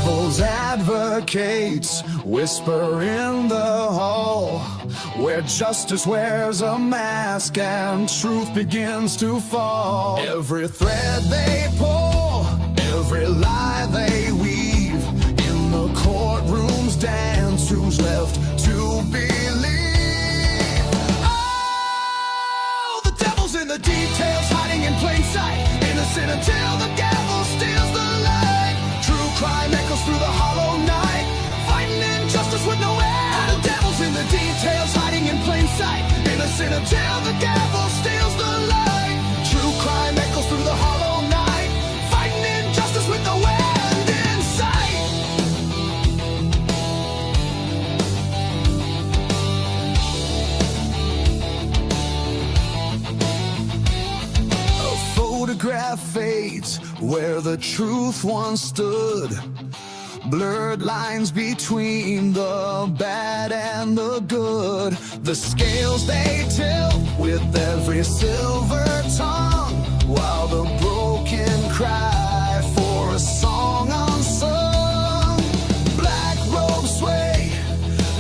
Devil's advocates whisper in the hall, where justice wears a mask and truth begins to fall. Every thread they pull, every lie they weave, in the courtroom's dance, who's left to believe? Oh, the devil's in the details, hiding in plain sight, innocent until the gavel steals the light. True crime echoes through the hollow night, fighting injustice with no end. The devil's in the details, hiding in plain sight, innocent until the gavel steals the light. True crime echoes through the hollow night, fighting injustice with no end in sight. A photograph fades where the truth once stood. Blurred lines between the bad and the good. The scales they tilt with every silver tongue, while the broken cry for a song unsung. Black robes sway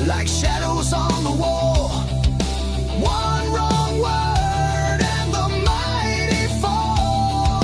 like shadows on the wall. One wrong word and the mighty fall.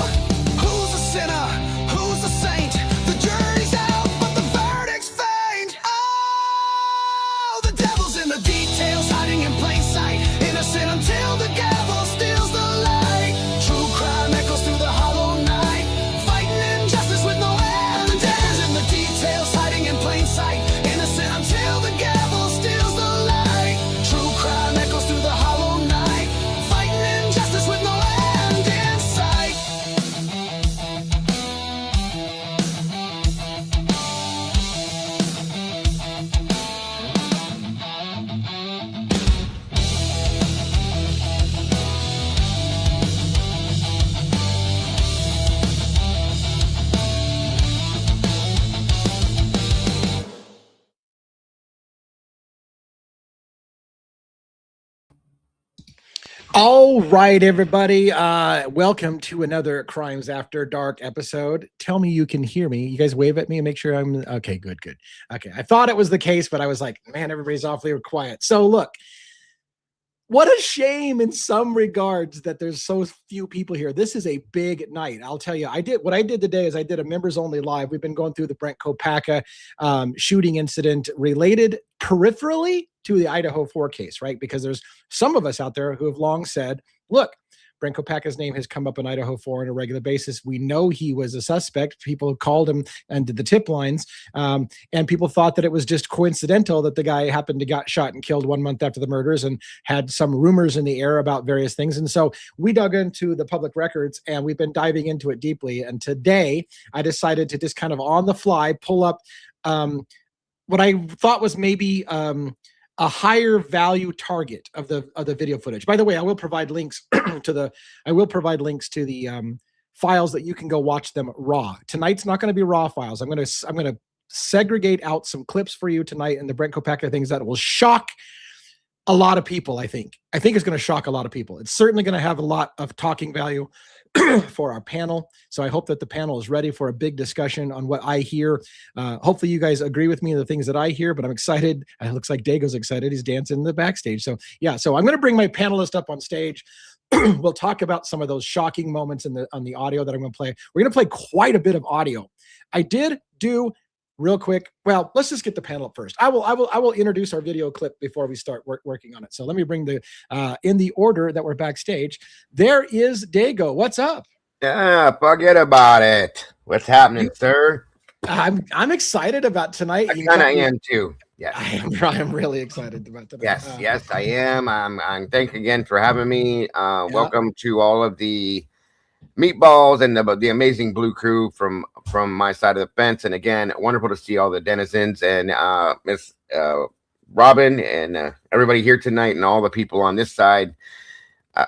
Who's a sinner? Who's a saint? The jury's out, but the verdict's faint. Oh, the devil's in the details, hiding in plain sight, innocent until the gavel steals the light. True crime echoes through the hollow night, fighting injustice with no end. The devil's in the details, hiding in plain sight, innocent until the gavel steals the light. True crime echoes through the hollow night, fighting injustice with no end in sight. All right, everybody. Welcome to another Crimes After Dark episode. Tell me you can hear me. You guys wave at me and make sure I'm okay. Good. Okay. I thought it was the case, but I was like, man, everybody's awfully quiet. So look, what a shame in some regards that there's so few people here. This is a big night. I'll tell you, what I did today is I did a members only live. We've been going through the Brent Copaka shooting incident related peripherally to the Idaho 4 case, right? Because there's some of us out there who have long said, look, Brent Copaka's name has come up in Idaho 4 on a regular basis. We know he was a suspect. People called him and did the tip lines. And people thought that it was just coincidental that the guy happened to got shot and killed 1 month after the murders and had some rumors in the air about various things. And so we dug into the public records and we've been diving into it deeply. And today I decided to just kind of on the fly pull up what I thought was maybe a higher value target of the video footage. By the way, I will provide links to the files that you can go watch them raw. Tonight's not going to be raw files. I'm going to segregate out some clips for you tonight and the Brent Copaka things that will shock a lot of people. I think it's going to shock a lot of people. It's certainly going to have a lot of talking value for our panel. So I hope that the panel is ready for a big discussion on what I hear. Hopefully you guys agree with me in the things that I hear, but I'm excited. It looks like Dago's excited. He's dancing in the backstage. So yeah, so I'm going to bring my panelist up on stage. We'll talk about some of those shocking moments on the audio that I'm going to play. We're going to play quite a bit of audio. I did do real quick. Well, let's just get the panel up first. I will introduce our video clip before we start working on it. So let me bring the in the order that we're backstage. There is Dago. What's up? Yeah, forget about it. What's happening, sir? I'm excited about tonight. I kind of am too. Yes, I'm really excited about tonight. Yes, I am. I'm thank you again for having me. Welcome to all of the meatballs and the amazing blue crew from my side of the fence. And again, wonderful to see all the denizens and Miss Robin and everybody here tonight and all the people on this side.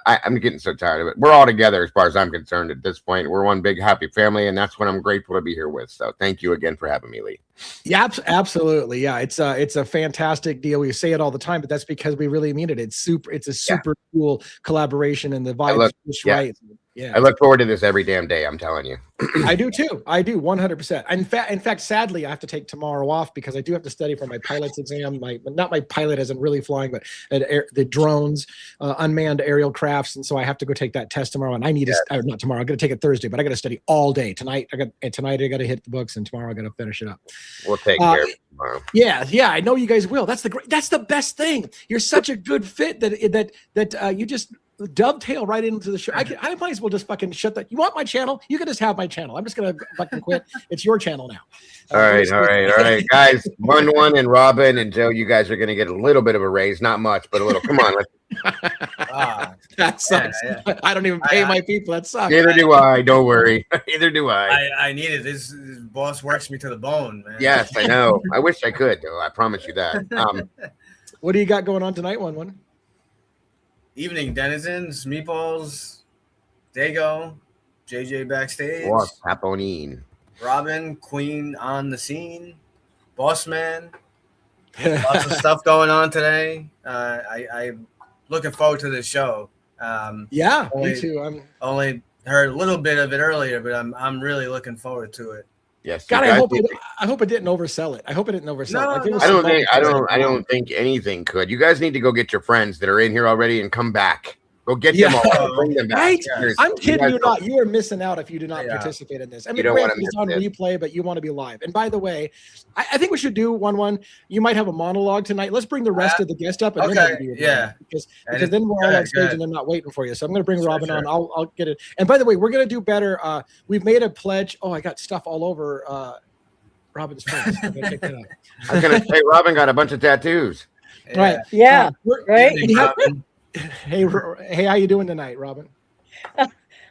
I'm getting so tired of it. We're all together as far as I'm concerned at this point. We're one big happy family, and that's what I'm grateful to be here with. So thank you again for having me, Lee. Yeah, absolutely. Yeah, it's a fantastic deal. We say it all the time, but that's because we really mean it. It's a super cool collaboration, and the vibe is just right. Yeah. I look forward to this every damn day. I'm telling you. I do too. I do 100%. In fact, sadly, I have to take tomorrow off because I do have to study for my pilot's exam. Not my pilot as in really flying, but the drones, unmanned aerial crafts, and so I have to go take that test tomorrow. And I need to not tomorrow. I'm going to take it Thursday, but I got to study all day tonight. I got to hit the books, and tomorrow I got to finish it up. We'll take care of it tomorrow. Yeah, I know you guys will. That's the best thing. You're such a good fit that you just dovetail right into the show. I might as well just fucking shut that. You want my channel? You can just have my channel. I'm just gonna fucking quit. It's your channel now. All right, guys. 1-1 and Robin and Joe, you guys are gonna get a little bit of a raise, not much, but a little. Come on, that sucks. Yeah. I don't even pay my people. That sucks. Neither do I. Don't worry. Neither do I. I need it. This boss works me to the bone, man. Yes, I know. I wish I could, though. I promise you that. What do you got going on tonight, one? Evening denizens, meatballs, Dago, JJ backstage. What's happening? Robin, Queen on the scene, Boss Man. Lots of stuff going on today. I'm looking forward to this show. Me too. I'm only heard a little bit of it earlier, but I'm really looking forward to it. Yes. God, I hope it didn't oversell it. I hope it didn't oversell it. I don't think anything could. You guys need to go get your friends that are in here already and come back. Go get them all. Bring them back. Right? I'm kidding you not. You are missing out if you do not participate in this. I mean, it's on replay, but you want to be live. And by the way, I think we should do 1-1. You might have a monologue tonight. Let's bring the rest of the guest up. And then because then we're all on stage and they're not waiting for you. So I'm going to bring Robin on. I'll get it. And by the way, we're going to do better. We've made a pledge. Oh, I got stuff all over Robin's face. I'm going to check that out. I was going to say, Robin got a bunch of tattoos. Right. Yeah. Right. Hey, how you doing tonight, Robin?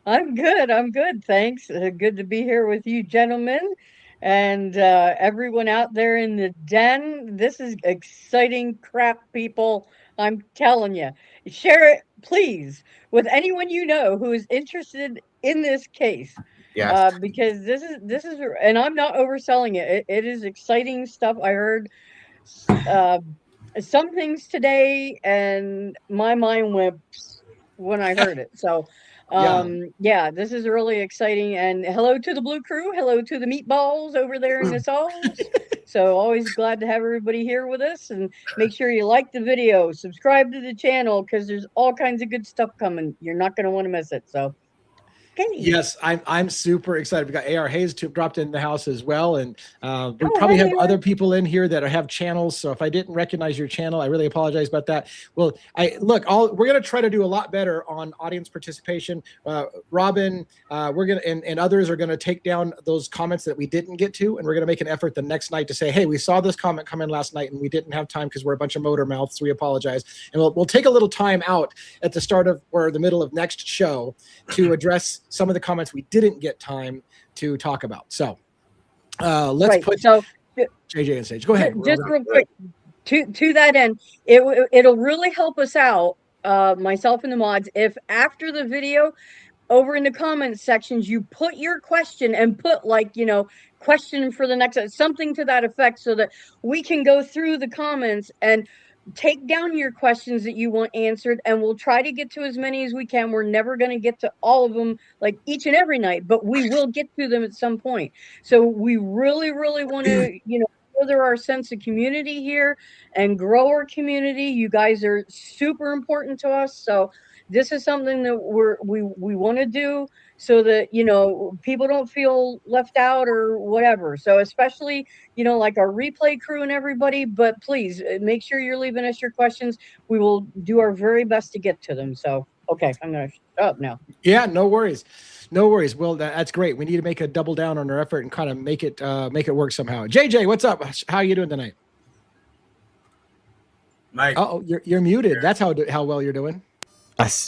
I'm good. Thanks. Good to be here with you, gentlemen, and everyone out there in the den. This is exciting crap, people. I'm telling you. Share it, please, with anyone you know who is interested in this case. Yes. Because this is, and I'm not overselling it. It is exciting stuff. I heard some things today and my mind went when I heard it. So this is really exciting. And hello to the Blue Crew. Hello to the meatballs over there in the sauce. So always glad to have everybody here with us, and make sure you like the video, subscribe to the channel, because there's all kinds of good stuff coming. You're not going to want to miss it. So yes, I'm super excited. We got AR Hayes dropped in the house as well, and we probably have other people in here that have channels. So if I didn't recognize your channel, I really apologize about that. Well, we're going to try to do a lot better on audience participation. Robin, we're going to and others are going to take down those comments that we didn't get to, and we're going to make an effort the next night to say, hey, we saw this comment come in last night and we didn't have time because we're a bunch of motor mouths. We apologize, and we'll take a little time out at the start of or the middle of next show to address some of the comments we didn't get time to talk about. So let's put JJ on stage. Go ahead. Just real quick, to that end, it'll really help us out, myself and the mods, if after the video, over in the comments sections, you put your question and put question for the next, something to that effect, so that we can go through the comments and take down your questions that you want answered, and we'll try to get to as many as we can. We're never going to get to all of them like each and every night, but we will get to them at some point. So we really, really want to, further our sense of community here and grow our community. You guys are super important to us. So this is something that we want to do, so that, people don't feel left out or whatever. So especially, like our replay crew and everybody, but please make sure you're leaving us your questions. We will do our very best to get to them. So, okay, I'm going to shut up now. Yeah, no worries. No worries. Well, that's great. We need to make a double down on our effort and kind of make it work somehow. JJ, what's up? How are you doing tonight? Mike. Oh, you're muted. That's how well you're doing.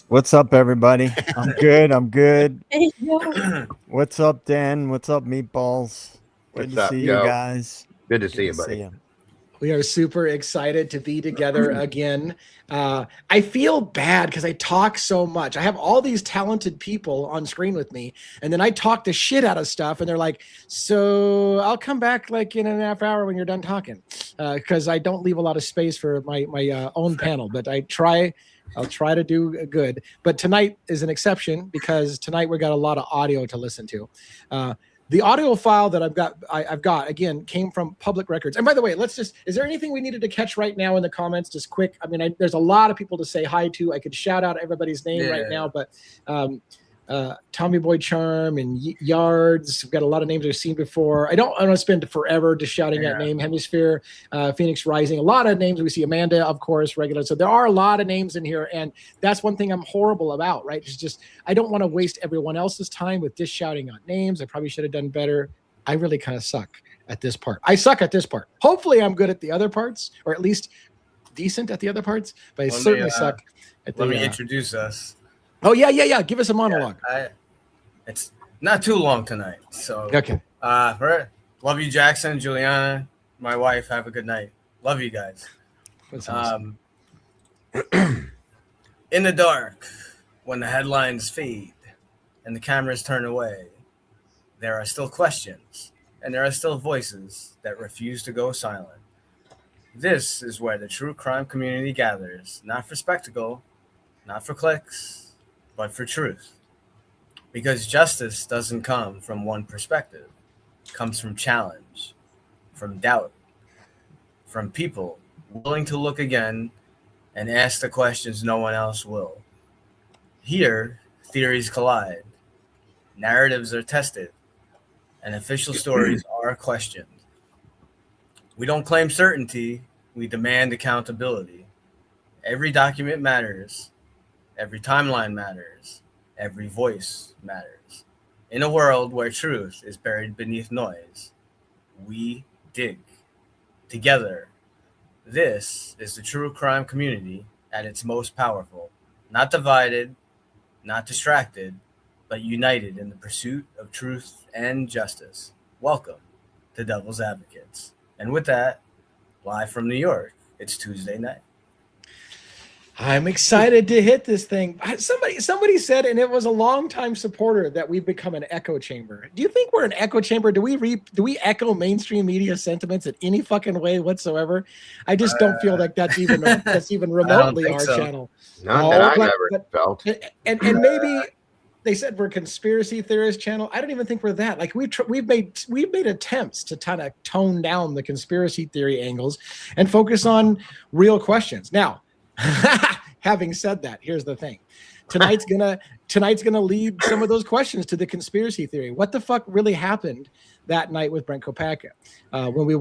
What's up, everybody? I'm good. What's up, Dan? What's up, meatballs? Good to see you guys. Good to see you, buddy. We are super excited to be together again. I feel bad because I talk so much. I have all these talented people on screen with me, and then I talk the shit out of stuff, and they're like, so I'll come back like in a half hour when you're done talking, because I don't leave a lot of space for my own panel, but I try I'll try to do good. But tonight is an exception because tonight we got a lot of audio to listen to. The audio file that I've got again came from public records. And by the way, is there anything we needed to catch right now in the comments? Just quick. I mean, there's a lot of people to say hi to. I could shout out everybody's name right now, but Tommy Boy Charm and Yards. We've got a lot of names I've seen before. I don't want to spend forever just shouting that name. Hemisphere, Phoenix Rising, a lot of names. We see Amanda, of course, regular. So there are a lot of names in here, and that's one thing I'm horrible about, right? It's just I don't want to waste everyone else's time with just shouting out names. I probably should have done better. I really kind of suck at this part. I suck at this part. Hopefully I'm good at the other parts, or at least decent at the other parts, but I certainly suck at the Let me introduce us. Oh, yeah. Give us a monologue. It's not too long tonight. So, okay. Love you, Jackson, Juliana, my wife. Have a good night. Love you guys. That's awesome. In the dark, when the headlines fade and the cameras turn away, there are still questions and there are still voices that refuse to go silent. This is where the true crime community gathers, not for spectacle, not for clicks, but for truth. Because justice doesn't come from one perspective. It comes from challenge, from doubt, from people willing to look again and ask the questions no one else will. Here, theories collide, narratives are tested, and official stories are questioned. We don't claim certainty, we demand accountability. Every document matters. Every timeline matters. Every voice matters. In a world where truth is buried beneath noise, we dig. Together, this is the true crime community at its most powerful. Not divided, not distracted, but united in the pursuit of truth and justice. Welcome to Devil's Advocates. And with that, live from New York, it's Tuesday night. I'm excited to hit this thing. Somebody said, and it was a longtime supporter, that we've become an echo chamber. Do you think we're an echo chamber? Do we echo mainstream media sentiments in any fucking way whatsoever? I just don't feel like that's even remotely our channel. Not that I've ever felt. And maybe they said we're a conspiracy theorist channel. I don't even think we're that. Like we've made attempts to kind of tone down the conspiracy theory angles and focus on real questions. Now, having said that, here's the thing. Tonight's gonna lead some of those questions to the conspiracy theory. What the fuck really happened that night with Brent Copaka? When we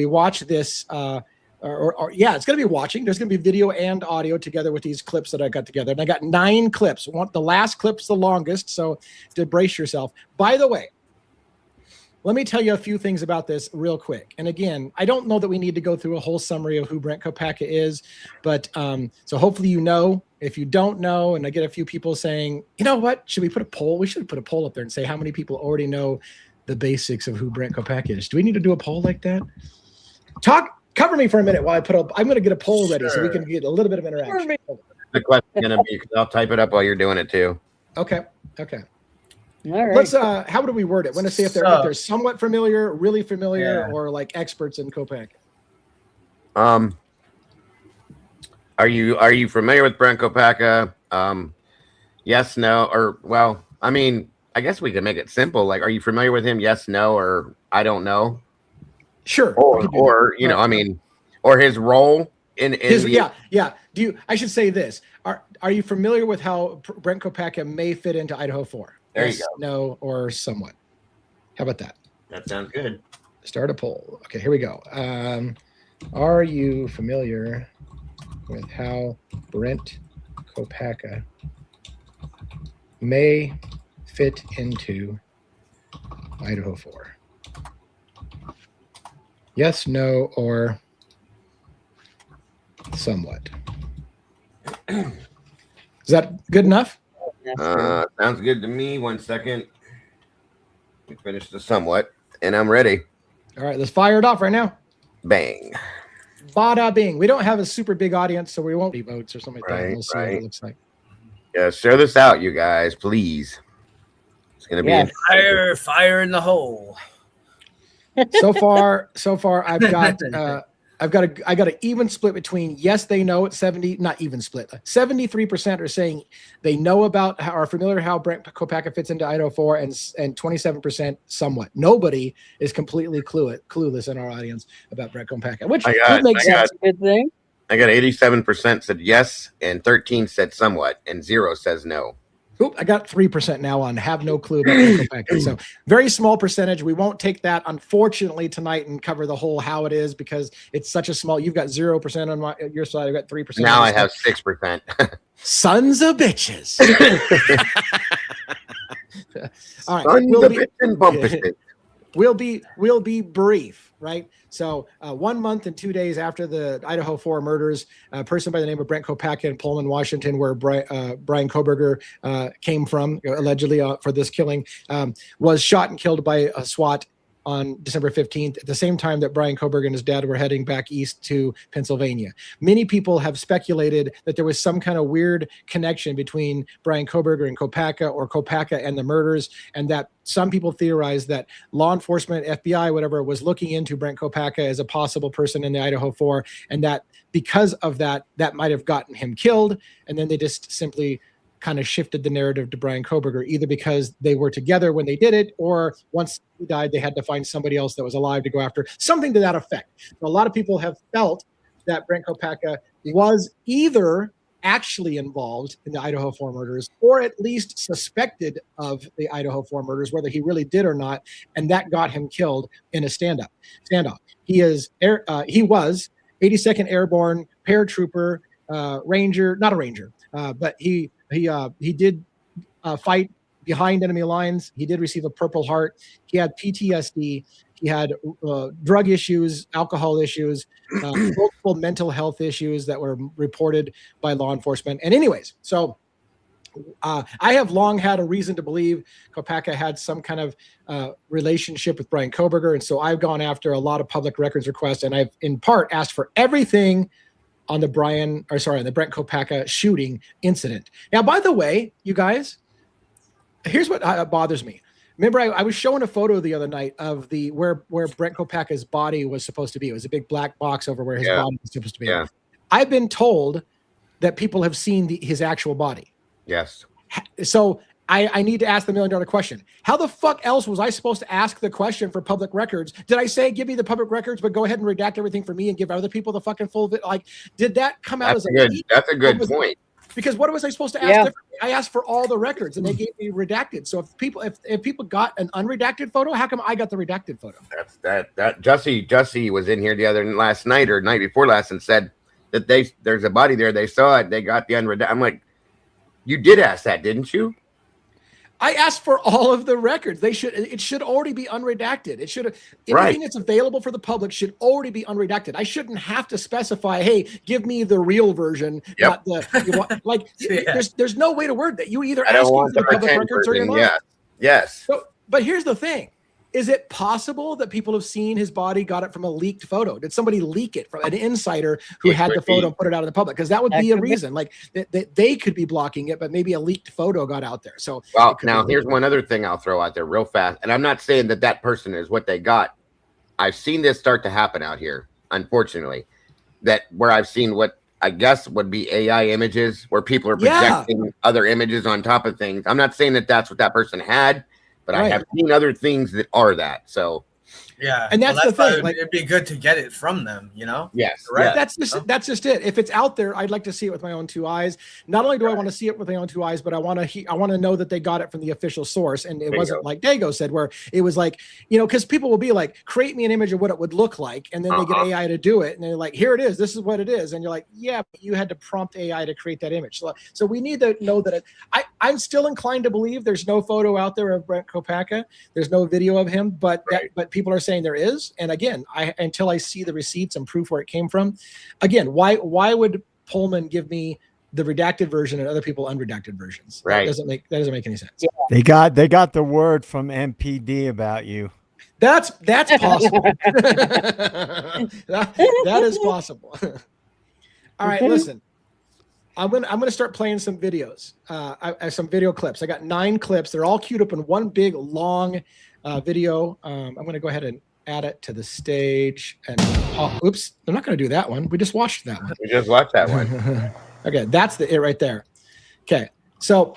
watch this, it's gonna be watching. There's gonna be video and audio together with these clips that I got together, and I got 9 clips. The last clip's the longest, so to brace yourself. By the way, let me tell you a few things about this real quick. And again, I don't know that we need to go through a whole summary of who Brent Copaka is, but so hopefully you know. If you don't know, and I get a few people saying, you know what, should we put a poll? We should put a poll up there and say how many people already know the basics of who Brent Copaka is. Do we need to do a poll like that? Cover me for a minute while I'm going to get a poll ready so we can get a little bit of interaction. The question is going to be, because I'll type it up while you're doing it too. Okay. All right. Let's how do we word it? Want to see if they're somewhat familiar, really familiar, or like experts in Copaka. Are you familiar with Brent Copaka? Yes, no, or well, I mean, I guess we could make it simple. Like, are you familiar with him? Yes, no, or I don't know. Sure. Or you know, I mean, or his role in his yeah. Do you? I should say this. Are you familiar with how Brent Copaka may fit into Idaho 4? There yes, you go. No, or somewhat. How about that? That sounds good. Start a poll. Okay, here we go. Are you familiar with how Brent Copaka may fit into Idaho 4? Yes, no, or somewhat. Is that good enough? Sounds good to me. 1 second. We finished the somewhat, and I'm ready. All right, let's fire it off right now. Bang. Bada bing. We don't have a super big audience, so we won't be votes or something like that. Right, We'll see what it looks like. Yeah, share this out, you guys, please. It's gonna be fire in the hole. So far, I've I got an even split between yes, they know at 70, not even split. 73% are saying they know about how are familiar how Brent Copaka fits into Idaho 4, and 27% somewhat. Nobody is completely clueless in our audience about Brent Copaka, which would make sense. Good thing. I got 87% said yes, and 13 said somewhat, and 0 says no. Oop, I got 3% now on have no clue about Copaka. So very small percentage. We won't take that, unfortunately, tonight and cover the whole how it is, because it's such a small. You've got 0% on your side. I've got 3%. Now I have 6%. Sons of bitches. All right, we'll be brief, right? So 1 month and 2 days after the Idaho 4 murders, a person by the name of Brent Copaka in Pullman, Washington, where Brian Kohberger came from, allegedly for this killing, was shot and killed by a SWAT on December 15th, at the same time that Brian Kohberger and his dad were heading back east to Pennsylvania. Many people have speculated that there was some kind of weird connection between Brian Kohberger and Copaka, or Copaka and the murders, and that some people theorize that law enforcement, FBI, whatever, was looking into Brent Copaka as a possible person in the Idaho 4, and that because of that might have gotten him killed, and then they just simply kind of shifted the narrative to Brian Kohberger, either because they were together when they did it, or once he died, they had to find somebody else that was alive to go after, something to that effect. So a lot of people have felt that Brent Copaka was either actually involved in the Idaho 4 murders, or at least suspected of the Idaho 4 murders, whether he really did or not, and that got him killed in a standoff. He was 82nd Airborne paratrooper, ranger, not a ranger, but he did fight behind enemy lines. He did receive a Purple Heart. He had PTSD. He had drug issues, alcohol issues, multiple mental health issues that were reported by law enforcement. And anyways, so I have long had a reason to believe Copaka had some kind of relationship with Brian Kohberger. And so I've gone after a lot of public records requests, and I've in part asked for everything on the Brent Copaka shooting incident. Now, by the way, you guys, here's what bothers me. Remember, I was showing a photo the other night of where Brent Copaka's body was supposed to be. It was a big black box over where his body was supposed to be. Yeah. I've been told that people have seen his actual body. Yes. So I need to ask the $1 million question. How the fuck else was I supposed to ask the question for public records? Did I say, give me the public records, but go ahead and redact everything for me and give other people the fucking full of it? Like, did that come out as a leak? That's a good point. Because what was I supposed to ask differently? I asked for all the records, and they gave me redacted. So if people got an unredacted photo, how come I got the redacted photo? That Jussie was in here last night or night before last and said that there's a body there. They saw it. They got the unredacted. I'm like, you did ask that, didn't you? I asked for all of the records. It should already be unredacted. It should anything that's available for the public should already be unredacted. I shouldn't have to specify, hey, give me the real version, not the there's no way to word that. You either ask for the public records or you're not. Yes. So, but here's the thing. Is it possible that people have seen his body, got it from a leaked photo? Did somebody leak it from an insider who had the photo and put it out in the public? Because that would be a reason. Like they could be blocking it, but maybe a leaked photo got out there. So, well, now here's one other thing I'll throw out there real fast. And I'm not saying that person is what they got. I've seen this start to happen out here, unfortunately, where I've seen what I guess would be AI images, where people are projecting other images on top of things. I'm not saying that that's what that person had, but I have seen other things that are that. So, yeah, and that's the thing. It'd be good to get it from them, you know. Yes, right. That's just it. If it's out there, I'd like to see it with my own two eyes. Not only do I want to see it with my own two eyes, but I want to know that they got it from the official source, and it wasn't like Dago said, where it was like, because people will be like, create me an image of what it would look like, and then they get AI to do it, and they're like, here it is, this is what it is, and you're like, yeah, but you had to prompt AI to create that image. So we need to know that I'm still inclined to believe there's no photo out there of Brent Copaka. There's no video of him, but people are saying there is. And again, until I see the receipts and proof where it came from, again, why would Pullman give me the redacted version and other people unredacted versions? Right. That doesn't make any sense. Yeah. They got the word from MPD about you. That's possible. that is possible. All right, listen. I'm gonna start playing some videos. Some video clips. I got 9 clips. They're all queued up in one big long video. I'm gonna go ahead and add it to the stage. And oops, I'm not going to do that one. We just watched that one. We just watched that one. Okay, that's it right there. Okay, so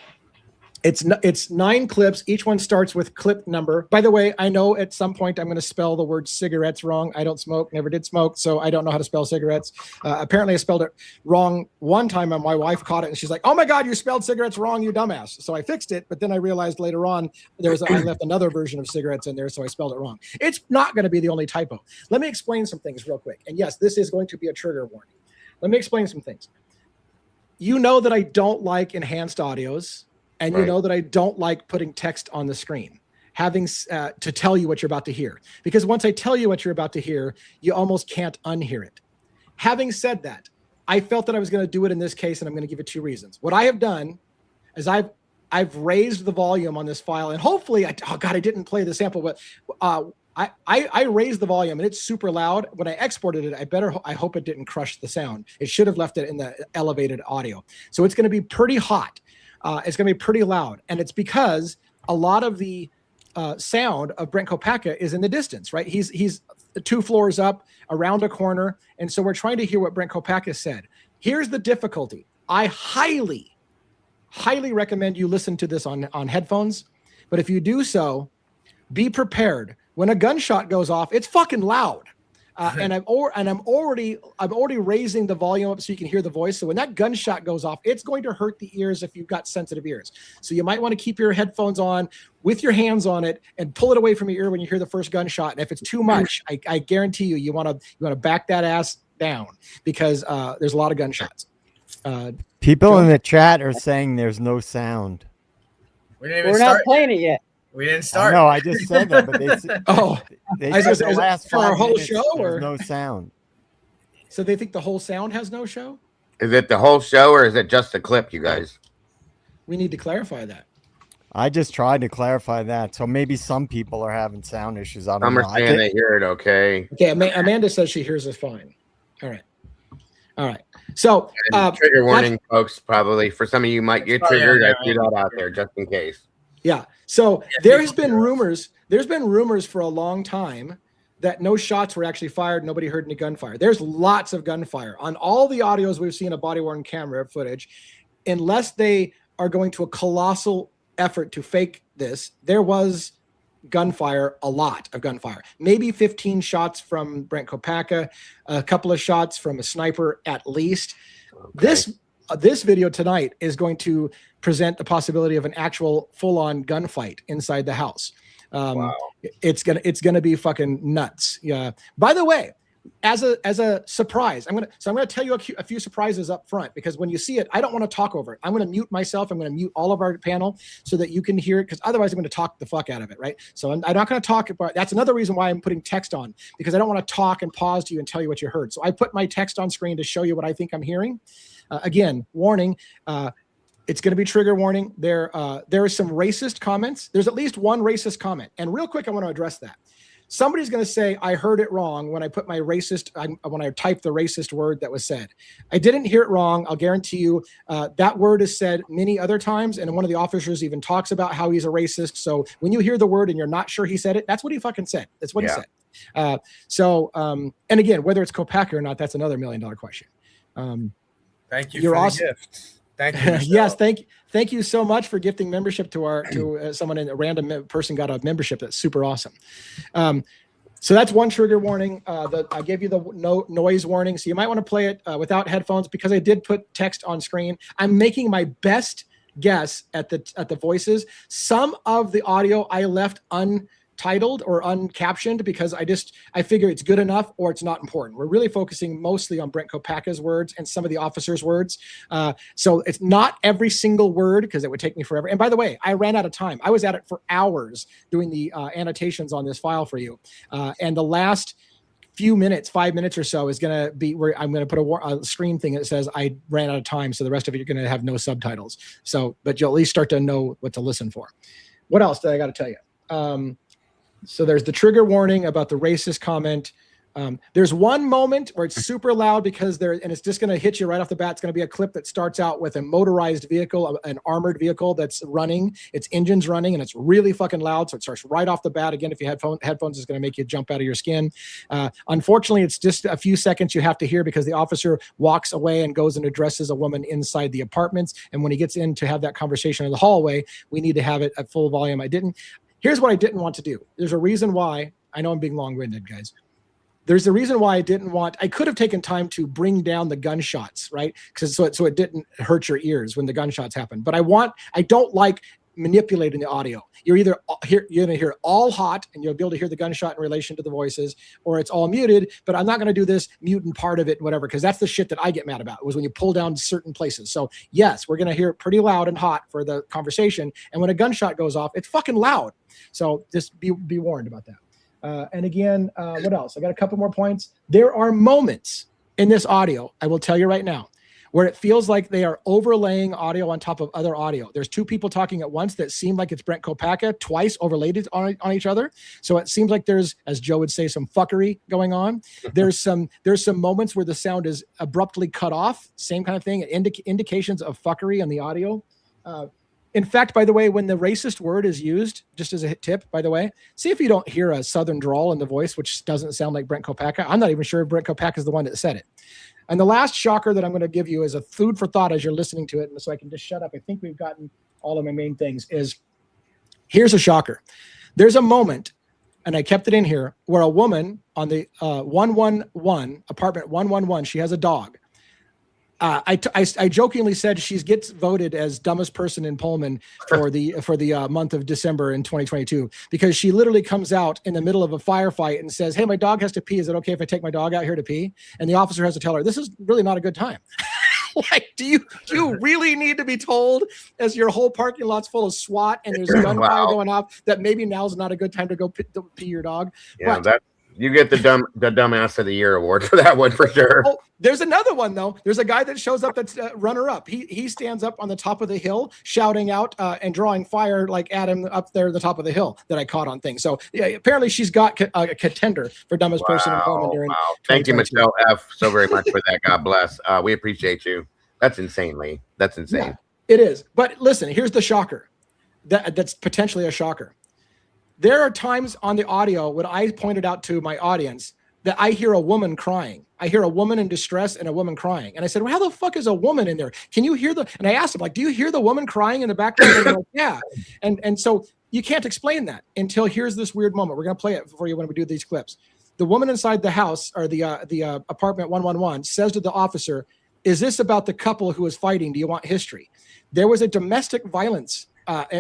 it's 9 clips. Each one starts with clip number. By the way, I know at some point I'm going to spell the word cigarettes wrong. I don't smoke, never did smoke, so I don't know how to spell cigarettes. Apparently I spelled it wrong one time and my wife caught it and she's like, oh my God, you spelled cigarettes wrong, you dumbass. So I fixed it, but then I realized later on I left another version of cigarettes in there, so I spelled it wrong. It's not going to be the only typo. Let me explain some things real quick. And yes, this is going to be a trigger warning. Let me explain some things. You know that I don't like enhanced audios. And you know that I don't like putting text on the screen, having to tell you what you're about to hear. Because once I tell you what you're about to hear, you almost can't unhear it. Having said that, I felt that I was going to do it in this case, and I'm going to give it 2 reasons. What I have done is I've raised the volume on this file, and hopefully, I didn't play the sample, but I raised the volume, and it's super loud. When I exported it, I hope it didn't crush the sound. It should have left it in the elevated audio. So it's going to be pretty hot. It's going to be pretty loud. And it's because a lot of the sound of Brent Copaka is in the distance, right? He's 2 floors up around a corner. And so we're trying to hear what Brent Copaka said. Here's the difficulty. I highly recommend you listen to this on headphones. But if you do so, be prepared. When a gunshot goes off, it's fucking loud. And I'm already raising the volume up so you can hear the voice. So when that gunshot goes off, it's going to hurt the ears if you've got sensitive ears. So you might want to keep your headphones on with your hands on it and pull it away from your ear when you hear the first gunshot. And if it's too much, I guarantee you want to back that ass down because there's a lot of gunshots. People in the chat are saying there's no sound. We're not playing it yet. We didn't start. No, I just said that, but they said, they said the last for 5 our whole minutes, show, or there's no sound. So they think the whole sound has no show? Is it the whole show or is it just a clip, you guys? We need to clarify that. I just tried to clarify that. So maybe some people are having sound issues. I don't know. Some are saying they hear it okay. Okay, Amanda says she hears us fine. All right. So trigger warning, folks, probably. For some of you might get triggered. I threw that out there just in case. Yeah. So there's been rumors for a long time that no shots were actually fired. Nobody heard any gunfire. There's lots of gunfire on all the audios we've seen of body-worn camera footage. Unless they are going to a colossal effort to fake this, there was gunfire, a lot of gunfire. Maybe 15 shots from Brent Copaka, a couple of shots from a sniper at least. Okay. This video tonight is going to present the possibility of an actual full-on gunfight inside the house. Wow. It's gonna be fucking nuts. Yeah. By the way, as a surprise, I'm gonna tell you a few surprises up front, because when you see it, I don't want to talk over it. I'm gonna mute myself. I'm gonna mute all of our panel so that you can hear it, because otherwise I'm gonna talk the fuck out of it, right? So I'm not gonna talk about. That's another reason why I'm putting text on, because I don't want to talk and pause to you and tell you what you heard. So I put my text on screen to show you what I think I'm hearing. Again, warning. It's going to be trigger warning. There are some racist comments. There's at least one racist comment. And real quick, I want to address that. Somebody's going to say, I heard it wrong when I put my when I typed the racist word that was said. I didn't hear it wrong. I'll guarantee you that word is said many other times. And one of the officers even talks about how he's a racist. So when you hear the word and you're not sure he said it, that's what he fucking said. That's what he said. And again, whether it's Copaka or not, that's another $1 million question. Thank you for the gift. Thank you. Yes, thank you so much for gifting membership to someone. A random person got a membership. That's super awesome. So that's one trigger warning. I gave you the noise warning, so you might want to play it without headphones, because I did put text on screen. I'm making my best guess at the voices. Some of the audio I left untitled or uncaptioned because I figure it's good enough or it's not important. We're really focusing mostly on Brent Copaka's words and some of the officers' words. So it's not every single word, because it would take me forever. And by the way, I ran out of time. I was at it for hours doing the annotations on this file for you. And the last few minutes, 5 minutes or so, is going to be where I'm going to put a screen thing that says I ran out of time. So the rest of it, you're going to have no subtitles. So, but you'll at least start to know what to listen for. What else did I got to tell you? So there's the trigger warning about the racist comment. There's one moment where it's super loud because and it's just going to hit you right off the bat. It's going to be a clip that starts out with a motorized vehicle, an armored vehicle that's running, its engine's running, and it's really fucking loud. So it starts right off the bat. Again, if you had headphones, it's going to make you jump out of your skin. Unfortunately, it's just a few seconds you have to hear because the officer walks away and goes and addresses a woman inside the apartments. And when he gets in to have that conversation in the hallway, we need to have it at full volume. Here's what I didn't want to do. There's a reason why. I know I'm being long-winded, guys. There's a reason why I could have taken time to bring down the gunshots, right? So it didn't hurt your ears when the gunshots happen. But I don't like manipulating the audio. You're going to hear all hot and you'll be able to hear the gunshot in relation to the voices, or it's all muted, but I'm not going to do this mutant part of it, whatever, because that's the shit that I get mad about, was when you pull down certain places. So yes, we're going to hear it pretty loud and hot for the conversation. And when a gunshot goes off, it's fucking loud. So just be warned about that. And again, what else? I got a couple more points. There are moments in this audio, I will tell you right now, where it feels like they are overlaying audio on top of other audio. There's two people talking at once that seem like it's Brent Copaka twice overlaid on each other. So it seems like there's, as Joe would say, some fuckery going on. There's some moments where the sound is abruptly cut off. Same kind of thing. Indications of fuckery on the audio. In fact, by the way, when the racist word is used, just as a tip, by the way, see if you don't hear a southern drawl in the voice, which doesn't sound like Brent Copaka. I'm not even sure if Brent Copaka is the one that said it. And the last shocker that I'm going to give you is a food for thought as you're listening to it, and so I can just shut up. I think we've gotten all of my main things. Here's a shocker. There's a moment, and I kept it in here, where a woman on the 111, apartment 111, she has a dog. I jokingly said she gets voted as dumbest person in Pullman for the month of December in 2022, because she literally comes out in the middle of a firefight and says, "Hey, my dog has to pee. Is it okay if I take my dog out here to pee?" And the officer has to tell her, "This is really not a good time." Like, do you really need to be told, as your whole parking lot's full of SWAT and there's gunfire going off, that maybe now's not a good time to go pee your dog? Yeah, you get the dumbass of the year award for that one for sure. Oh, there's another one though. There's a guy that shows up that's runner up. He stands up on the top of the hill, shouting out and drawing fire like at him up there at the top of the hill that I caught on things. So yeah, apparently she's got a contender for dumbest person in Pullman during. Wow. Thank you, Michelle F. so very much for that. God bless. We appreciate you. That's insane, Lee. That's insane. Yeah, it is. But listen, here's the shocker. That's potentially a shocker. There are times on the audio when I pointed out to my audience that I hear a woman crying. I hear a woman in distress and a woman crying. And I said, well, how the fuck is a woman in there? Can you hear and I asked him, like, do you hear the woman crying in the background? And they're like, yeah. And so you can't explain that until here's this weird moment. We're going to play it for you when we do these clips. The woman inside the house, or the apartment 111, says to the officer, "Is this about the couple who was fighting? Do you want history?" There was a domestic violence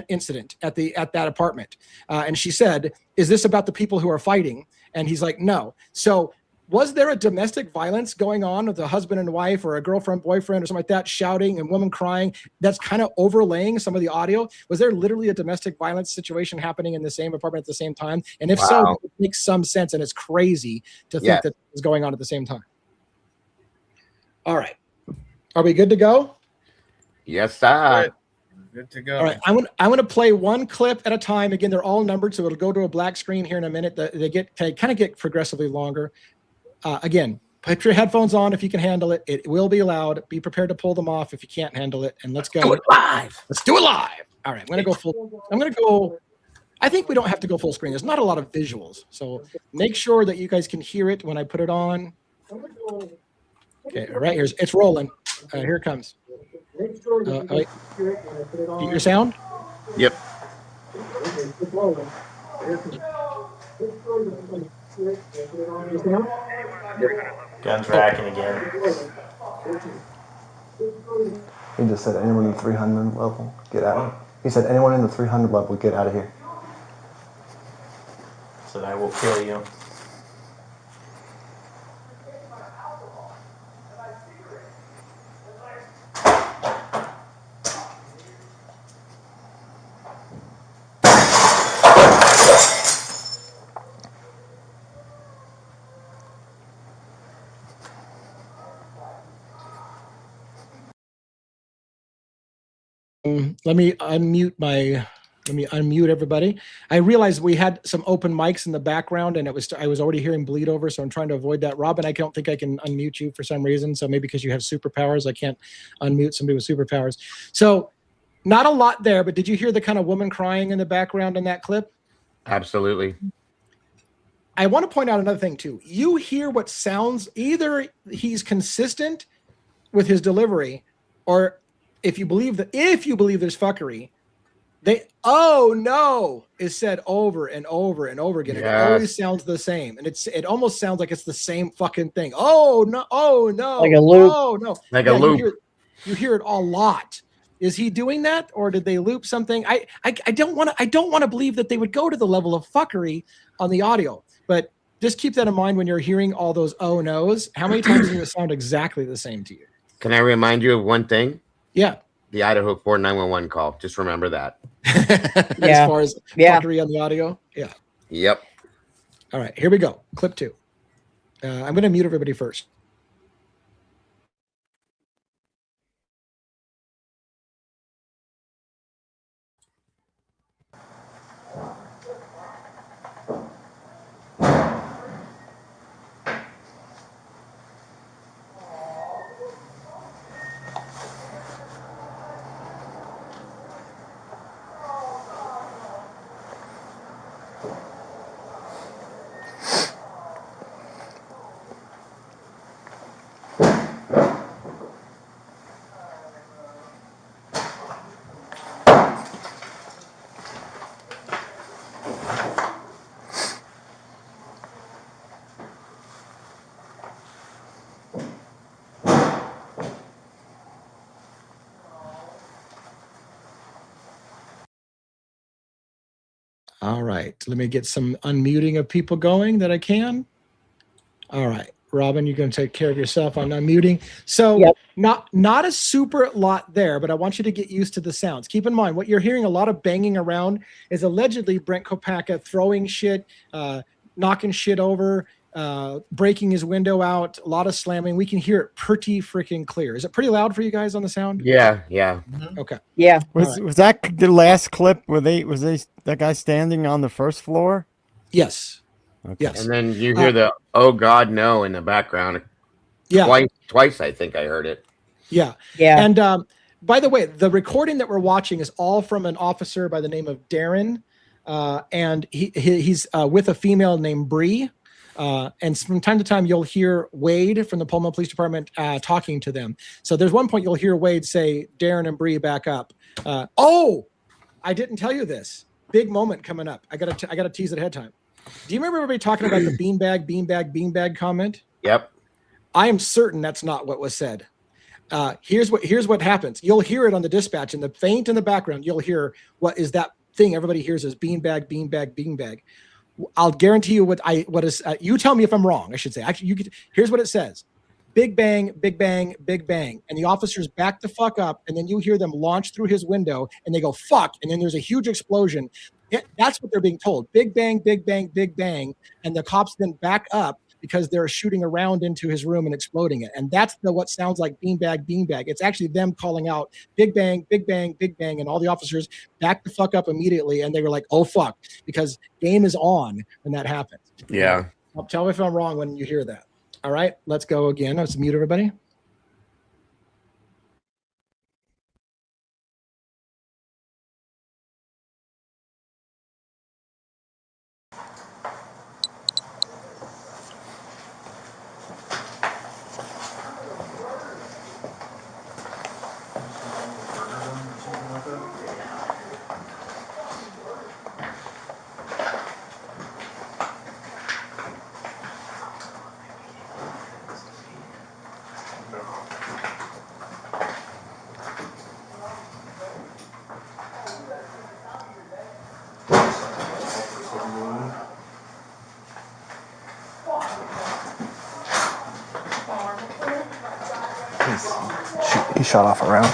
incident at that apartment. And she said, "Is this about the people who are fighting?" And he's like, "No." So was there a domestic violence going on with a husband and wife, or a girlfriend, boyfriend, or something like that, shouting and woman crying, that's kind of overlaying some of the audio? Was there literally a domestic violence situation happening in the same apartment at the same time? And if so, it makes some sense. And it's crazy to think that it's going on at the same time. All right. Are we good to go? Yes, sir. Good to go. All right, I'm going to play one clip at a time. Again, they're all numbered, so it'll go to a black screen here in a minute. They kind of get progressively longer. Again, put your headphones on if you can handle it. It will be loud. Be prepared to pull them off if you can't handle it. And let's go. Do it live. Let's do it live. All right, I'm going to go full. I think we don't have to go full screen. There's not a lot of visuals, so make sure that you guys can hear it when I put it on. Okay, right here. It's rolling. Here it comes. Wait. Your sound? Yep. Guns racking again. He just said anyone in the 300 level, get out. He said anyone in the 300 level, get out of here. Said I will kill you. Let me unmute my Let me unmute everybody. I realized we had some open mics in the background, and I was already hearing bleed over, so I'm trying to avoid that. Robin, I don't think I can unmute you for some reason. So maybe because you have superpowers, I can't unmute somebody with superpowers. So not a lot there, but did you hear the kind of woman crying in the background in that clip? Absolutely. I want to point out another thing too. You hear what sounds, either he's consistent with his delivery, or if you believe there's fuckery, oh no is said over and over and over again. Yes. It always sounds the same, and it almost sounds like it's the same fucking thing. Oh no, like a loop. Oh no, like a loop. You hear it a lot. Is he doing that, or did they loop something? I don't want to believe that they would go to the level of fuckery on the audio, but just keep that in mind when you're hearing all those oh no's. How many times does it sound exactly the same to you? Can I remind you of one thing? Yeah. The Idaho 4911 call. Just remember that. As far as fuckery on the audio. Yeah. Yep. All right, here we go. Clip 2. I'm going to mute everybody first. All right, let me get some unmuting of people going that I can. All right, Robin, you're going to take care of yourself on unmuting. So not a super lot there, but I want you to get used to the sounds. Keep in mind, what you're hearing a lot of banging around is allegedly Brent Copaka throwing shit, knocking shit over, breaking his window out, a lot of slamming. We can hear it pretty freaking clear. Is it pretty loud for you guys on the sound? Yeah. Okay. Yeah. Was that the last clip where that guy standing on the first floor? Yes. Okay. Yes. And then you hear the "Oh God, no" in the background. Yeah. Twice I think I heard it. Yeah. And by the way, the recording that we're watching is all from an officer by the name of Darren, and he's with a female named Bree. And from time to time, you'll hear Wade from the Pullman Police Department talking to them. So there's one point you'll hear Wade say, "Darren and Bree, back up." Oh, I didn't tell you this. Big moment coming up. I gotta tease it ahead of time. Do you remember everybody talking about the beanbag comment? Yep. I am certain that's not what was said. Here's what happens. You'll hear it on the dispatch in the faint in the background. You'll hear what is that thing everybody hears is beanbag. I'll guarantee you what is. You tell me if I'm wrong. I should say. Actually, here's what it says: big bang, and the officers back the fuck up, and then you hear them launch through his window, and they go fuck, and then there's a huge explosion. That's what they're being told: big bang, and the cops then back up because they're shooting around into his room and exploding it, and that's what sounds like beanbag. It's actually them calling out big bang, and all the officers back the fuck up immediately, and they were like, oh fuck, because game is on when that happens. Yeah. Tell me if I'm wrong when you hear that. All right, let's go again. Let's mute everybody. He shot off a round.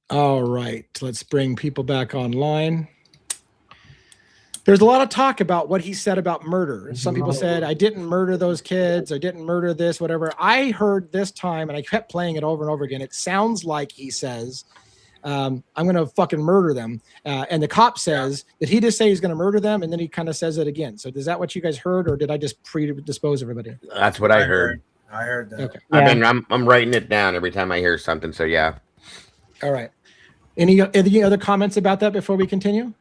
All right, let's bring people back online. There's a lot of talk about what he said about murder. Some people said, I didn't murder those kids. I didn't murder this, whatever. I heard this time, and I kept playing it over and over again. It sounds like he says, I'm going to fucking murder them. And the cop says, did he just say he's going to murder them? And then he kind of says it again. So is that what you guys heard, or did I just predispose everybody? That's what I heard. I heard that. Okay. I'm writing it down every time I hear something. So yeah. All right. Any other comments about that before we continue?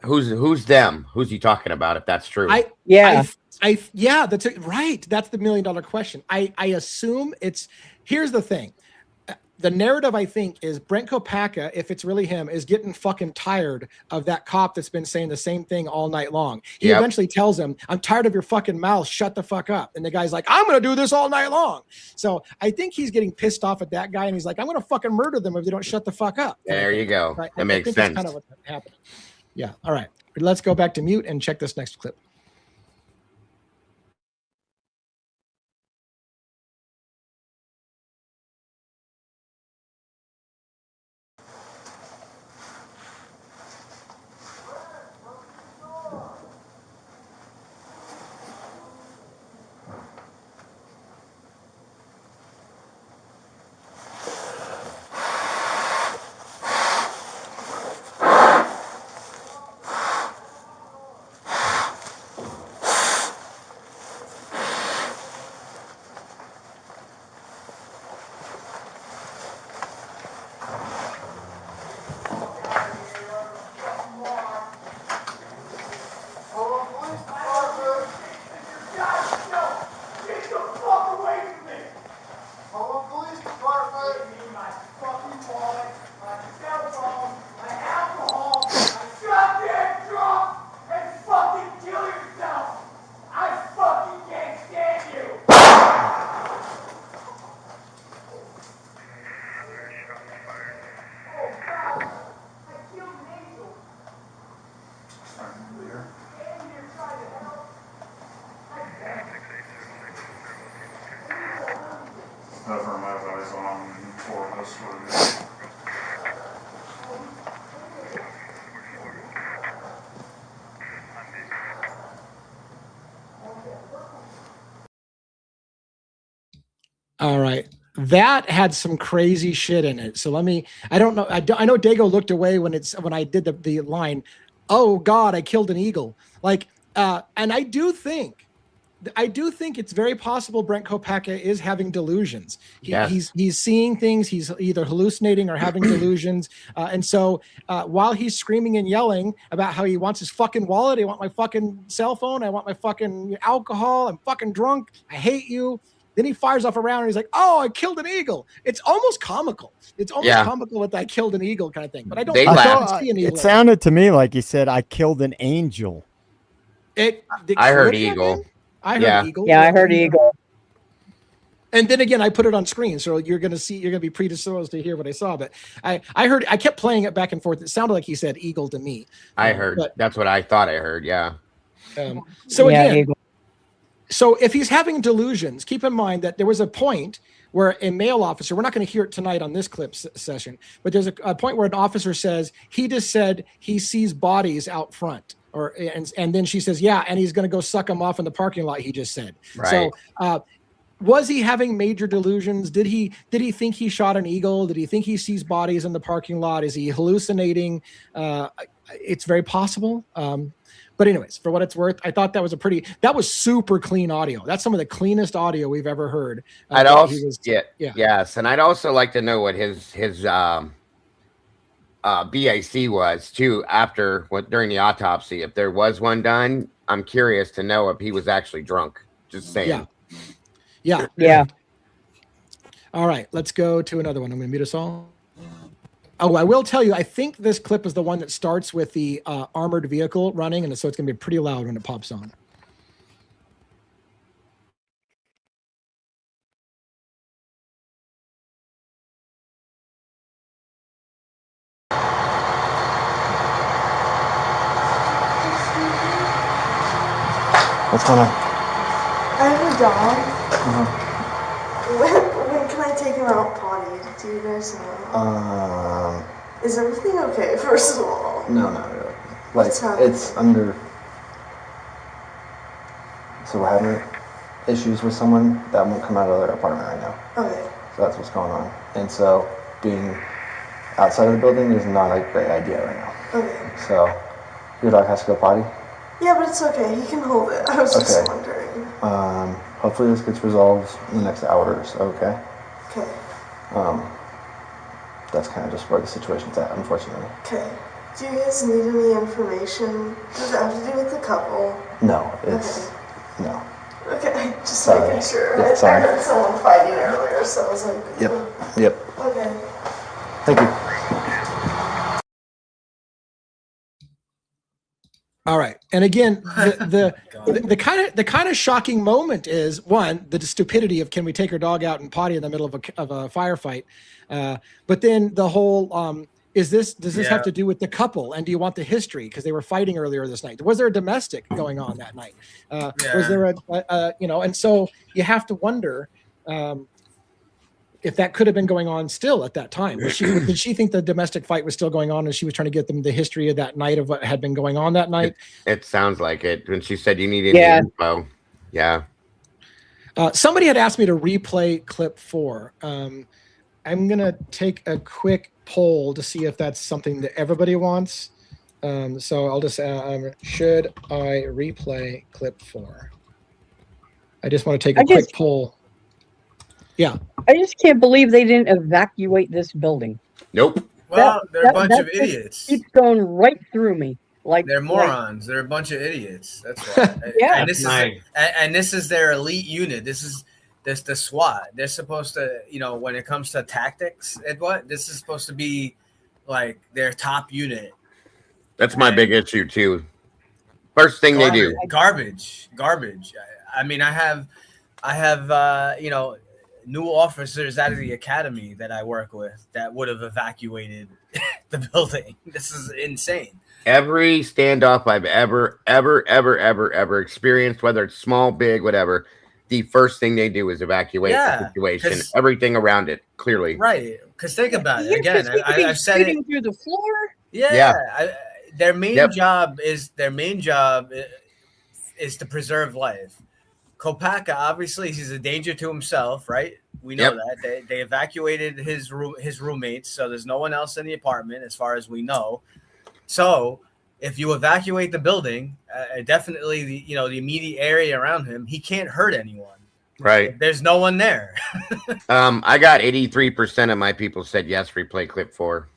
Who's them? Who's he talking about? If that's true, Yeah, that's it. Right. That's the $1 million question. I assume it's. Here's the thing. The narrative, I think, is Brent Copaka, if it's really him, is getting fucking tired of that cop that's been saying the same thing all night long. He eventually tells him, I'm tired of your fucking mouth. Shut the fuck up. And the guy's like, I'm going to do this all night long. So I think he's getting pissed off at that guy. And he's like, I'm going to fucking murder them if they don't shut the fuck up. There you go. Right? That makes sense. That's kind of what's happening. Yeah. All right. Let's go back to mute and check this next clip. All right. That had some crazy shit in it. So I don't know. I know Dago looked away when I did the line, oh God, I killed an eagle. Like, and I do think it's very possible Brent Copaka is having delusions. He's seeing things. He's either hallucinating or having delusions. And so while he's screaming and yelling about how he wants his fucking wallet, I want my fucking cell phone, I want my fucking alcohol, I'm fucking drunk, I hate you. Then he fires off a round and he's like, oh, I killed an eagle. It's almost comical. It's almost comical with I killed an eagle kind of thing. But I don't see an eagle. It sounded to me like he said, I killed an angel. I heard eagle. I heard eagle. Yeah, I heard eagle. And then again, I put it on screen, so you're gonna be predisposed to hear what I saw. But I kept playing it back and forth. It sounded like he said eagle to me. I heard. That's what I thought I heard. Yeah. So again, eagle. So if he's having delusions, keep in mind that there was a point where a male officer, we're not going to hear it tonight on this clip session, but there's a point where an officer says, he just said he sees bodies out front. And then she says, yeah, and he's going to go suck them off in the parking lot, he just said. Right. So was he having major delusions? Did he think he shot an eagle? Did he think he sees bodies in the parking lot? Is he hallucinating? It's very possible. But anyways, for what it's worth, I thought that was super clean audio. That's some of the cleanest audio we've ever heard. Yes. And I'd also like to know what his BAC was too during the autopsy. If there was one done, I'm curious to know if he was actually drunk. Just saying. Yeah. All right, let's go to another one. I'm going to mute us all. Oh, I will tell you, I think this clip is the one that starts with the armored vehicle running, and so it's going to be pretty loud when it pops on. What's going on? I have a dog. When can I take him out potty? Do you guys know? Is everything okay, first of all? No, not really. Like, What's happening? it's under. So we're having issues with someone that won't come out of their apartment right now. Okay. So that's what's going on. And so being outside of the building is not a great idea right now. Okay. So your dog has to go potty? Yeah, but it's okay. He can hold it. I was just wondering. Hopefully this gets resolved in the next hour or so, okay? Okay. That's kind of just where the situation's at, unfortunately. Okay. Do you guys need any information? Does it have to do with the couple? No, it's... No. Okay, just Sorry. making sure. Yeah, I sorry. heard someone fighting earlier, so I was like... Yep. Okay. Thank you. All right, and again, the kind of shocking moment is, one, the stupidity of, can we take our dog out and potty in the middle of a firefight, but then the whole does this have to do with the couple, and do you want the history because they were fighting earlier this night? Was there a domestic going on that night? Was there a and so you have to wonder if that could have been going on still at that time. Did she think the domestic fight was still going on, and she was trying to get them the history of that night, of what had been going on that night? It sounds like it. When she said you needed info. Yeah. Somebody had asked me to replay clip 4. I'm going to take a quick poll to see if that's something that everybody wants. So I'll just should I replay clip 4? I just want to take a quick poll. Yeah. I just can't believe they didn't evacuate this building. Nope. Well, they're a bunch of idiots. Keeps going right through me. Like, they're morons. They're a bunch of idiots. That's why. Yeah. And this is their elite unit. This is the SWAT. They're supposed to, when it comes to tactics, this is supposed to be like their top unit. That's my big issue too. First thing they do. Garbage. I mean, I have new officers out of the academy that I work with that would have evacuated the building. This is insane. Every standoff I've ever experienced, whether it's small, big, whatever, the first thing they do is evacuate the situation, everything around it, clearly. Right. Because think about it. Again, I've said it. Through the floor? Yeah. Their main job is to preserve life. Copaka, obviously, he's a danger to himself, right? We know that. They evacuated his roommates, so there's no one else in the apartment, as far as we know. So, if you evacuate the building, definitely the immediate area around him, he can't hurt anyone. Right. There's no one there. I got 83% of my people said yes. Replay clip 4.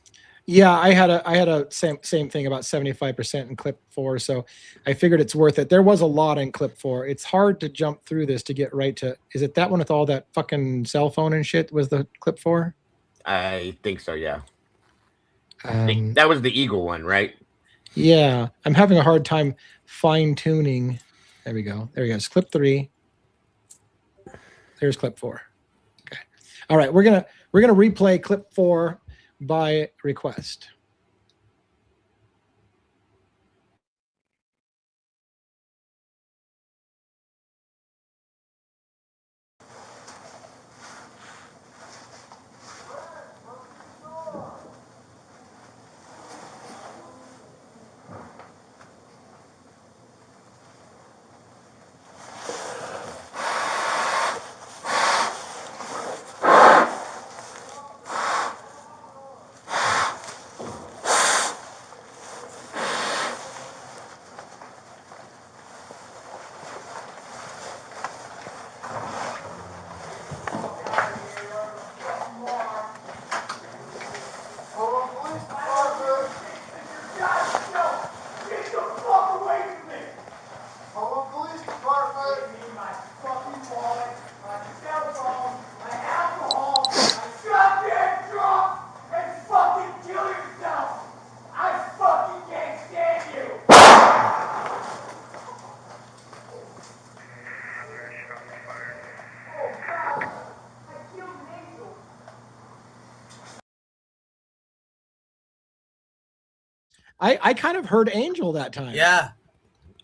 Yeah, I had a same thing, about 75% in clip 4, so I figured it's worth it. There was a lot in clip 4. It's hard to jump through this to get right to. Is it that one with all that fucking cell phone and shit? Was the clip 4? I think so. Yeah. I think that was the Eagle one, right? Yeah, I'm having a hard time fine tuning. There we go. There we go. It's clip 3. There's clip 4. Okay. All right, we're gonna replay clip 4 by request. I kind of heard Angel that time. Yeah.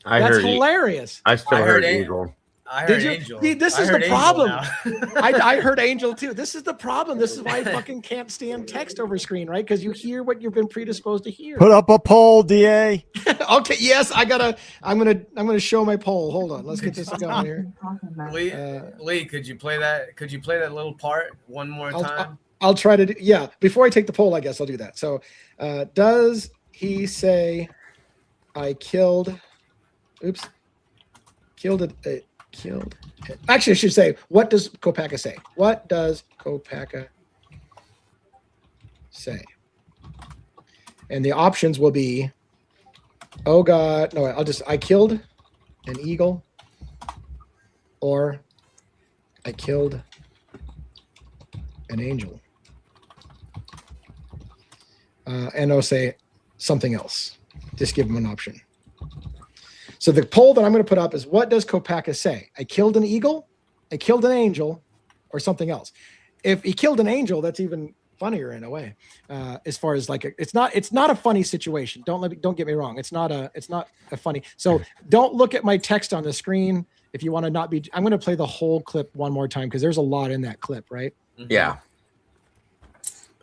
I That's heard hilarious. I still heard Eagle. I Did heard you? Angel. See, this I is heard the Angel problem. now. I heard Angel too. This is the problem. This is why I fucking can't stand text over screen, right? Because you hear what you've been predisposed to hear. Put up a poll, DA. Okay, yes, I'm gonna show my poll. Hold on, let's get this going here. Lee, could you play that? Could you play that little part one more time? I'll try to do, yeah. Before I take the poll, I guess I'll do that. So, does he say I killed? Oops, killed it. Killed it. Actually, I should say, what does Copaka say? What does Copaka say? And the options will be, oh God, no, I killed an eagle, or I killed an angel. And I'll say something else. Just give them an option. So the poll that I'm going to put up is, what does Copaka say? I killed an eagle, I killed an angel, or something else. If he killed an angel, that's even funnier in a way. As far as like, it's not a funny situation. Don't get me wrong. It's not a funny. So don't look at my text on the screen. If you want to not be, I'm going to play the whole clip one more time because there's a lot in that clip, right? Yeah.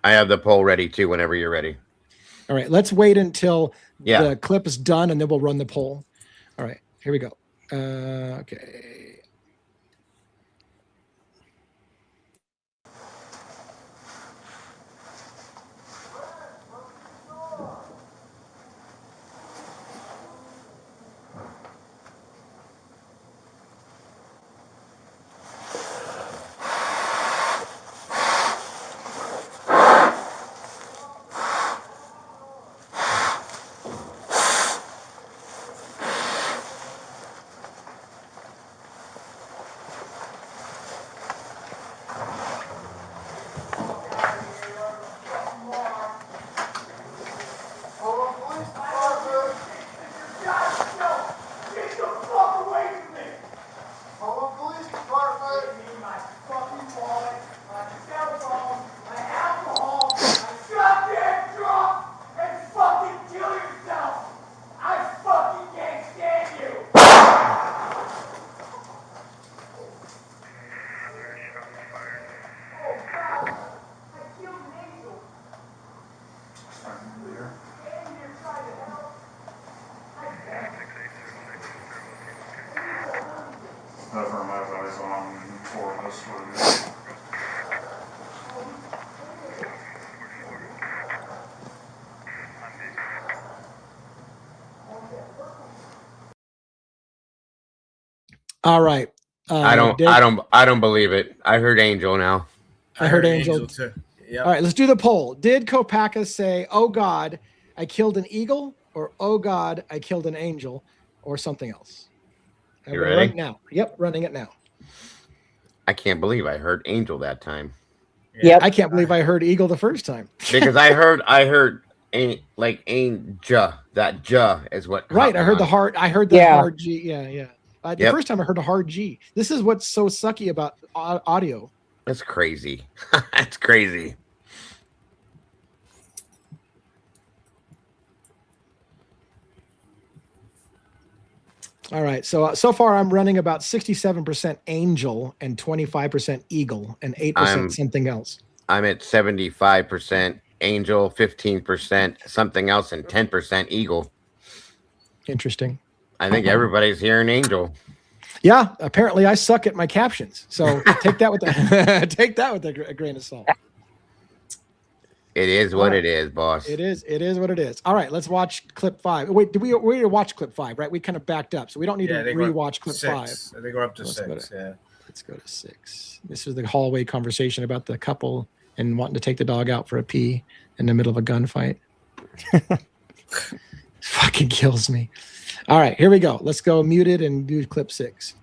I have the poll ready too whenever you're ready. All right, let's wait until the clip is done and then we'll run the poll. All right, here we go. Okay. All right. I don't believe it. I heard Angel now. I heard Angel too. Yep. All right, let's do the poll. Did Copaka say, "Oh God, I killed an eagle," or "Oh God, I killed an angel," or something else? You ready? Right now. Yep, running it now. I can't believe I heard Angel that time. Yeah, I can't believe I heard eagle the first time. Because I heard like angel. That ja is what. Right, I heard the hard. I heard the hard G. Yeah. The first time I heard a hard G. This is what's so sucky about audio. That's crazy. That's crazy. All right. So far I'm running about 67% angel and 25% eagle and 8% something else. I'm at 75% angel, 15% something else, and 10% eagle. Interesting. I think everybody's hearing angel. Yeah, apparently I suck at my captions. So take that with a grain of salt. It is what it is, boss. It is what it is. All right, let's watch clip 5. Wait, did we watch clip 5, right? We kind of backed up, so we don't need to rewatch clip 5. I think we're up to 6. Let's go to 6. This is the hallway conversation about the couple and wanting to take the dog out for a pee in the middle of a gunfight. Fucking kills me. All right, here we go. Let's go muted and do clip 6.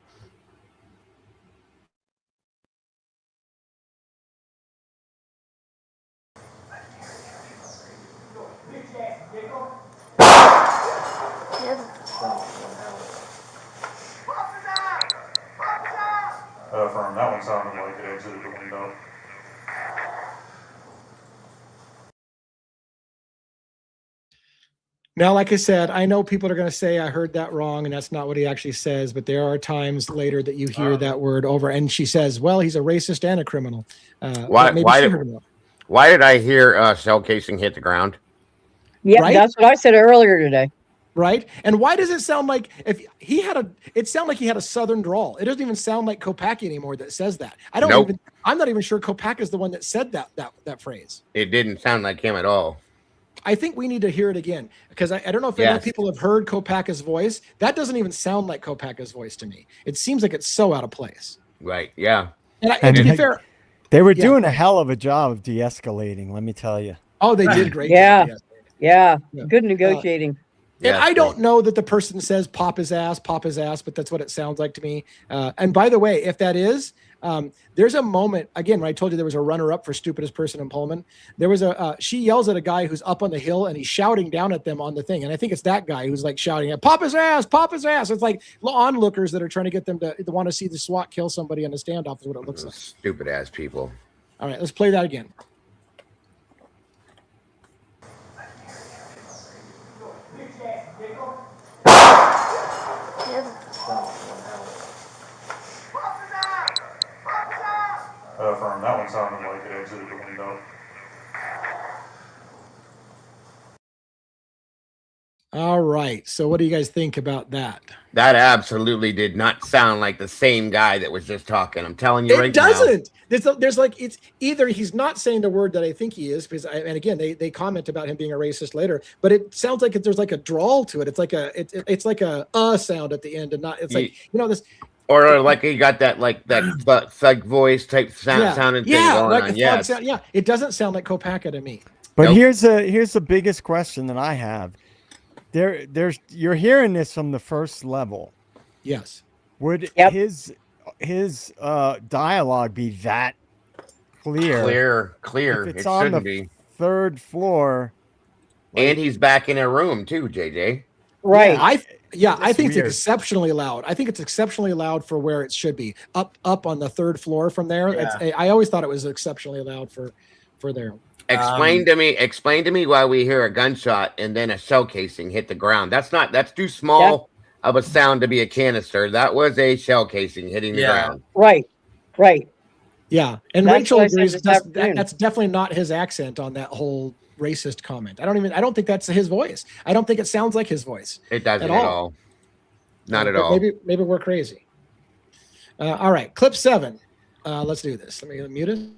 From that one sounded like it exited the window. Now, like I said, I know people are going to say I heard that wrong, and that's not what he actually says. But there are times later that you hear that word over, and she says, "Well, he's a racist and a criminal." Why did I hear shell casing hit the ground? Yeah, right? That's what I said earlier today. Right? And why does it sound like if he had it sounded like he had a southern drawl? It doesn't even sound like Copaka anymore that says that. I'm not even sure Copaka is the one that said that phrase. It didn't sound like him at all. I think we need to hear it again because I don't know if any people have heard Copaka's voice. That doesn't even sound like Copaka's voice to me. It seems like it's so out of place. Right. Yeah. And to be fair, they were doing a hell of a job of de-escalating. Let me tell you. Oh, they did great. Yeah. Good negotiating. And I don't know that the person says pop his ass, but that's what it sounds like to me. And by the way, if that is, there's a moment, again, when I told you there was a runner-up for stupidest person in Pullman, there was she yells at a guy who's up on the hill and he's shouting down at them on the thing. And I think it's that guy who's like shouting at pop his ass. It's like onlookers that are trying to get them to want to see the SWAT kill somebody in a standoff is what it looks like. Stupid ass people. All right, let's play that again. From that one sounded like it exited the window. All right. So what do you guys think about that? That absolutely did not sound like the same guy that was just talking. I'm telling you right now. It doesn't. There's like, it's either he's not saying the word that I think he is, because and again, they comment about him being a racist later, but it sounds like there's like a drawl to it. It's like a sound at the end and not, it's like, this. Or like he got that thug voice type sounding thing going on. Yes. Sound. Yeah, it doesn't sound like Copaka to me. But here's the biggest question that I have. You're hearing this from the first level. Yes. Would his dialogue be that clear? Clear. If it's on the third floor, and he's back in a room too, JJ. Right. I think it's exceptionally loud. I think it's exceptionally loud for where it should be. Up on the third floor from there. Yeah. I always thought it was exceptionally loud for there. Explain to me why we hear a gunshot and then a shell casing hit the ground. That's too small of a sound to be a canister. That was a shell casing hitting the ground. Right. Yeah. And Rachel agrees that's definitely not his accent on that whole racist comment. I don't think that's his voice. I don't think it sounds like his voice. It doesn't at all. Not at all. Maybe we're crazy. All right, clip 7. Let's do this. Let me mute it.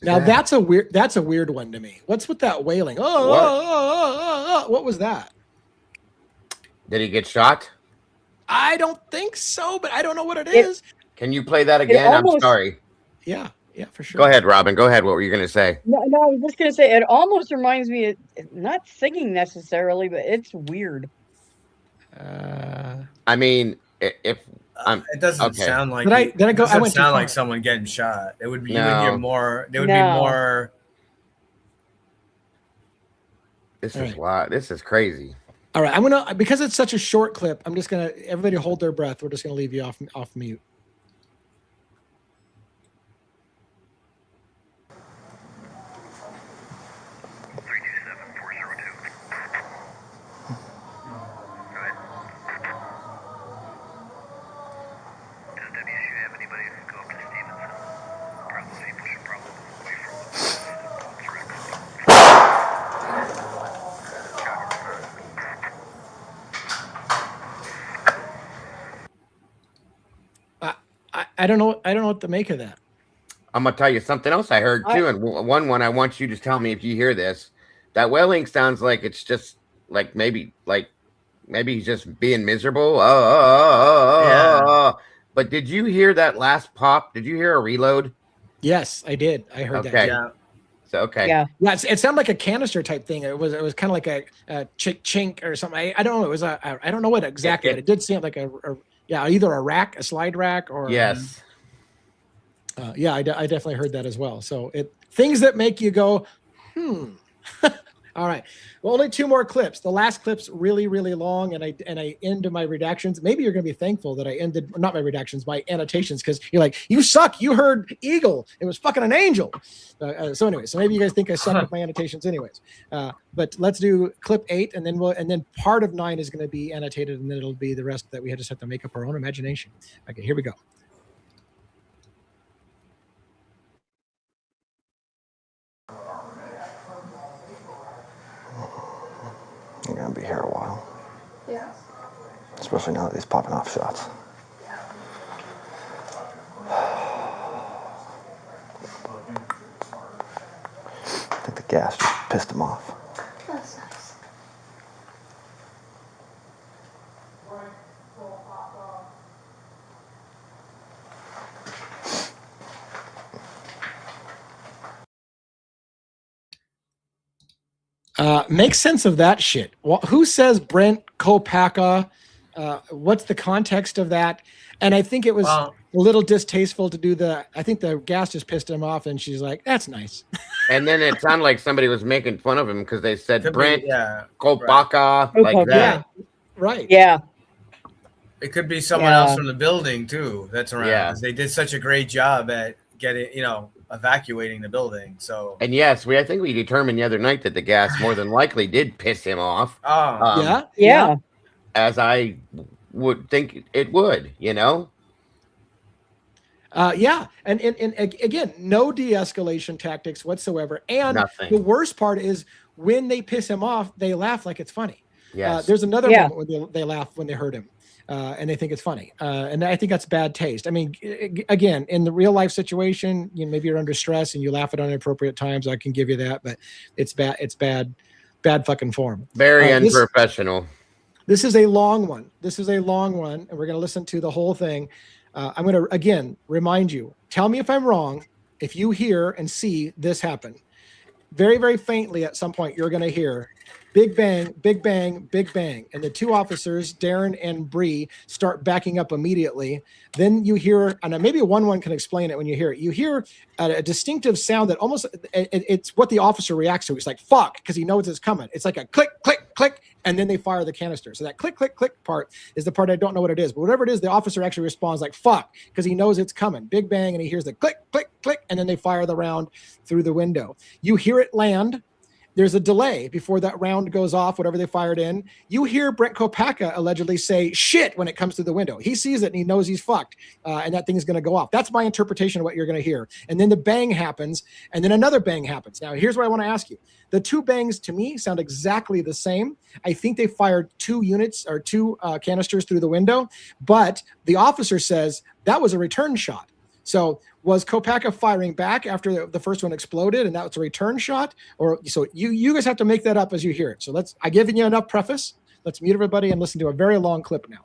Now that's a weird one to me. What's with that wailing? What was that? Did he get shot? I don't think so, but I don't know what it is. Can you play that again? I'm sorry. Yeah, for sure. Go ahead, Robin. Go ahead. What were you going to say? No, I was just going to say it almost reminds me of not singing necessarily, but it's weird. I mean, if it doesn't sound like it doesn't sound like someone getting shot. It would be you would hear more. There would be more. This is wild. This is crazy. All right, because it's such a short clip, I'm just gonna everybody hold their breath. We're just gonna leave you off mute. I don't know what to make of that. I'm gonna tell you something else I heard too, and one I want you to tell me if you hear this. That wailing sounds like it's just like maybe he's just being miserable. But did you hear that last pop? Did you hear a reload? Yes, I did. I heard that. Okay. Yeah. So okay. Yeah. Yeah, it sounded like a canister type thing. It was kind of like a chink or something. I don't know. It was I don't know what exactly, but it did seem like either a rack, a slide rack, or Yes. yeah, I definitely heard that as well. So things that make you go, All right. Well, only 2 more clips. The last clip's really, really long, and I end my redactions. Maybe you're going to be thankful that I ended, not my redactions, my annotations, because you're like, you suck. You heard eagle. It was fucking an angel. So anyway, so maybe you guys think I suck with my annotations anyways. But let's do clip 8, and then part of 9 is going to be annotated, and then it'll be the rest that we just have to make up our own imagination. Okay, here we go. You're gonna be here a while. Yeah. Especially now that he's popping off shots. I think the gas just pissed him off. That's nice. Make sense of that shit. Well, who says Brent Copaka? What's the context of that? And I think it was a little distasteful to do I think the gas just pissed him off, and she's like, that's nice. And then it sounded like somebody was making fun of him because they said Could be, Brent, yeah, Copaka, like that. Right. Yeah. It could be someone else from the building too that's around. Yeah. 'Cause they did such a great job at getting, evacuating the building. So And yes, I think we determined the other night that the gas more than likely did piss him off. Yeah. As I would think it would, Yeah. And again, no de-escalation tactics whatsoever. And Nothing. the worst part is when they piss him off, they laugh like it's funny. Yes. There's another moment where they laugh when they hurt him. And they think it's funny. And I think that's bad taste. I mean, again, in the real life situation, maybe you're under stress and you laugh at inappropriate times. I can give you that, but it's bad fucking form. Very unprofessional. This is a long one. And we're going to listen to the whole thing. I'm going to, again, remind you, tell me if I'm wrong, if you hear and see this happen. Very, very faintly at some point, you're going to hear big bang, big bang, big bang. And the 2 officers, Darren and Bree, start backing up immediately. Then you hear, and maybe one can explain it when you hear it. You hear a distinctive sound that almost, it's what the officer reacts to. It's like, fuck, because he knows it's coming. It's like a click, click, click, and then they fire the canister. So that click, click, click part is the part I don't know what it is. But whatever it is, the officer actually responds like, fuck, because he knows it's coming. Big bang, and he hears the click, click, click, and then they fire the round through the window. You hear it land. There's a delay before that round goes off, whatever they fired in. You hear Brent Copaka allegedly say shit when it comes through the window. He sees it and he knows he's fucked, and that thing is going to go off. That's my interpretation of what you're going to hear. And then the bang happens, and then another bang happens. Now, here's what I want to ask you. The 2 bangs, to me, sound exactly the same. I think they fired 2 units or 2 canisters through the window, but the officer says that was a return shot. So was Copaka firing back after the first one exploded and that was a return shot? Or so you guys have to make that up as you hear it. So I've given you enough preface. Let's mute everybody and listen to a very long clip now.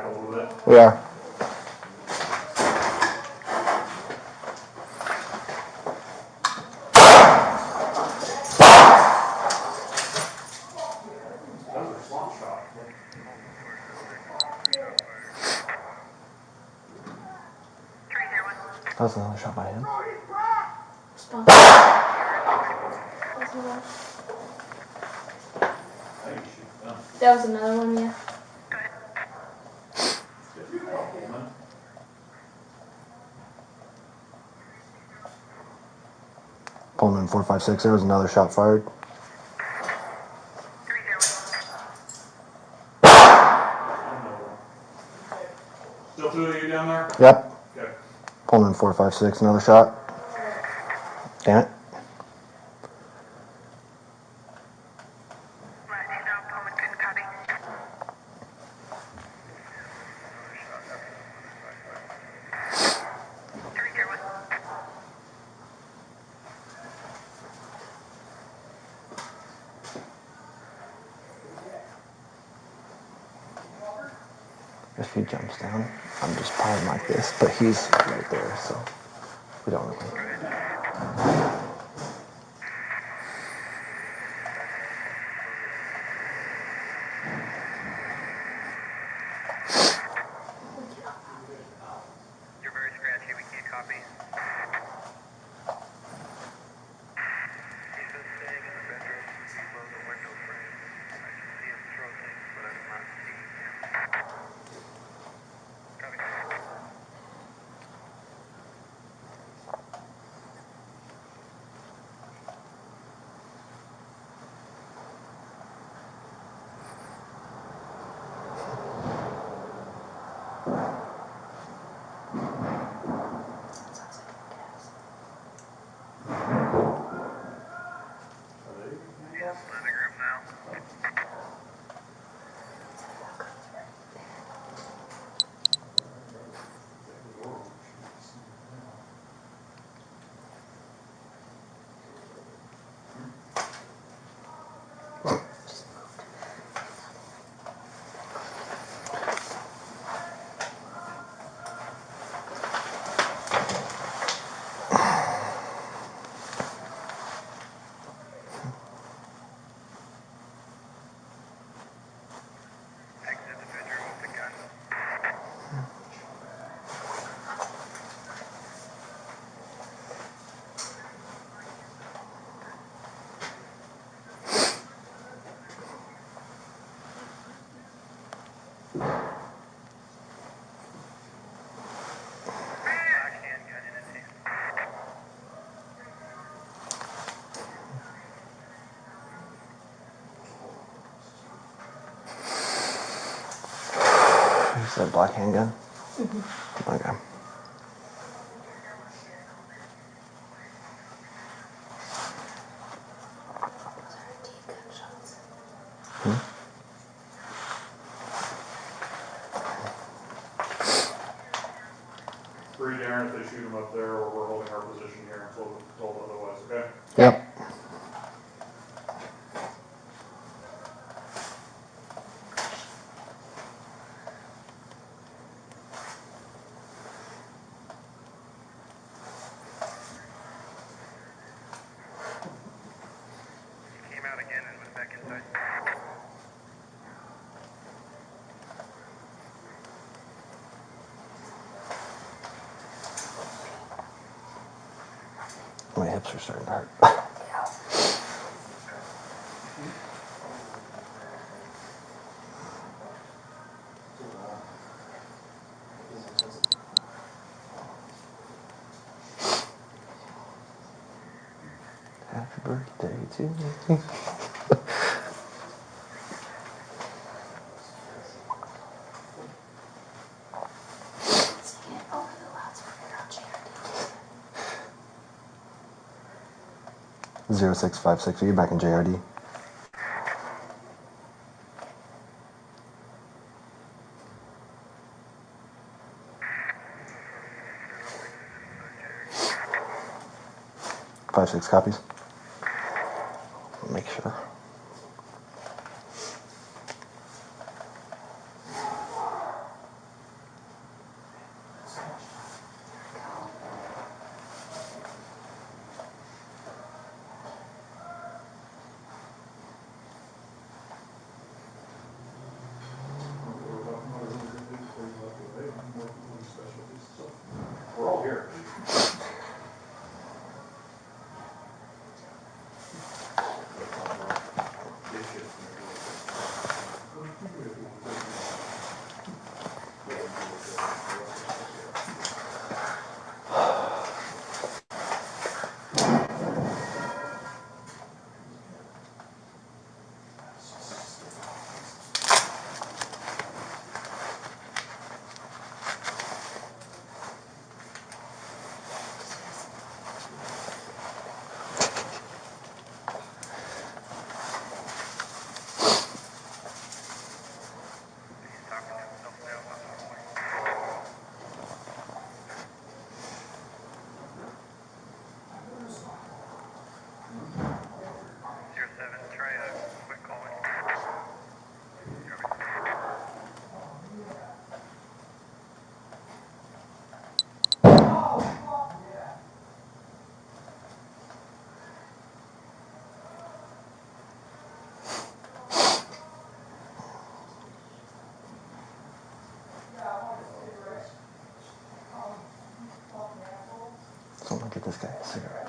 comfortable with it? We are. That was a slot shot. That was another shot by him. That was another one, yeah. Pullman 456. There was another shot fired. Still two of you down there? Yep. Okay. Pullman 456. Another shot. Damn it. If he jumps down, I'm just piling like this, but he's right there, so we don't really. You're very scratchy, we can't copy. He's been staying in the bedroom below the window frame. I can see him throw things, but I'm not seeing him. Copy. Living room now. Exit the bedroom with the gun. Black handgun in his hand. Is that a black handgun? Okay. Three Darren if they shoot him up there, or we're holding our position here until told otherwise, okay? Yep. He came out again and was back inside. My hips are starting to hurt. 'Happy birthday to me.' Zero 0656. Are you back in JRD? Five, 6 copies. Make sure. I'll get this guy a cigarette.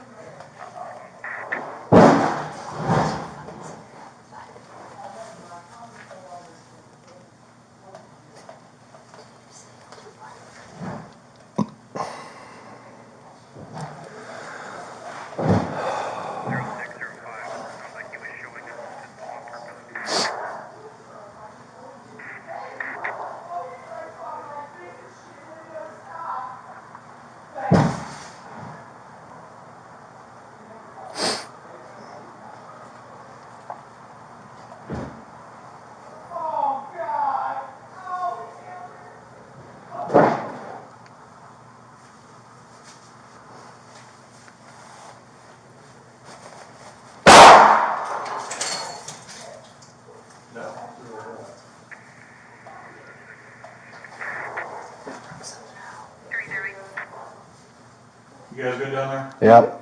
You guys good down there? Yep.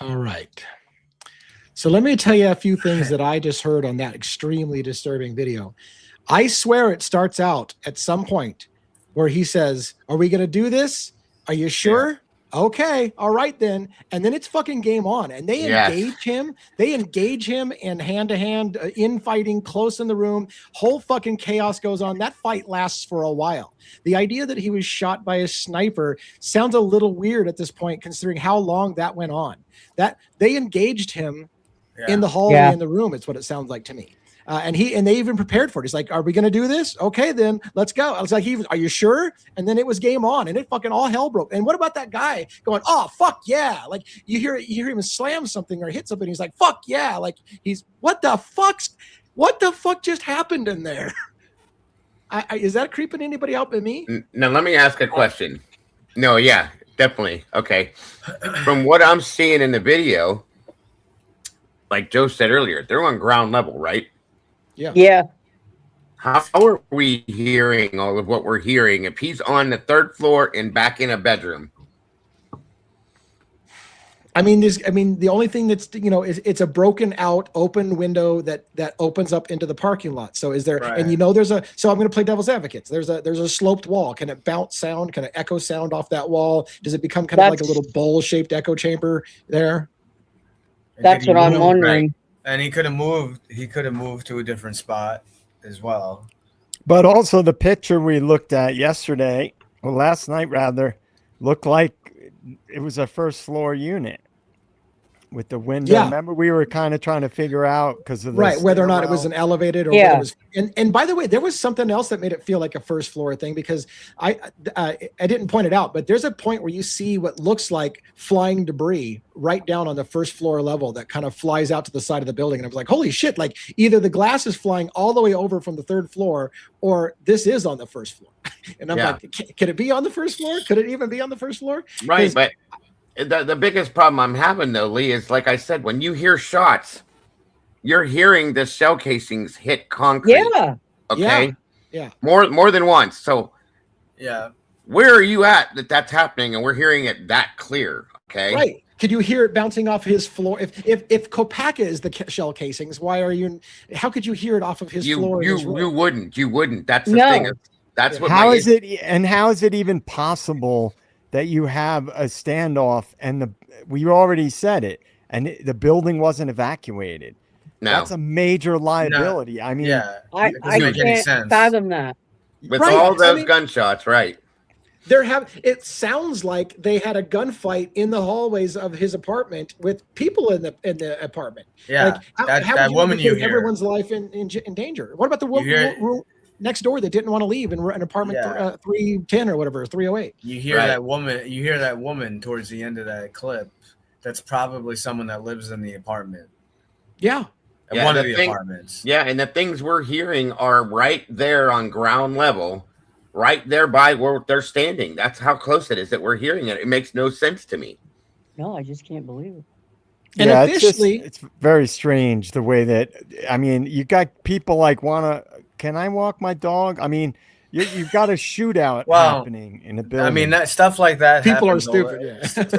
All right. So let me tell you a few things that I just heard on that extremely disturbing video. I swear it starts out at some point where he says, "Are we going to do this? Are you sure?" Yeah. Okay. All right then. And then it's fucking game on. And they engage him. They engage him in hand-to-hand infighting close in the room. Whole fucking chaos goes on. That fight lasts for a while. The idea that he was shot by a sniper sounds a little weird at this point, considering how long that went on. That they engaged him in the hallway in the room. It's what it sounds like to me. And they even prepared for it. He's like, "Are we going to do this? Okay, then let's go." I was like, "Are you sure?" And then it was game on, and it fucking all hell broke. And what about that guy going, "Oh fuck yeah!" Like you hear him slam something or hit something. He's like, "Fuck yeah!" Like what the fuck just happened in there? Is that creeping anybody out but me? Now let me ask a question. No, yeah, definitely. Okay, from what I'm seeing in the video, like Joe said earlier, they're on ground level, right? Yeah. Yeah. How are we hearing all of what we're hearing if he's on the third floor and back in a bedroom? I mean, the only thing that's, is it's a broken out open window that opens up into the parking lot. So is there, and so I'm going to play devil's advocate. There's a sloped wall. Can it bounce sound? Can it echo sound off that wall? Does it become kind of like a little bowl shaped echo chamber there? That's what I'm wondering. Right. And he could have moved. He could have moved to a different spot as well. But also the picture we looked at yesterday, or last night rather, looked like it was a first floor unit with the window. Yeah. Remember, we were kind of trying to figure out because of the whether or not it was an elevated or whether it was. And by the way, there was something else that made it feel like a first floor thing, because I didn't point it out, but there's a point where you see what looks like flying debris right down on the first floor level that kind of flies out to the side of the building. And I was like, holy shit, like either the glass is flying all the way over from the third floor or this is on the first floor. And I'm like, can it be on the first floor? Could it even be on the first floor? Right, but the biggest problem I'm having though, Lee, is like I said, when you hear shots, you're hearing the shell casings hit concrete. Yeah. Okay. Yeah. More than once. So yeah, where are you at that's happening and we're hearing it that clear? Okay. Right. Could you hear it bouncing off his floor? If Copaka is the shell casings, how could you hear it off of his floor? You wouldn't. That's the thing. That's what. How is it even possible that you have a standoff and we already said it, and the building wasn't evacuated? No. That's a major liability. No. I mean, I can't fathom that. With all those gunshots, right? It sounds like they had a gunfight in the hallways of his apartment with people in the apartment. Yeah, like, how that woman you hear, everyone's life in danger. What about the woman? next door that didn't want to leave and were in apartment 310 or whatever, 308. You hear that woman. You hear that woman towards the end of that clip. That's probably someone that lives in the apartment. Yeah. One of the apartments. Yeah, and the things we're hearing are right there on ground level, right there by where they're standing. That's how close it is that we're hearing it. It makes no sense to me. No, I just can't believe it. And yeah, officially, it's very strange the way that, I mean, you got people like can I walk my dog? I mean, you've got a shootout happening in a building. I mean, stuff like that. People are stupid. Yeah. Stuff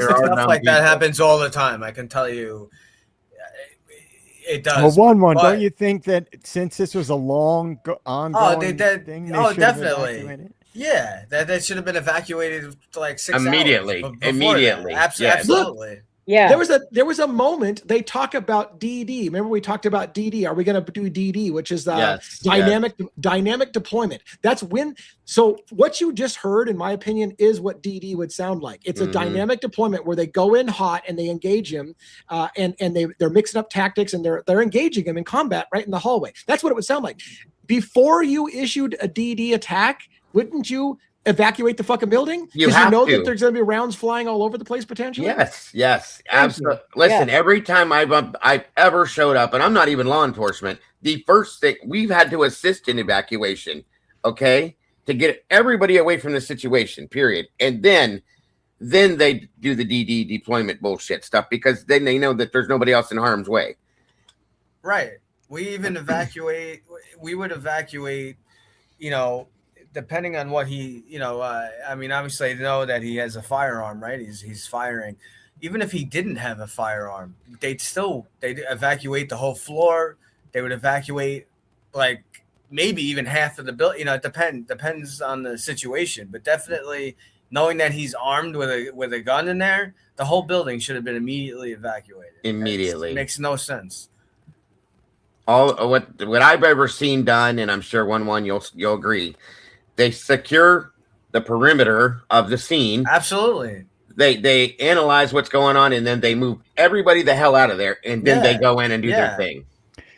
like that happens all the time. I can tell you. It does. Well, don't you think that since this was a long ongoing thing, they definitely. Yeah, that should have been evacuated like 6 hours immediately. Absolutely. Yeah. There was a moment they talk about DD. Remember we talked about DD. Are we going to do DD, which is dynamic deployment? That's when. So what you just heard, in my opinion, is what DD would sound like. It's a dynamic deployment where they go in hot and they engage him, and they're mixing up tactics and they're engaging him in combat right in the hallway. That's what it would sound like. Before you issued a DD attack, wouldn't you evacuate the fucking building? Because you know that there's going to be rounds flying all over the place potentially. Yes, absolutely. Listen, every time I've ever showed up, and I'm not even law enforcement, the first thing we've had to assist in evacuation, okay, to get everybody away from the situation. Period. And then they do the DD deployment bullshit stuff because then they know that there's nobody else in harm's way. Right. We even evacuate. We would evacuate. Depending on what he, I mean, obviously they know that he has a firearm, right? He's firing. Even if he didn't have a firearm, they'd evacuate the whole floor. They would evacuate like maybe even half of the building. It depends on the situation, but definitely knowing that he's armed with a gun in there, the whole building should have been immediately evacuated. Immediately. It makes no sense. All what I've ever seen done, and I'm sure you'll agree. They secure the perimeter of the scene. Absolutely. They analyze what's going on, and then they move everybody the hell out of there, and then they go in and do their thing.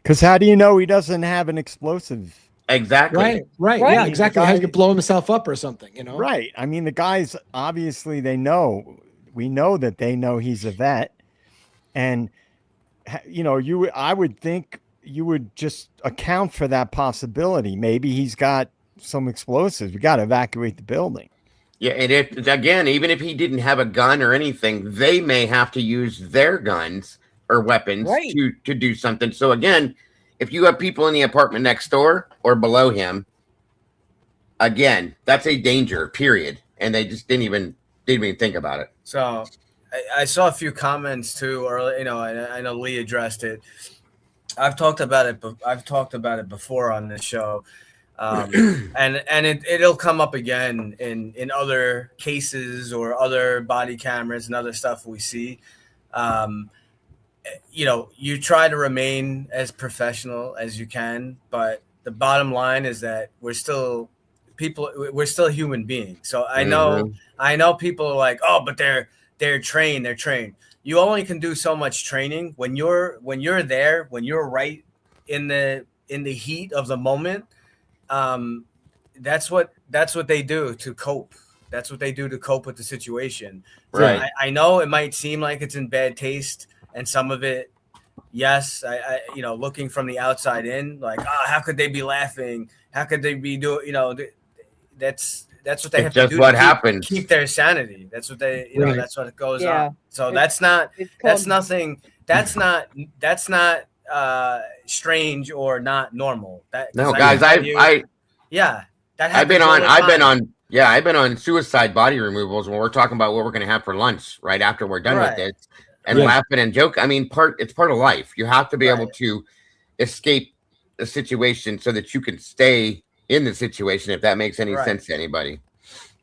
Because how do you know he doesn't have an explosive? Exactly. Right. Yeah, exactly. How you blow himself up or something, Right. I mean, the guys, obviously, we know that they know he's a vet. And, I would think you would just account for that possibility. Maybe he's got some explosives. We got to evacuate the building. Yeah, and even if he didn't have a gun or anything, they may have to use their guns or weapons to do something. So again, if you have people in the apartment next door or below him, again, that's a danger, period. And they just didn't even think about it. So I saw a few comments too, or I know Lee addressed it. I've talked about it before on this show. And it'll come up again in other cases or other body cameras and other stuff we see. You try to remain as professional as you can, but the bottom line is that we're still human beings. So I know people are like, oh, but they're trained. You only can do so much training when you're there, when you're right in the heat of the moment. That's what they do to cope. That's what they do to cope with the situation. Right. So I know it might seem like it's in bad taste, and some of it, yes, I looking from the outside in, like, how could they be laughing? How could they be doing? That's what they have to do. What happens? Keep their sanity. That's what they. That's what goes on. So that's not strange or not normal. I've been on suicide body removals when we're talking about what we're going to have for lunch right after we're done with this, and laughing and joke. I mean, it's part of life. You have to be able to escape the situation so that you can stay in the situation, if that makes any sense to anybody.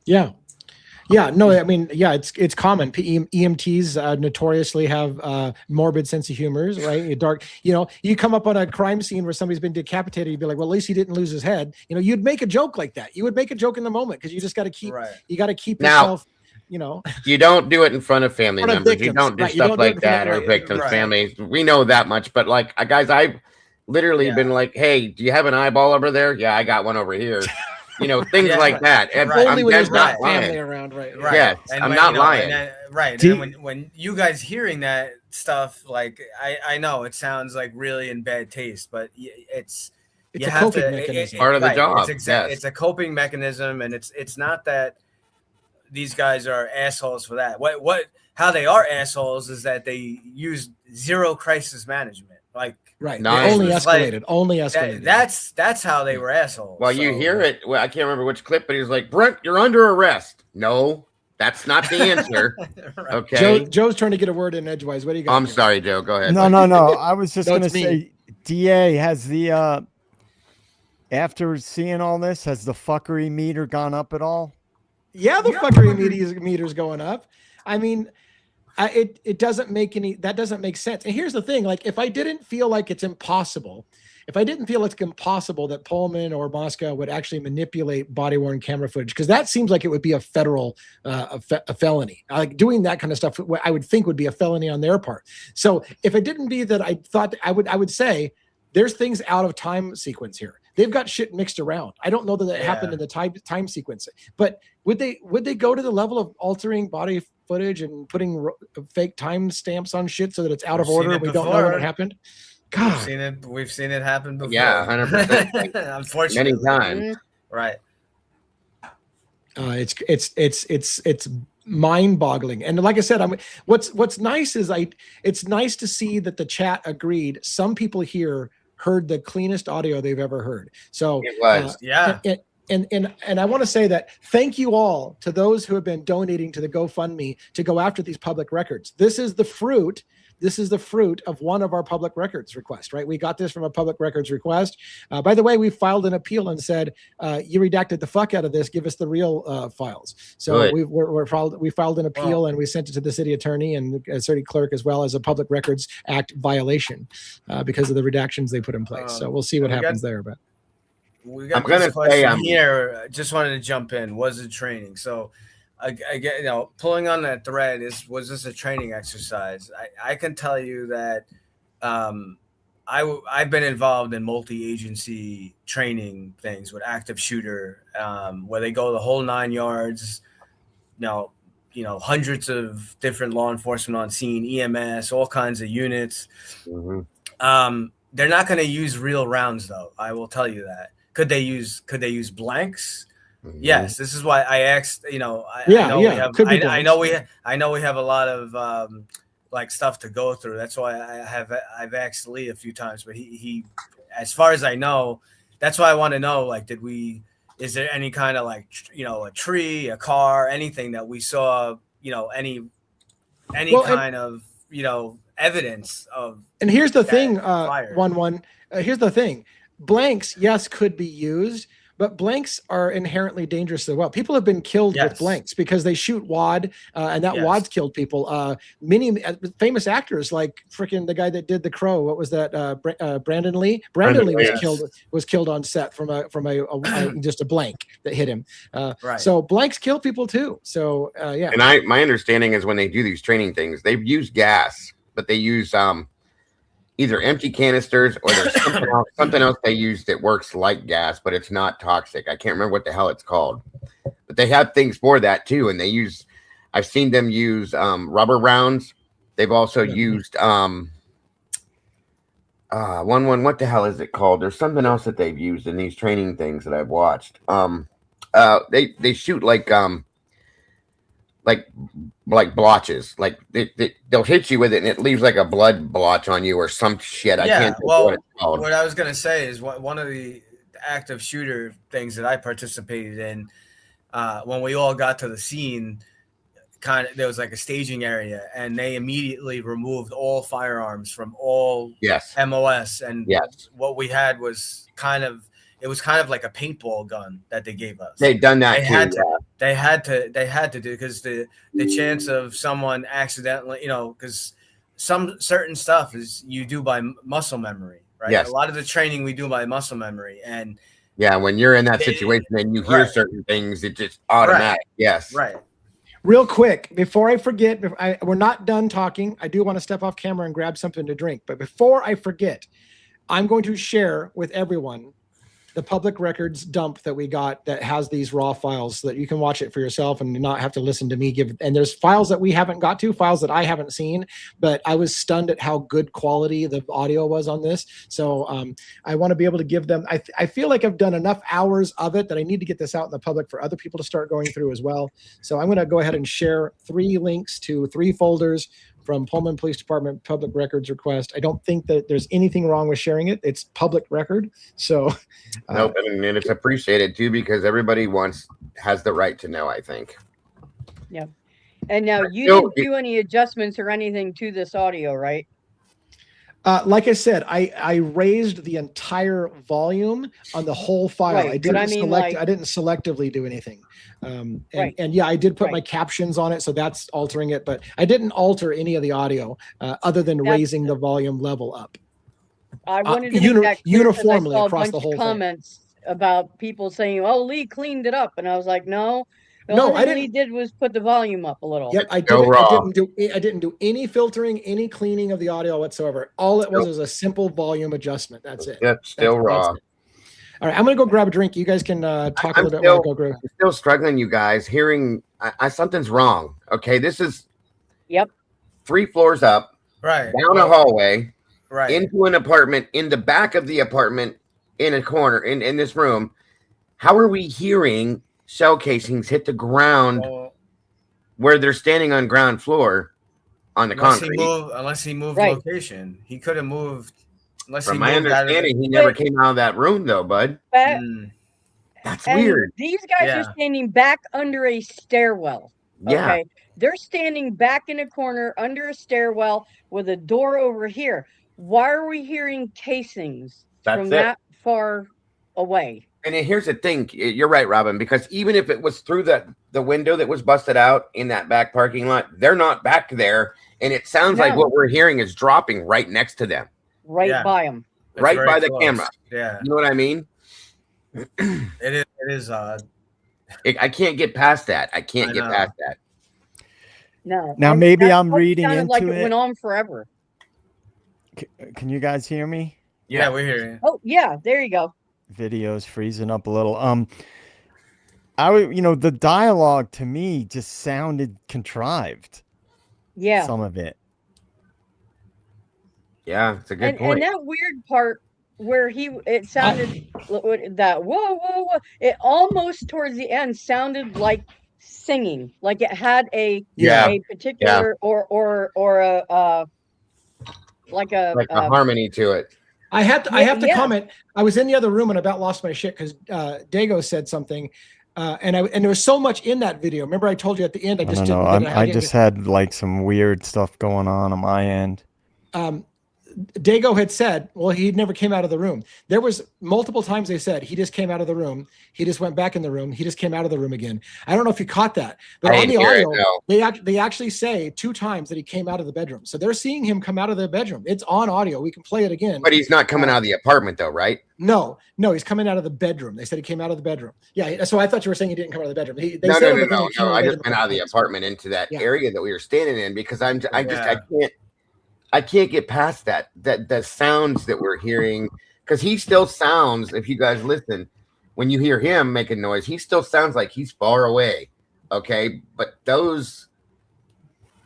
No, I mean, it's common. EMTs notoriously have morbid sense of humors, right? Dark, you come up on a crime scene where somebody's been decapitated, you'd be like, well, at least he didn't lose his head. You'd make a joke like that. You would make a joke in the moment because you just got to keep, yourself, You don't do it in front of family members. You don't do stuff like that or victims' families. We know that much, but like, guys, literally been like, "Hey, do you have an eyeball over there? Yeah, I got one over here." You know, things like that. And Only when there's not lying. family around, right? Yes, And I'm when, not you know, lying. And when you guys hearing that stuff, like I know it sounds like really in bad taste, but it's a coping mechanism. Part of the job. It's a coping mechanism, and it's not that these guys are assholes for that. How they are assholes is that they use zero crisis management. Like only escalated. That's how they were assholes. Well, you hear it. Well, I can't remember which clip, but he's like, "Brent, you're under arrest." No, that's not the answer. Okay. Joe's trying to get a word in edgewise. What do you got? I'm sorry, Joe. Go ahead. No. I was just going to say, DA, has the after seeing all this, has the fuckery meter gone up at all? Yeah, the fuckery meter's going up. I mean, it doesn't make sense. And here's the thing: like, if I didn't feel like it's impossible, that Pullman or Moscow would actually manipulate body-worn camera footage, because that seems like it would be a federal a felony. Like doing that kind of stuff, I would think would be a felony on their part. So if it didn't be that, I thought I would say there's things out of time sequence here. They've got shit mixed around. I don't know that it happened in the time sequence, but would they go to the level of altering body footage and putting fake time stamps on shit so that it's out of order and we don't know when it happened? God, we've seen it happen before. Yeah, 100%. Unfortunately, many times. Right. It's mind-boggling. And like I said, what's nice is it's nice to see that the chat agreed. Some people here heard the cleanest audio they've ever heard. So it was, And I want to say that thank you all to those who have been donating to the GoFundMe to go after these public records. This is the fruit of one of our public records requests, right? We got this from a public records request. By the way, we filed an appeal and said, you redacted the fuck out of this. Give us the real files. So we filed an appeal and we sent it to the city attorney and city clerk, as well as a Public Records Act violation because of the redactions they put in place. So we'll see what happens there. But we got this question here. Just wanted to jump in. Was it training? So I get, pulling on that thread was this a training exercise? I can tell you that I've been involved in multi-agency training things with active shooter, where they go the whole 9 yards. Hundreds of different law enforcement on scene, EMS, all kinds of units. Mm-hmm. They're not going to use real rounds, though. I will tell you that. Could they use blanks? Mm-hmm. Yes, this is why I asked. I know we have a lot of stuff to go through. That's why I've asked Lee a few times, but he as far as I know, that's why I want to know. Is there any kind of a tree, a car, anything that we saw? Any kind of evidence of. And here's the thing, here's the thing. Blanks, yes, could be used, but blanks are inherently dangerous as well. People have been killed with blanks because they shoot wad, and that wad's killed people. Many famous actors, like freaking the guy that did The Crow. What was that? Brandon Lee. Brandon Lee was killed on set from just a blank that hit him. So blanks kill people too. So yeah. And my understanding is when they do these training things, they use gas, but they use either empty canisters or there's something else they use that works like gas, but it's not toxic. I can't remember what the hell it's called, but they have things for that too. And I've seen them use rubber rounds. They've also used what the hell is it called? There's something else that they've used in these training things that I've watched. They shoot like blotches, they'll hit you with it and it leaves like a blood blotch on you or some shit. I can't think what it's called. What I was gonna say is one of the active shooter things that I participated in, when we all got to the scene, there was like a staging area, and they immediately removed all firearms from all MOS, and what we had was kind of like a paintball gun that they gave us. They've done that They had to do, because the chance of someone accidentally, because some certain stuff is you do by muscle memory, right? Yes. A lot of the training we do by muscle memory, and when you're in that situation and you hear certain things, it just automatic. Yes. Right. Real quick, before I forget, we're not done talking. I do want to step off camera and grab something to drink, but before I forget, I'm going to share with everyone the public records dump that we got that has these raw files so that you can watch it for yourself and not have to listen to me give. And there's files that we haven't got to, files that I haven't seen, but I was stunned at how good quality the audio was on this. So I want to be able to give them, I feel like I've done enough hours of it that I need to get this out in the public for other people to start going through as well. So I'm going to go ahead and share 3 links to 3 folders from Pullman Police Department public records request. I don't think that there's anything wrong with sharing it. It's public record. So nope, and it's appreciated too, because everybody has the right to know, I think. Yeah. And now you didn't do any adjustments or anything to this audio, right? Like I said, I raised the entire volume on the whole file. Right, I didn't I didn't selectively do anything. Right. And yeah, I did put my captions on it, so that's altering it, but I didn't alter any of the audio other than raising the volume level up. I wanted to make that clear uniformly I saw across a bunch the whole of comments about people saying, "Oh, Lee cleaned it up," and I was like, "No, I didn't. Lee did was put the volume up a little." Yep, I didn't do any filtering, any cleaning of the audio whatsoever. All it was a simple volume adjustment. That's it. Yep, still raw. All right, I'm gonna go grab a drink. You guys can talk a little bit while I go grab. I'm still struggling, you guys. Hearing something's wrong. Okay, this is 3 floors up, right, down a hallway, right, into an apartment, in the back of the apartment, in a corner, in this room. How are we hearing shell casings hit the ground where they're standing on ground floor on the concrete? Unless he moved location, he could have moved. From my understanding, he never came out of that room, though, bud. That's weird. These guys are standing back under a stairwell. Yeah. Okay. They're standing back in a corner under a stairwell with a door over here. Why are we hearing casings from that far away? And here's the thing. You're right, Robin, because even if it was through the window that was busted out in that back parking lot, they're not back there. And it sounds like what we're hearing is dropping right next to them. Right by them. Right by the camera. Yeah. You know what I mean? It is odd. I can't get past that. I can't get past that. No. Now maybe I'm reading into like it it. went on forever. Can you guys hear me? Yeah, we hear you. Oh yeah, there you go. Video's freezing up a little. The dialogue to me just sounded contrived. Yeah. Some of it. Yeah, it's a good point. And that weird part where it sounded that whoa, it almost towards the end sounded like singing, like it had a particular or a harmony to it. I have to comment. I was in the other room and about lost my shit because Dago said something, and there was so much in that video. Remember, I told you at the end. I just had like some weird stuff going on my end. Dago had said, well, he never came out of the room. There was multiple times they said he just came out of the room. He just went back in the room. He just came out of the room again. I don't know if you caught that, but on the audio, they actually say 2 times that he came out of the bedroom. So they're seeing him come out of the bedroom. It's on audio. We can play it again. But he's not coming out of the apartment though, right? No, he's coming out of the bedroom. They said he came out of the bedroom. Yeah, so I thought you were saying he didn't come out of the bedroom. No. I just went out of the apartment into that area that we were standing in because I can't get past that the sounds that we're hearing, because he still sounds, if you guys listen, when you hear him making noise, he still sounds like he's far away. Okay, but those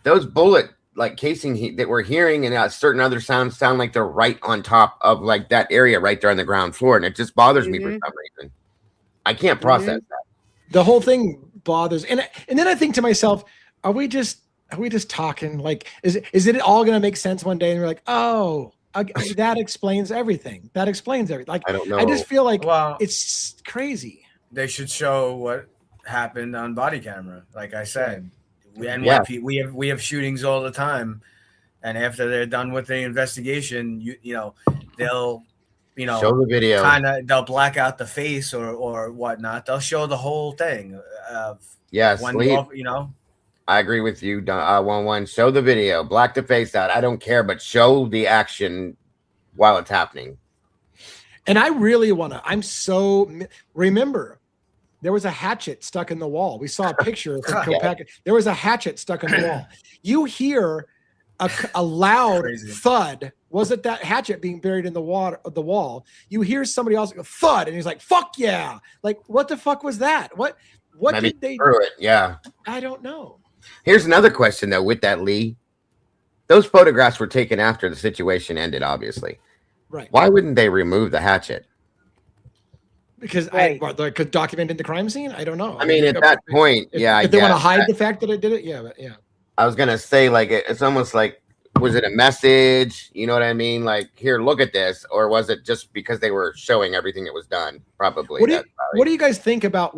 bullet like casing that we're hearing and certain other sounds sound like they're right on top of like that area right there on the ground floor, and it just bothers me for some reason. I can't process that. The whole thing bothers, and then I think to myself, are we just talking? Like, is it all going to make sense one day? And we're like, oh, that explains everything. That explains everything. Like, I don't know. I just feel like it's crazy. They should show what happened on body camera. Like I said, we have shootings all the time, and after they're done with the investigation, they'll show the video. They'll black out the face or whatnot. They'll show the whole thing. I agree with you. 1-1. Show the video. Black the face out. I don't care, but show the action while it's happening. And I really want to. Remember, there was a hatchet stuck in the wall. We saw a picture from Copaka. There was a hatchet stuck in the wall. You hear a loud Crazy. thud. Was it that hatchet being buried in the wall? You hear somebody else go thud, and he's like, "Fuck yeah!" Like, what the fuck was that? What Maybe did they? threw it. Yeah. I don't know. Here's another question though. With that, Lee, those photographs were taken after the situation ended. Obviously, Right? why wouldn't they remove the hatchet? Because Right. they could document in the crime scene. I don't know. I mean, at that point, yeah, if they want to hide the fact that I did it, yeah, but yeah. I was gonna say, like, it's almost like, was it a message? You know what I mean? Like, here, look at this, or was it just because they were showing everything that was done? Probably. What do you guys think about?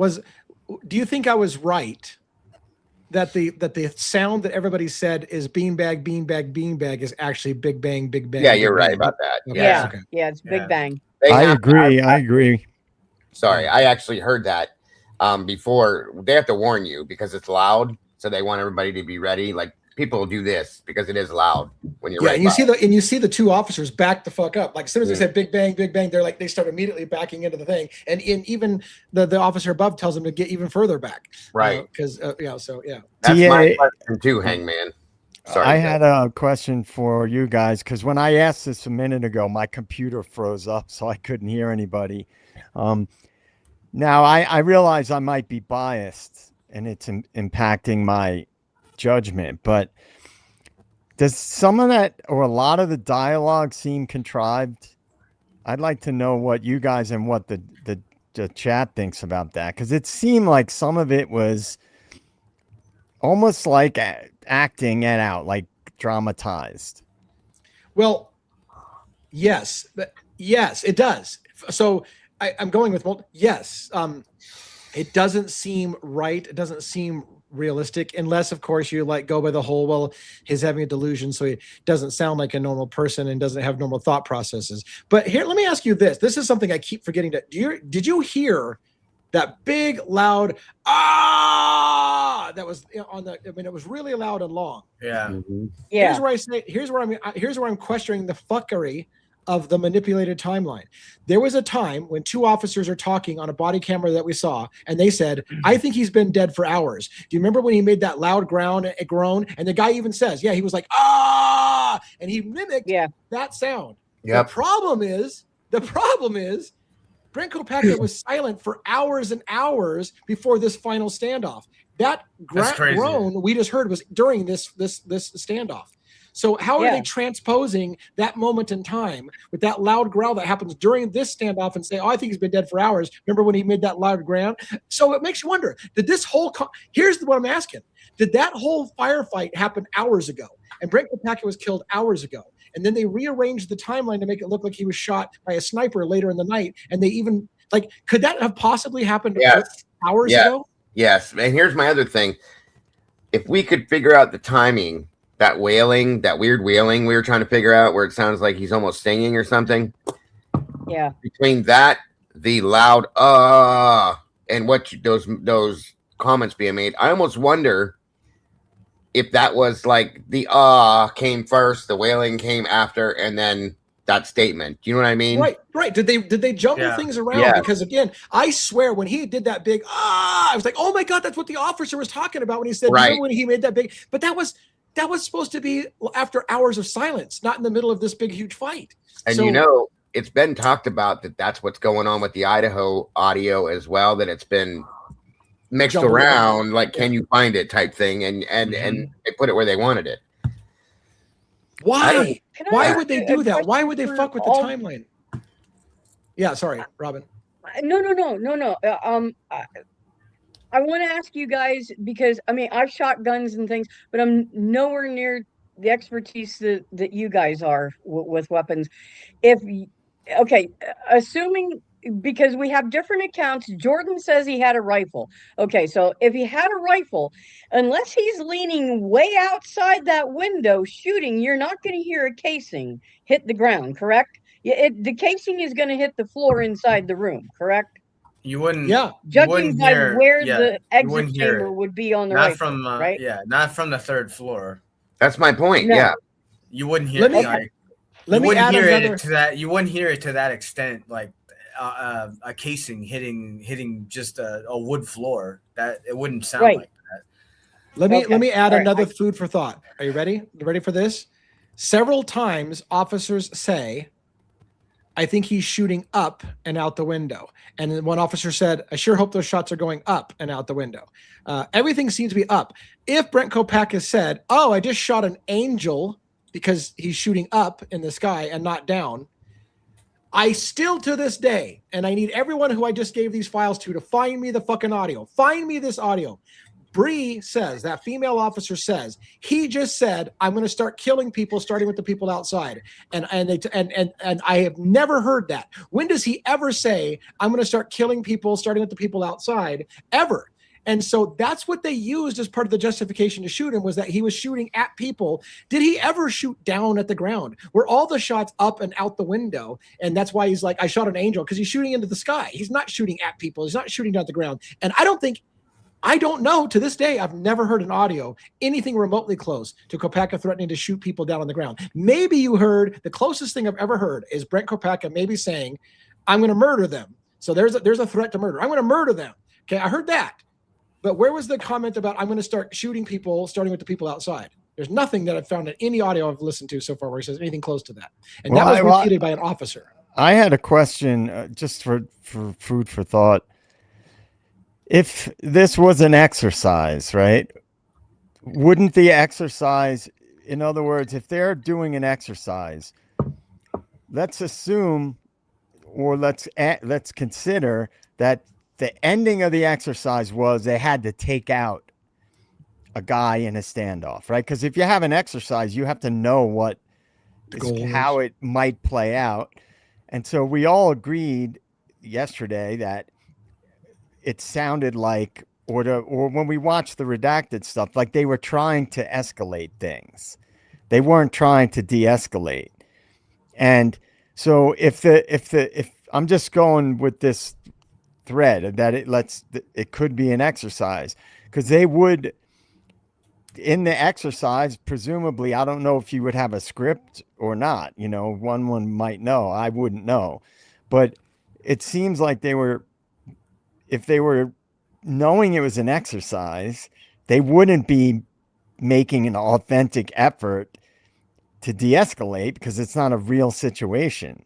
Do you think I was right that the sound that everybody said is beanbag, beanbag, beanbag is actually big bang, big bang? Yeah, big you're right bang? about that. Okay. Yeah, Okay. yeah, it's Big Bang. I agree. Sorry, I actually heard that before. They have to warn you because it's loud, so they want everybody to be ready. Like, people do this because it is loud when you're and you see the two officers back the fuck up. Like, as soon as they said big bang, they're like, they start immediately backing into the thing, and even the officer above tells them to get even further back. Right. Because so yeah. That's my question too, Hangman. Sorry, I had a question for you guys because when I asked this a minute ago, my computer froze up, so I couldn't hear anybody. Now I realize I might be biased and it's impacting my judgment, but does some of that or a lot of the dialogue seem contrived? I'd like to know what you guys and what the chat thinks about that, because it seemed like some of it was almost like acting it out, like dramatized. Well, yes, it does. So I'm going with yes. It doesn't seem right. It doesn't seem realistic, unless, of course, you go by the whole, well, he's having a delusion, so he doesn't sound like a normal person and doesn't have normal thought processes. But here, let me ask you this. This is something I keep forgetting to. Did you hear that big, loud that was on the? I mean, it was really loud and long. Yeah. Mm-hmm. Yeah. Here's where I'm questioning the fuckery of the manipulated timeline. There was a time when two officers are talking on a body camera that we saw, and they said, "I think he's been dead for hours." Do you remember when he made that loud groan? And the guy even says, "Yeah," he was like, "Ah," and he mimicked that sound. Yep. The problem is, Brent Copaka was silent for hours and hours before this final standoff. That groan we just heard was during this standoff. So how are they transposing that moment in time with that loud growl that happens during this standoff and say, "Oh, I think he's been dead for hours"? Remember when he made that loud growl? So it makes you wonder, did this whole here's what I'm asking. Did that whole firefight happen hours ago? And Brent Copaka was killed hours ago. And then they rearranged the timeline to make it look like he was shot by a sniper later in the night. And they even, could that have possibly happened hours ago? Yes. And here's my other thing. If we could figure out the timing, that wailing, that weird wailing we were trying to figure out, where it sounds like he's almost singing or something. Yeah. Between that, the loud and what those comments being made, I almost wonder if that was like the came first, the wailing came after, and then that statement. Do you know what I mean? Right. Did they jumble things around? Yeah. Because again, I swear when he did that big I was like, "Oh my God, that's what the officer was talking about when he said," remember when he made that big, but that was supposed to be after hours of silence, not in the middle of this big, huge fight. And it's been talked about that that's what's going on with the Idaho audio as well, that it's been mixed around, like, can you find it type thing, and they put it where they wanted it. Why would they do that? Why would they fuck with the timeline? Yeah, sorry, Robin. No. I want to ask you guys, because I mean, I've shot guns and things, but I'm nowhere near the expertise that you guys are with weapons. Assuming, because we have different accounts, Jordan says he had a rifle. Okay, so if he had a rifle, unless he's leaning way outside that window shooting, you're not going to hear a casing hit the ground, correct? The casing is going to hit the floor inside the room, correct? You wouldn't. Yeah. Judging by where the exit chamber would be on the right, right? Yeah, not from the third floor. That's my point. No. Yeah. You wouldn't hear it. Let me add another. You wouldn't hear it to that extent, like a casing hitting just a wood floor. That it wouldn't sound like that. Let me add All right. another food for thought. Are you ready? You ready for this? Several times officers say, I think he's shooting up and out the window. And then one officer said, I sure hope those shots are going up and out the window. Everything seems to be up. If Brent Copaka said, oh, I just shot an angel because he's shooting up in the sky and not down, I still to this day, and I need everyone who I just gave these files to find me the fucking audio. Find me this audio. Bree says, that female officer says, he just said, I'm going to start killing people, starting with the people outside. And I have never heard that. When does he ever say, I'm going to start killing people, starting with the people outside? Ever. And so that's what they used as part of the justification to shoot him, was that he was shooting at people. Did he ever shoot down at the ground? Were all the shots up and out the window? And that's why he's like, I shot an angel, because he's shooting into the sky. He's not shooting at people. He's not shooting down at the ground. And I don't know, to this day, I've never heard an audio, anything remotely close to Copaka threatening to shoot people down on the ground. Maybe you heard, the closest thing I've ever heard is Brent Copaka maybe saying, I'm going to murder them. So there's a threat to murder. I'm going to murder them. Okay, I heard that. But where was the comment about I'm going to start shooting people, starting with the people outside? There's nothing that I've found in any audio I've listened to so far where he says anything close to that. And that was repeated by an officer. I had a question just for food for thought. If this was an exercise, right? Wouldn't the exercise, in other words, if they're doing an exercise, let's assume, or let's consider that the ending of the exercise was they had to take out a guy in a standoff, right? Because if you have an exercise, you have to know how it might play out. And so we all agreed yesterday that it sounded like, or when we watched the redacted stuff, like they were trying to escalate things. They weren't trying to de-escalate. And so if I'm just going with this thread that it could be an exercise, because they would, in the exercise, presumably, I don't know if you would have a script or not, one might know, I wouldn't know, but it seems like if they were knowing it was an exercise, they wouldn't be making an authentic effort to de-escalate, because it's not a real situation.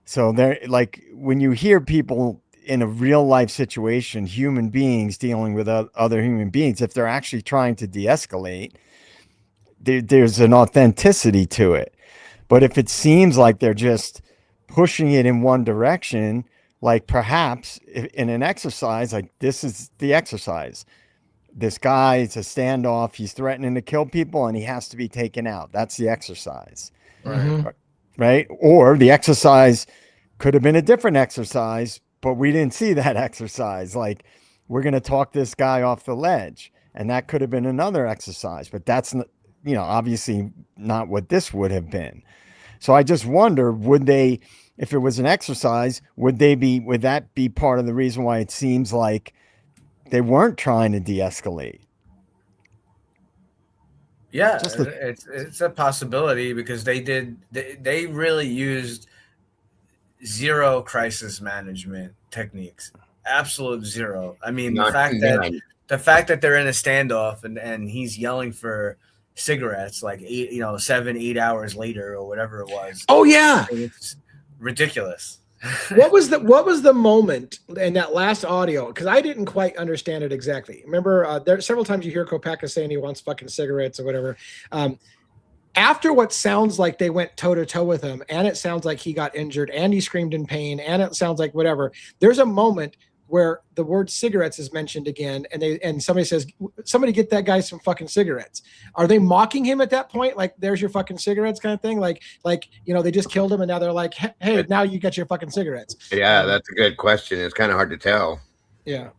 So they're like, when you hear people in a real life situation, human beings dealing with other human beings, if they're actually trying to de-escalate, there's an authenticity to it. But if it seems like they're just pushing it in one direction, like perhaps in an exercise, like this is the exercise. This guy, it's a standoff. He's threatening to kill people and he has to be taken out. That's the exercise. Right? Or the exercise could have been a different exercise, but we didn't see that exercise. Like, we're going to talk this guy off the ledge. And that could have been another exercise, but that's, obviously not what this would have been. So I just wonder, if it was an exercise, would that be part of the reason why it seems like they weren't trying to de-escalate? Yeah, it's a possibility, because they really used zero crisis management techniques. Absolute zero. I mean, the fact that they're in a standoff and he's yelling for cigarettes like 7-8 hours later or whatever it was. Oh yeah, it's ridiculous. What was the moment in that last audio? Because I didn't quite understand it exactly. Remember, there several times you hear Copaka saying he wants fucking cigarettes or whatever. After what sounds like they went toe to toe with him, and it sounds like he got injured, and he screamed in pain, and it sounds like whatever. There's a moment where the word cigarettes is mentioned again, and somebody says, "Somebody get that guy some fucking cigarettes." Are they mocking him at that point? Like, "There's your fucking cigarettes," kind of thing. Like they just killed him, and now they're like, "Hey, now you got your fucking cigarettes." Yeah, that's a good question. It's kind of hard to tell. Yeah,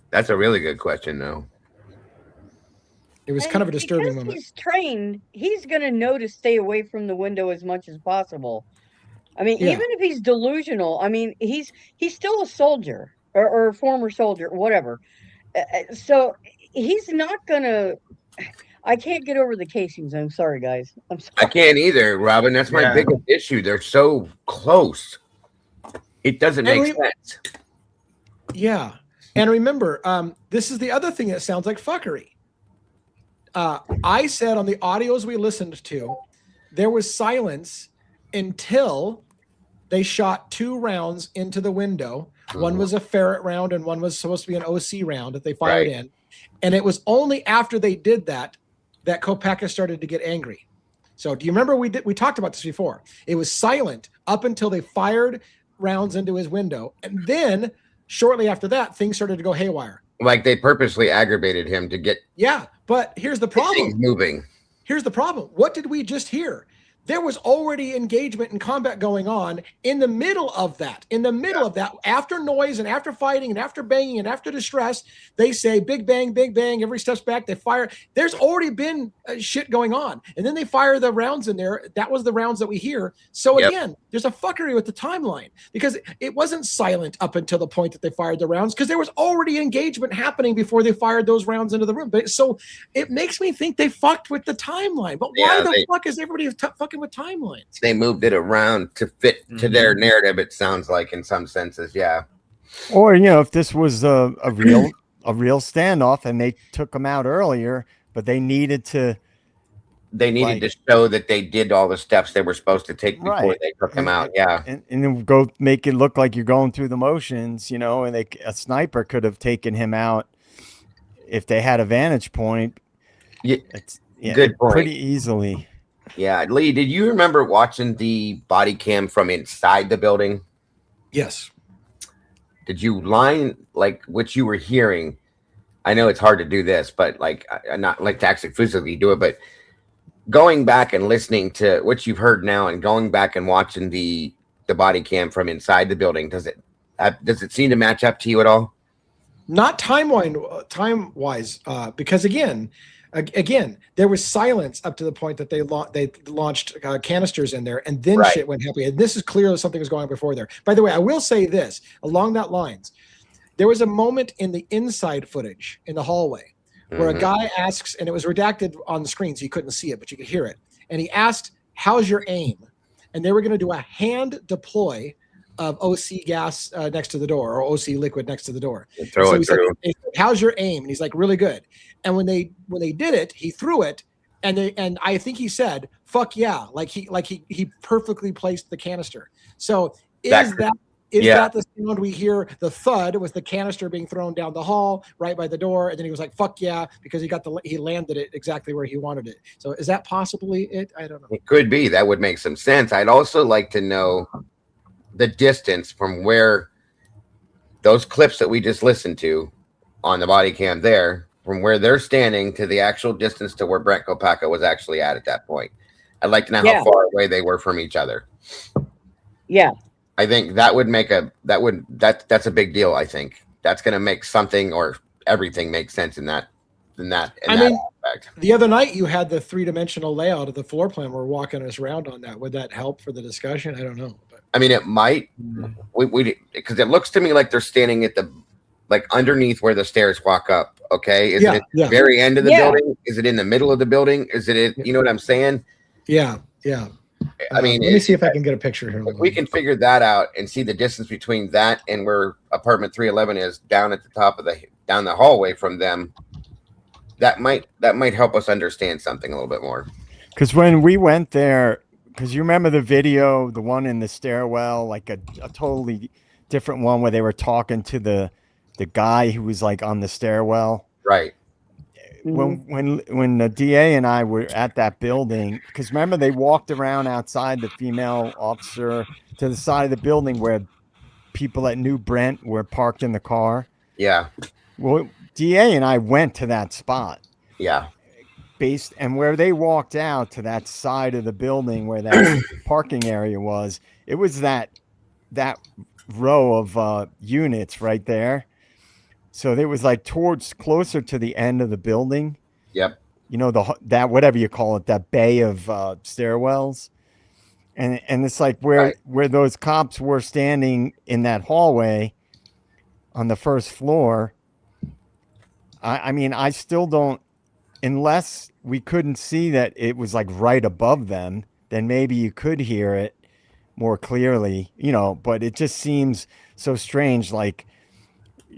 that's a really good question, though. It was kind of a disturbing moment. He's trained. He's going to know to stay away from the window as much as possible. I mean, even if he's delusional, I mean, he's still a soldier or a former soldier, whatever. So he's not going to. I can't get over the casings. I'm sorry, guys. I'm sorry. I can't either, Robin. That's my biggest issue. They're so close. It doesn't make sense. Yeah. And remember, this is the other thing that sounds like fuckery. I said on the audios we listened to, there was silence until they shot 2 rounds into the window. One was a ferret round and one was supposed to be an OC round that they fired in. And it was only after they did that Copaka started to get angry. So do you remember we talked about this before? It was silent up until they fired rounds into his window. And then shortly after that, things started to go haywire. Like they purposely aggravated him to get. Yeah, but here's the problem. Moving. Here's the problem. What did we just hear? There was already engagement and combat going on in the middle of that. After noise and after fighting and after banging and after distress, they say big bang, every steps back, they fire. There's already been shit going on. And then they fire the rounds in there. That was the rounds that we hear. So again, there's a fuckery with the timeline because it wasn't silent up until the point that they fired the rounds because there was already engagement happening before they fired those rounds into the room. But so it makes me think they fucked with the timeline. But why the fuck is everybody fucking with timelines? They moved it around to fit to their narrative. It sounds like in some senses, Or if this was a real standoff and they took him out earlier, but they needed to show that they did all the steps they were supposed to take before they took him out. And then go make it look like you're going through the motions, and a sniper could have taken him out if they had a vantage point. Good point. Pretty easily. Yeah, Lee, did you remember watching the body cam from inside the building? Yes. Did you line like what you were hearing? I know it's hard to do this, but like not like to actually physically do it, but going back and listening to what you've heard now and going back and watching the body cam from inside the building, does it seem to match up to you at all? Not time-wise, because again, there was silence up to the point that they launched canisters in there, and then shit went happy. And this is clearly something was going on before there. By the way, I will say this along that lines. There was a moment in the inside footage in the hallway where a guy asks, and it was redacted on the screen, so you couldn't see it, but you could hear it. And he asked, "How's your aim?" And they were going to do a hand deploy of OC gas next to the door, or OC liquid next to the door. Throw it through. Like, "How's your aim?" And he's like, "Really good." And when they did it, he threw it, and I think he said, "Fuck yeah!" Like he perfectly placed the canister. So is that the sound we hear? The thud was the canister being thrown down the hall right by the door, and then he was like, "Fuck yeah!" because he landed it exactly where he wanted it. So is that possibly it? I don't know. It could be. That would make some sense. I'd also like to know the distance from where those clips that we just listened to on the body cam there, from where they're standing to the actual distance to where Brent Copaka was actually at that point. I'd like to know how far away they were from each other. Yeah. I think that would make that's a big deal. I think that's going to make something or everything make sense in that aspect. The other night you had the 3-dimensional layout of the floor plan. We're walking us around on that. Would that help for the discussion? I don't know. But. I mean, it might. Because it looks to me like they're standing at underneath where the stairs walk up. Okay, is it at the very end of the building? Is it in the middle of the building? Is it? You know what I'm saying? Yeah. I mean, let me see if I can get a picture here. If we can figure that out and see the distance between that and where apartment 311 is down at the top of down the hallway from them, that might help us understand something a little bit more. Because when we went there, because you remember the video, the one in the stairwell, like a totally different one where they were talking to the guy who was like on the stairwell. Right. When the DA and I were at that building, because remember they walked around outside, the female officer to the side of the building where people that knew Brent were parked in the car. Yeah. Well, DA and I went to that spot. Yeah. And where they walked out to that side of the building where that parking area was, it was that row of units right there. So it was like closer to the end of the building. Yep. That whatever you call it, that bay of stairwells. And it's like where those cops were standing in that hallway on the first floor. I mean, I still don't, unless we couldn't see that it was like right above them, then maybe you could hear it more clearly, but it just seems so strange. Like,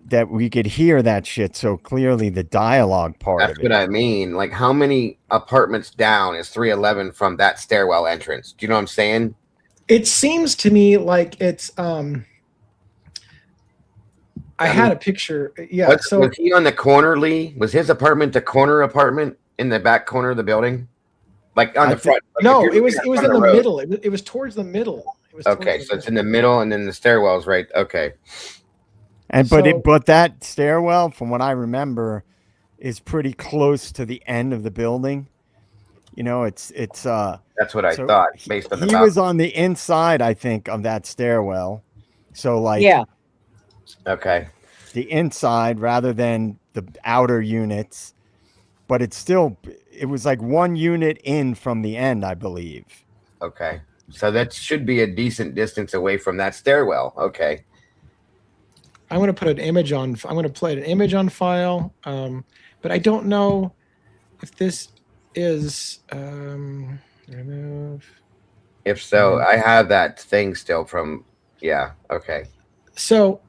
that we could hear that shit so clearly, the dialogue part That's of it. what I mean. Like, how many apartments down is 311 from that stairwell entrance? Do you know what I'm saying? It seems to me like it's I had a picture. Yeah. Was he on the corner, Lee? Was his apartment the corner apartment in the back corner of the building? Like on the front? Like no, it was in the middle. It was towards the middle. It was okay, so it's in the middle, and then the stairwell's right. Okay. And but that stairwell, from what I remember, is pretty close to the end of the building. You know, it's that's what I thought based on the he was on the inside, I think, of that stairwell. So like okay. The inside rather than the outer units, but it was like one unit in from the end, I believe. Okay. So that should be a decent distance away from that stairwell. Okay. I'm going to put an image on. I'm going to play an image on file, but I don't know if this is remove. If so, I have that thing still from. Yeah. Okay. So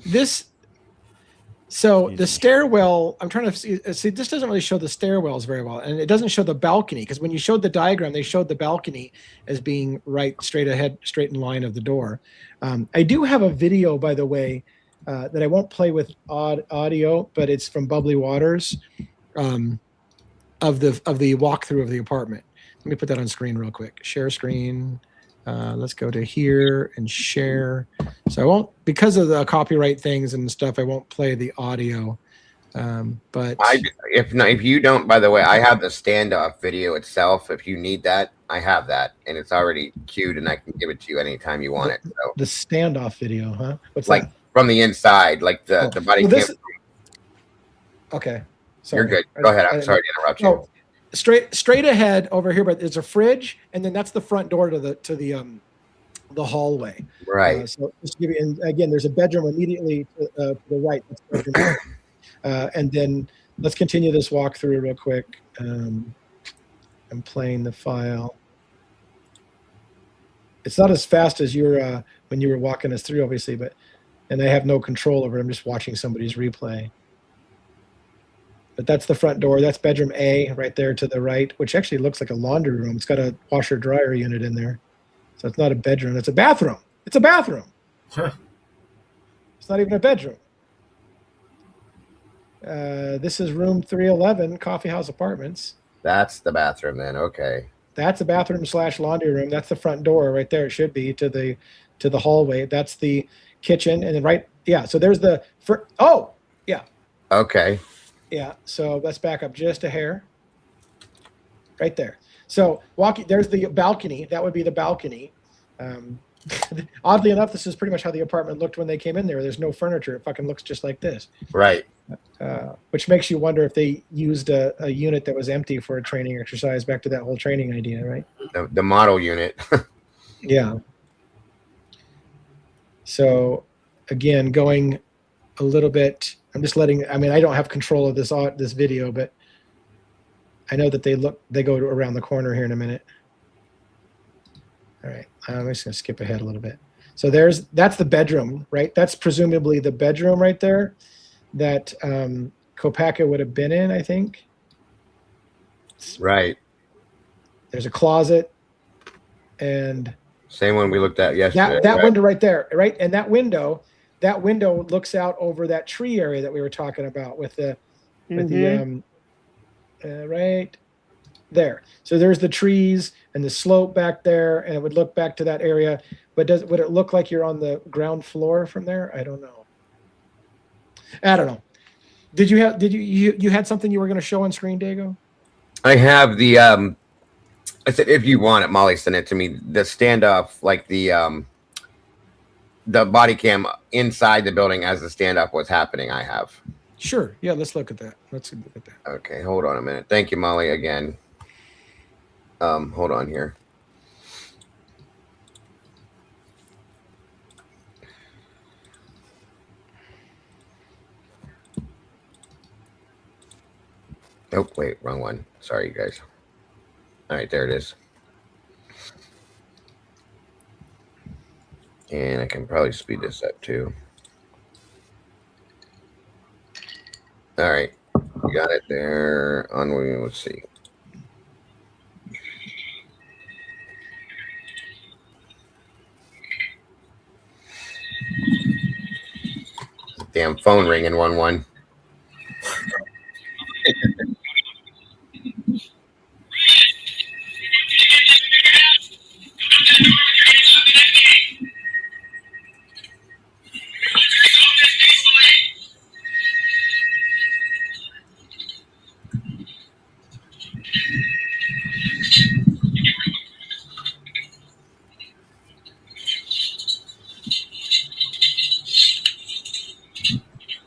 this. So the stairwell. I'm trying to see. This doesn't really show the stairwells very well, and it doesn't show the balcony because when you showed the diagram, they showed the balcony as being right straight ahead, straight in line of the door. I do have a video, by the way. That I won't play with audio, but it's from Bubbly Waters of the walkthrough of the apartment. Let me put that on screen real quick. Share screen. Let's go to here and share. So I won't, because of the copyright things and stuff, I won't play the audio. But if you don't, by the way, I have the standoff video itself. If you need that, I have that, and it's already queued, and I can give it to you anytime you want it. So the standoff video, huh? What's like that? From the inside, like the body cam. Okay, sorry. You're good. Go ahead. I'm sorry to interrupt you. Oh, straight ahead over here, but there's a fridge, and then that's the front door to the hallway. Right. So just to give you, and again, there's a bedroom immediately to the right. That's bedroom. And then let's continue this walkthrough real quick. I'm playing the file. It's not as fast as your when you were walking us through, obviously, and I have no control over it. I'm just watching somebody's replay. But that's the front door. That's bedroom A right there to the right, which actually looks like a laundry room. It's got a washer dryer unit in there. So it's not a bedroom. It's a bathroom. It's a bathroom. It's not even a bedroom. This is room 311, Coffee House Apartments. That's the bathroom then. Okay. That's a bathroom / laundry room. That's the front door right there. It should be to the hallway. That's the kitchen, and then right, yeah. So there's the yeah. Okay. Yeah. So let's back up just a hair. Right there. So there's the balcony. That would be the balcony. Oddly enough, this is pretty much how the apartment looked when they came in there. There's no furniture. It fucking looks just like this. Right. Which makes you wonder if they used a unit that was empty for a training exercise. Back to that whole training idea, right? The model unit. Yeah. So again, going a little bit, I'm just letting, I mean, I don't have control of this video, but I know that they go around the corner here in a minute. All right, I'm just gonna skip ahead a little bit. So that's the bedroom, right? That's presumably the bedroom right there that Copaka would have been in, I think. Right. There's a closet and same one we looked at yesterday. That window right there, right? And that window looks out over that tree area that we were talking about with the right there. So there's the trees and the slope back there, and it would look back to that area. But would it look like you're on the ground floor from there? I don't know. Did you had something you were going to show on screen, Dago? I have the I said if you want it, Molly sent it to me. The standoff, like the body cam inside the building as the standoff was happening. I have. Sure. Yeah. Let's look at that. Okay. Hold on a minute. Thank you, Molly, again. Hold on here. Oh, wait, wrong one. Sorry, you guys. All right, there it is. And I can probably speed this up too. All right. You got it there. Let's see. Damn phone ringing 1-1.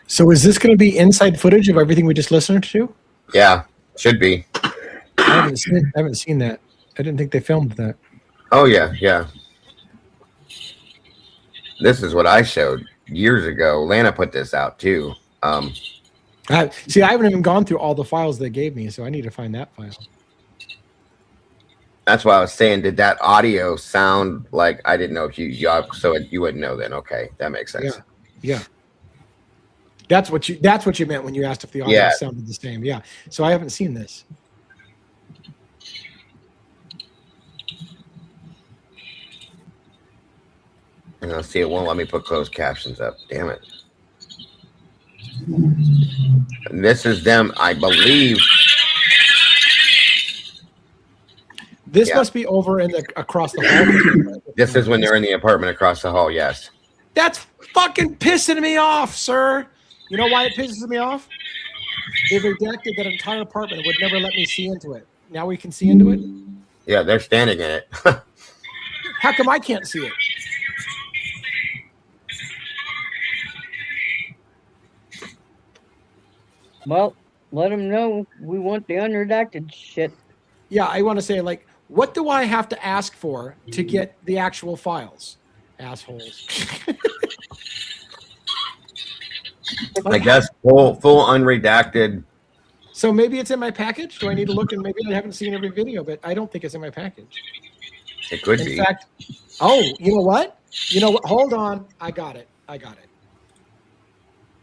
So is this going to be inside footage of everything we just listened to? Yeah, should be. I haven't seen that. I didn't think they filmed that. Oh yeah, yeah. This is what I showed years ago. Lana put this out too. I haven't even gone through all the files they gave me, so I need to find that file. That's why I was saying, did that audio sound like, I didn't know if you wouldn't know then. Okay, that makes sense. Yeah. That's what you meant when you asked if the audio sounded the same. Yeah. So I haven't seen this. And I'll see, it won't let me put closed captions up. Damn it. And this is them, I believe. This must be over in the across the hall. This is when they're in the apartment across the hall. Yes. That's fucking pissing me off, sir. You know why it pisses me off? They redacted that entire apartment. It would never let me see into it. Now we can see into it? Yeah, they're standing in it. How come I can't see it? Well, let them know we want the unredacted shit. Yeah, I want to say, like, what do I have to ask for to get the actual files? Assholes. I guess full unredacted. So maybe it's in my package. Do I need to look? And maybe I haven't seen every video, but I don't think it's in my package. It could be. In fact, you know what? Hold on. I got it.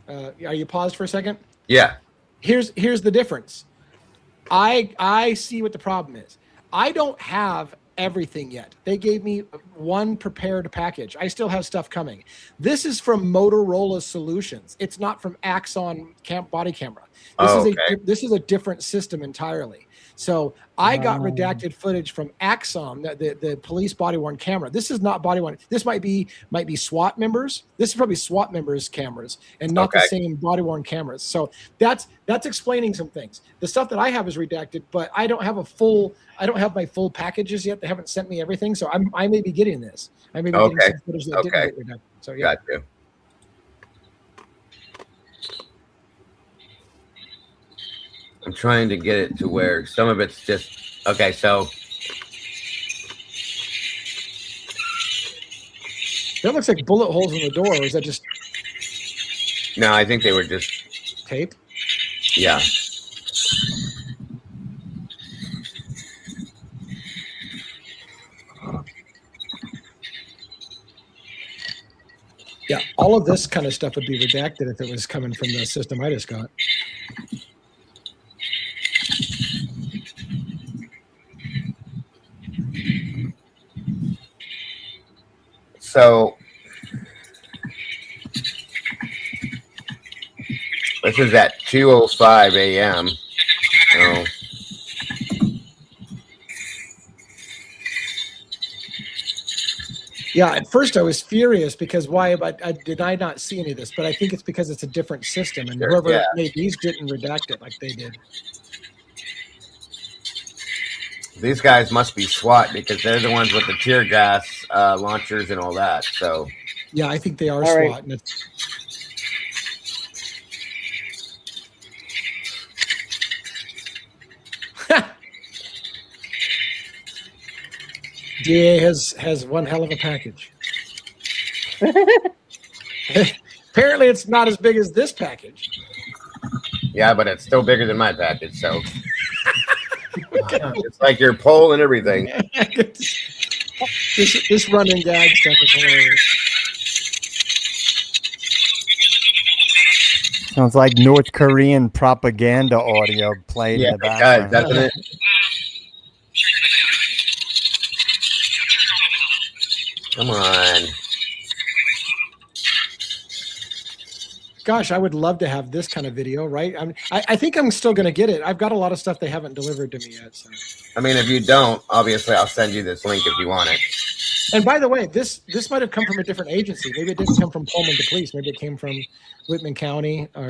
Are you paused for a second? Yeah. Here's the difference. I see what the problem is. I don't have everything yet. They gave me one prepared package. I still have stuff coming. This is from Motorola Solutions. It's not from Axon body camera. This is a different system entirely. So I got redacted footage from Axon, the police body worn camera. This is not body worn. This might be SWAT members. This is probably SWAT members' cameras and not the same body worn cameras. So that's explaining some things. The stuff that I have is redacted, but I don't have my full packages yet. They haven't sent me everything. So I may be getting this. I may be getting some footage that didn't get redacted. So yeah. Gotcha. I'm trying to get it to where some of it's just okay. So that looks like bullet holes in the door. Or is that just? No, I think they were just tape. Yeah. Yeah, all of this kind of stuff would be redacted if it was coming from the system I just got. So this is at 2:05 a.m. Oh. Yeah, at first I was furious because why did I not see any of this? But I think it's because it's a different system, and whoever made these didn't redact it like they did. These guys must be SWAT because they're the ones with the tear gas launchers and all that. So yeah, I think they are all SWAT. Right. And it's... DA has one hell of a package. Apparently, it's not as big as this package. Yeah, but it's still bigger than my package. So it's like your pole and everything. This running gag stuff is hilarious. Sounds like North Korean propaganda audio played in the it background. does, doesn't it? Come on. Gosh, I would love to have this kind of video, right? I think I'm still going to get it. I've got a lot of stuff they haven't delivered to me yet. So. I mean, if you don't, obviously, I'll send you this link if you want it. And by the way, this might have come from a different agency. Maybe it didn't come from Pullman to Police. Maybe it came from Whitman County or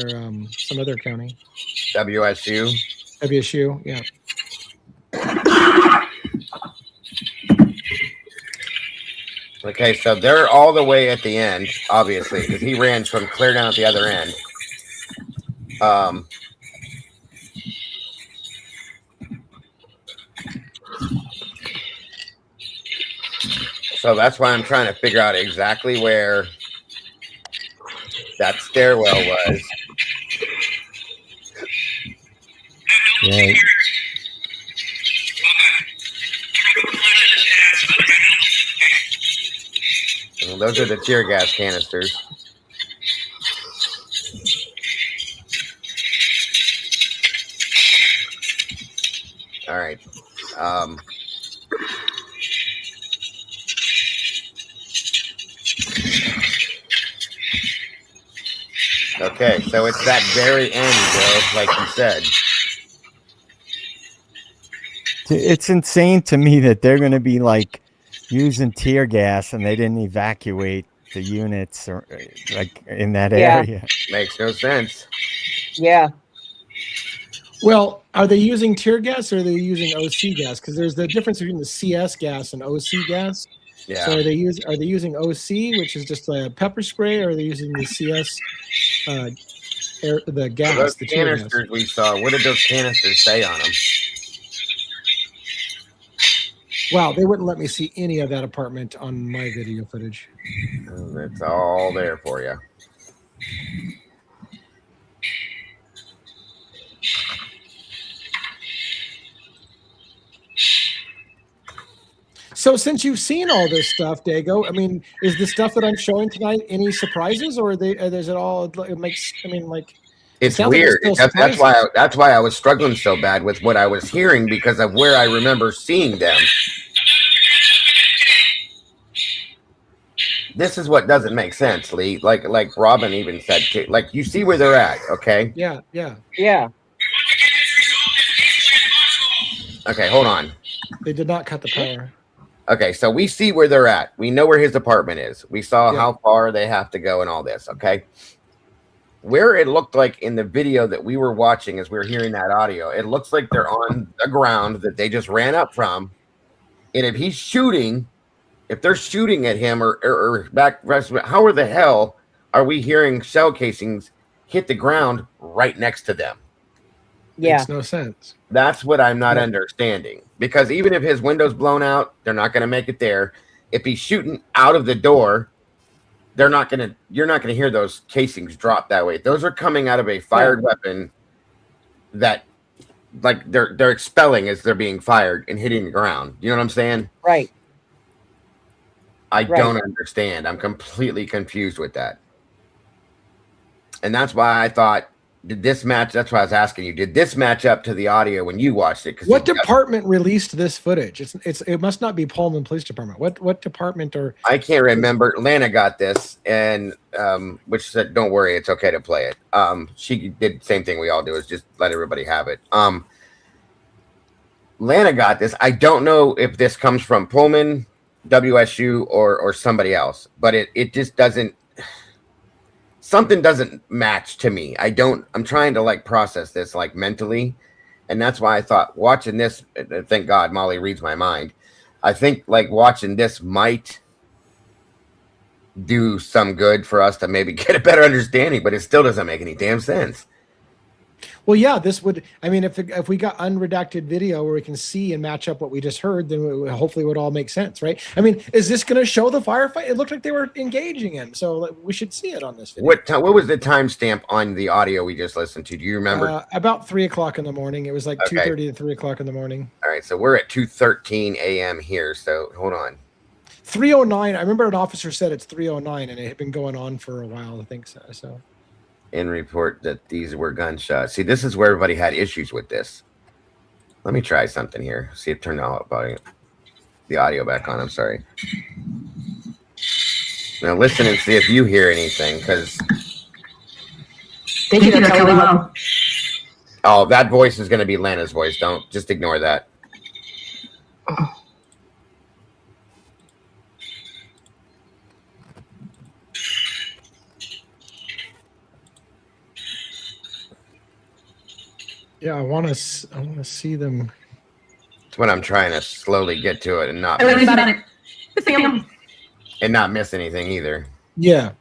some other county. WSU. WSU, yeah. Okay, so they're all the way at the end, obviously, because he ran from clear down at the other end. So that's why I'm trying to figure out exactly where that stairwell was. Yeah. Well, those are the tear gas canisters. All right. Okay, so it's that very end, bro, like you said. It's insane to me that they're going to be like using tear gas and they didn't evacuate the units or like in that area. Makes no sense. Yeah. Well, are they using tear gas or are they using OC gas? Because there's the difference between the CS gas and OC gas. Yeah. So are they using OC, which is just a pepper spray, or are they using the CS, the gas? Those the tear canisters gas? we saw, what did those canisters say on them? Wow, they wouldn't let me see any of that apartment on my video footage. It's all there for you. So since you've seen all this stuff, Dago, I mean, is the stuff that I'm showing tonight any surprises, or is it all? It makes. I mean, like. It's Sounds like weird. it's still That's why I was struggling so bad with what I was hearing, because of where I remember seeing them. This is what doesn't make sense, Lee. Like Robin even said, too. Like, you see where they're at, okay? Yeah. Okay, hold on. They did not cut the power. Okay, so we see where they're at. We know where his apartment is. We saw how far they have to go and all this, okay? Where it looked like in the video that we were watching as we were hearing that audio, it looks like they're on the ground that they just ran up from. And if he's shooting, if they're shooting at him or back, how the hell are we hearing shell casings hit the ground right next to them? Yeah. Makes no sense. That's what I'm not understanding. Because even if his window's blown out, they're not going to make it there. If he's shooting out of the door, you're not going to hear those casings drop that way. Those are coming out of a fired weapon that, like, they're expelling as they're being fired and hitting the ground. You know what I'm saying? Right. I don't understand. I'm completely confused with that. And that's why I thought, did this match? That's why I was asking you. Did this match up to the audio when you watched it? What department released this footage? It must not be Pullman Police Department. What department or? I can't remember. Lana got this, and which said, "Don't worry, it's okay to play it." She did the same thing we all do, is just let everybody have it. Lana got this. I don't know if this comes from Pullman, WSU, or somebody else, but it just doesn't. Something doesn't match to me. I'm trying to like process this like mentally. And that's why I thought watching this, thank God Molly reads my mind. I think like watching this might do some good for us to maybe get a better understanding, but it still doesn't make any damn sense. Well, yeah, this would. I mean, if we got unredacted video where we can see and match up what we just heard, then hopefully it would all make sense, right? I mean, is this going to show the firefight? It looked like they were engaging him, so we should see it on this video. What was the timestamp on the audio we just listened to? Do you remember? About 3:00 in the morning. It was like 2:30 to 3:00 in the morning. All right, so we're at 2:13 a.m. here. So hold on. 3:09. I remember an officer said it's 3:09, and it had been going on for a while. I think so. and report that these were gunshots. See, this is where everybody had issues with this. Let me try something here. See it turned the audio back on. I'm sorry. Now listen and see if you hear anything, because Thank you, that's Kelly Lowe. oh, that voice is going to be Lana's voice. Don't just ignore that. Yeah, I want to see them. It's when I'm trying to slowly get to it and not miss anything either. Yeah.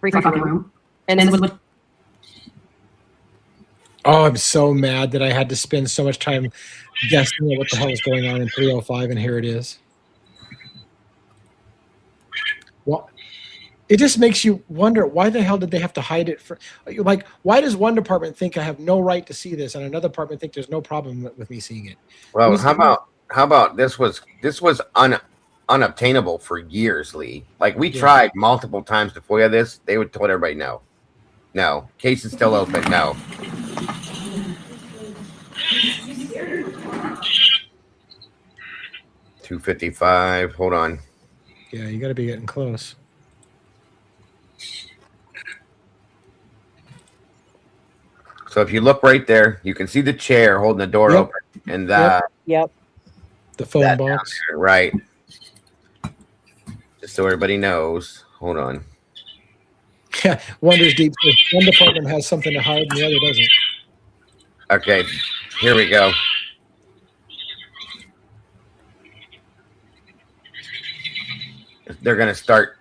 Free fucking room. And then with Oh, I'm so mad that I had to spend so much time guessing at what the hell is going on in 305, and here it is. Well, it just makes you wonder, why the hell did they have to hide it for? Like, why does one department think I have no right to see this, and another department think there's no problem with me seeing it? Well, how about this was unobtainable for years, Lee. Like, we tried multiple times to FOIA this. They would told everybody no. Case is still open. No. $255. Hold on. Yeah, you got to be getting close. So if you look right there, you can see the chair holding the door open, and that. Yep. The phone box. There, right. Just so everybody knows. Hold on. Yeah, Wonder's deep. One department has something to hide, and the other doesn't. Okay, here we go. They're going to start.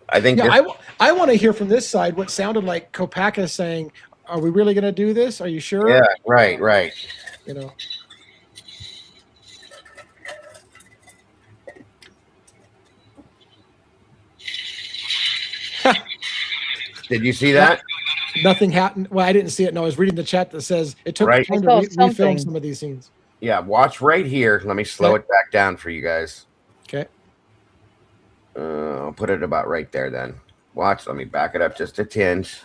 I think. Yeah, I want to hear from this side what sounded like Copaka saying, "Are we really going to do this? Are you sure?" Yeah, right. You know. Did you see that? Nothing happened. Well, I didn't see it. No, I was reading the chat that says it took time to refilm some of these scenes. Yeah, watch right here. Let me slow it back down for you guys. Okay. I'll put it about right there then. Watch. Let me back it up just a tinge.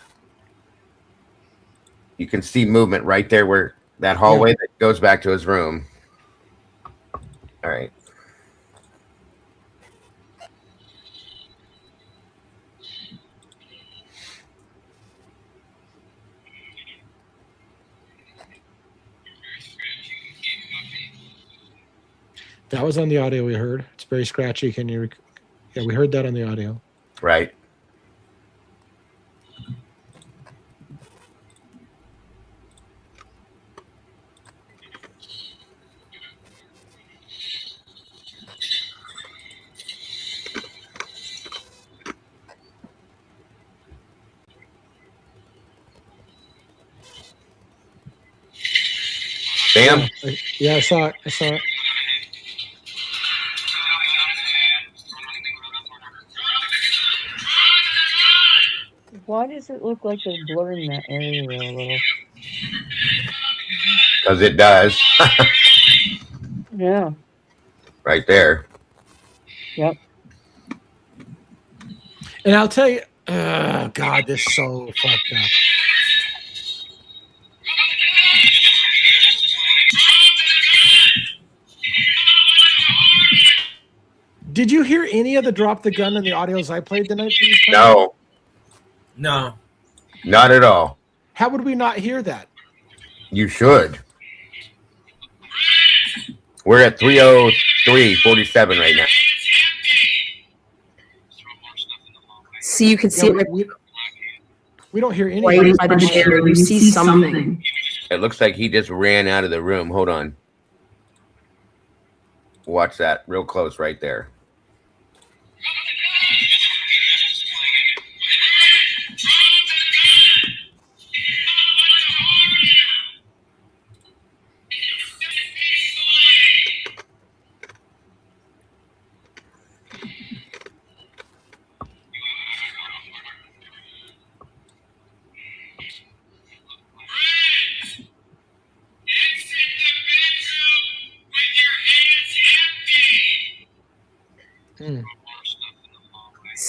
You can see movement right there where that hallway that goes back to his room. All right. That was on the audio we heard. It's very scratchy. Can you? Yeah, we heard that on the audio. Right. Sam? Yeah, I saw it. Why does it look like they're blurring that area a little? Because it does. Yeah. Right there. Yep. And I'll tell you, God, this is so fucked up. Did you hear any of the drop the gun in the audios I played tonight? No. No. Not at all. How would we not hear that? You should. We're at 3:03:47 right now. See, you can see it. We don't hear any. Right by the chair, you see something. It looks like he just ran out of the room. Hold on. Watch that real close right there.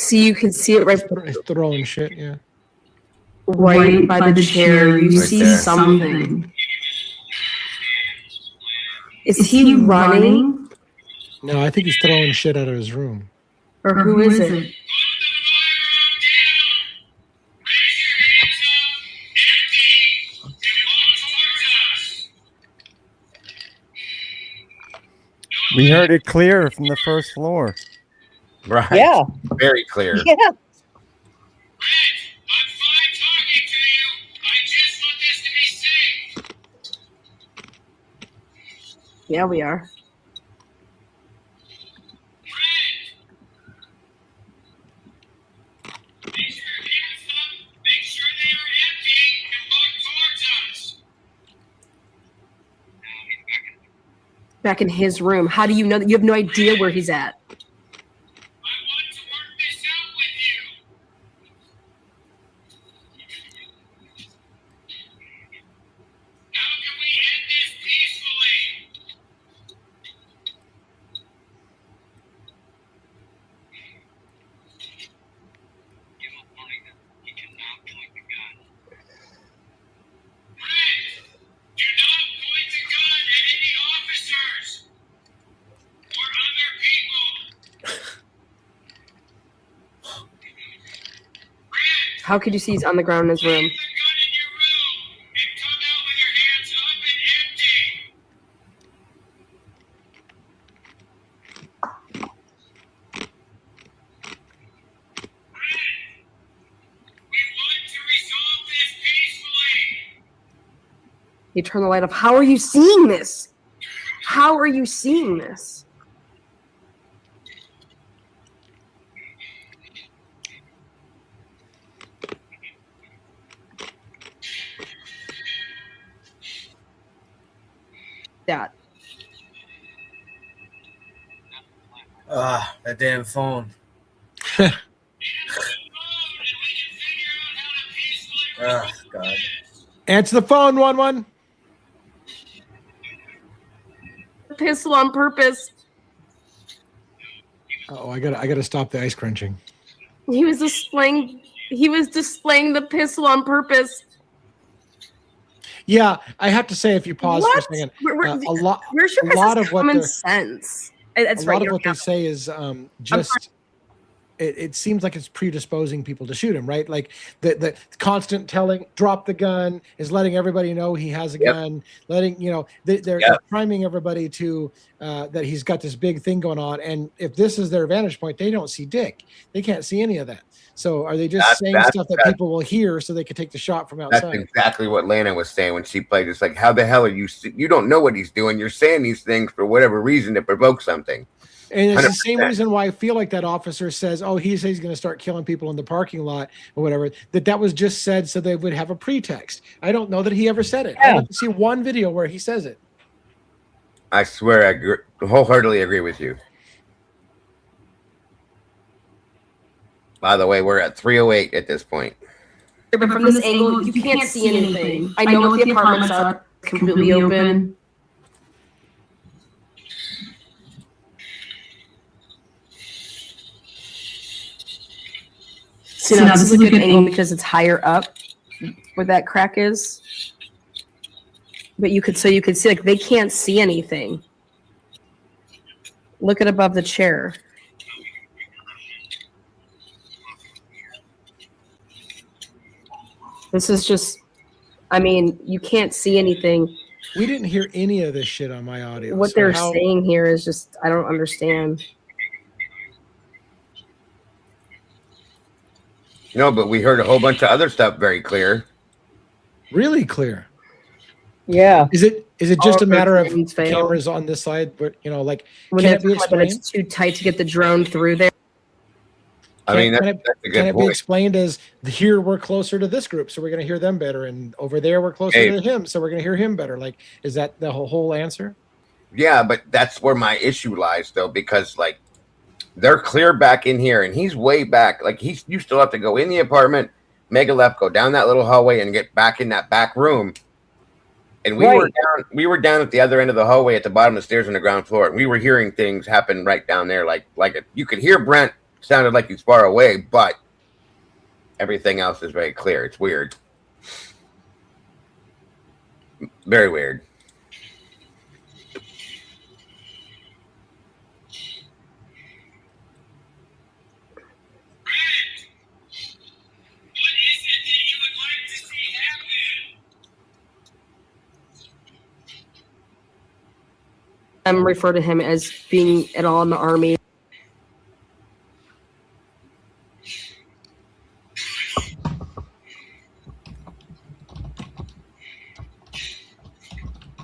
See, you can see it It's throwing shit. Yeah. right by the chair. You Right see there. something. Is he running? No, I think he's throwing shit out of his room. Or who is it? We heard it clear from the first floor. Right. Yeah. Very clear. Yeah. Yeah, we are. Back in his room. How do you know that? You have no idea where he's at. How could you see he's on the ground in his room? You turn the light off. How are you seeing this? How are you seeing this? That. That damn phone. Oh, God. Answer the phone, 1-1. Pistol on purpose. Oh, I gotta stop the ice crunching. He was displaying the pistol on purpose. Yeah, I have to say, if you pause for a second, a lot of what common they're- sense. That's a right. lot of what they say is just. It seems like it's predisposing people to shoot him, right? Like the constant telling, drop the gun, is letting everybody know he has a gun, letting, they're priming everybody to that he's got this big thing going on. And if this is their vantage point, they don't see dick. They can't see any of that. So are they just saying stuff that people will hear so they can take the shot from outside? That's exactly what Lana was saying when she played. It's like, how the hell are you? You don't know what he's doing. You're saying these things for whatever reason to provoke something. And it's 100%. the same reason why I feel like that officer says, oh, he says he's going to start killing people in the parking lot or whatever, that was just said so they would have a pretext. I don't know that he ever said it. I don't see one video where he says it. I swear I wholeheartedly agree with you. By the way, we're at 3:08 at this point. But from this angle, you can't see anything. I know what the apartment's up, completely open. So now this is a good angle because it's higher up where that crack is. But you could see like they can't see anything. Look at above the chair. This is just, I mean, you can't see anything. We didn't hear any of this shit on my audio. What they're saying here is just, I don't understand. No, but we heard a whole bunch of other stuff very clear. Really clear. Yeah. Is it just a matter of fail. cameras on this side, but like When can it be it's explained? too tight to get the drone through there. I mean, Can that's a it good be point. explained as here we're closer to this group, so we're going to hear them better, and over there we're closer to him, so we're going to hear him better? Like, is that the whole answer? Yeah, but that's where my issue lies, though, because like they're clear back in here, and he's way back. Like you still have to go in the apartment, make a left, go down that little hallway, and get back in that back room. And we were down at the other end of the hallway at the bottom of the stairs on the ground floor, and we were hearing things happen right down there. Like you could hear Brent sounded like he's far away, but everything else is very clear. It's weird. Very weird. Refer to him as being at all in the army.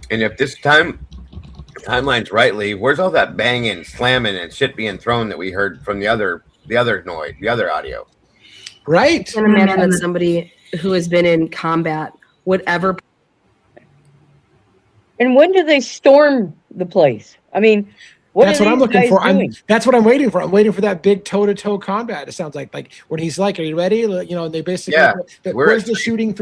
And if this timeline's rightly, where's all that banging, slamming, and shit being thrown that we heard from the other noise, the other audio? Right. I can imagine that somebody who has been in combat would ever. And when do they storm the place? I mean, That's what I'm looking for. That's what I'm waiting for. I'm waiting for that big toe-to-toe combat. It sounds like when he's like, "Are you ready?" You know, and they basically, where's the shooting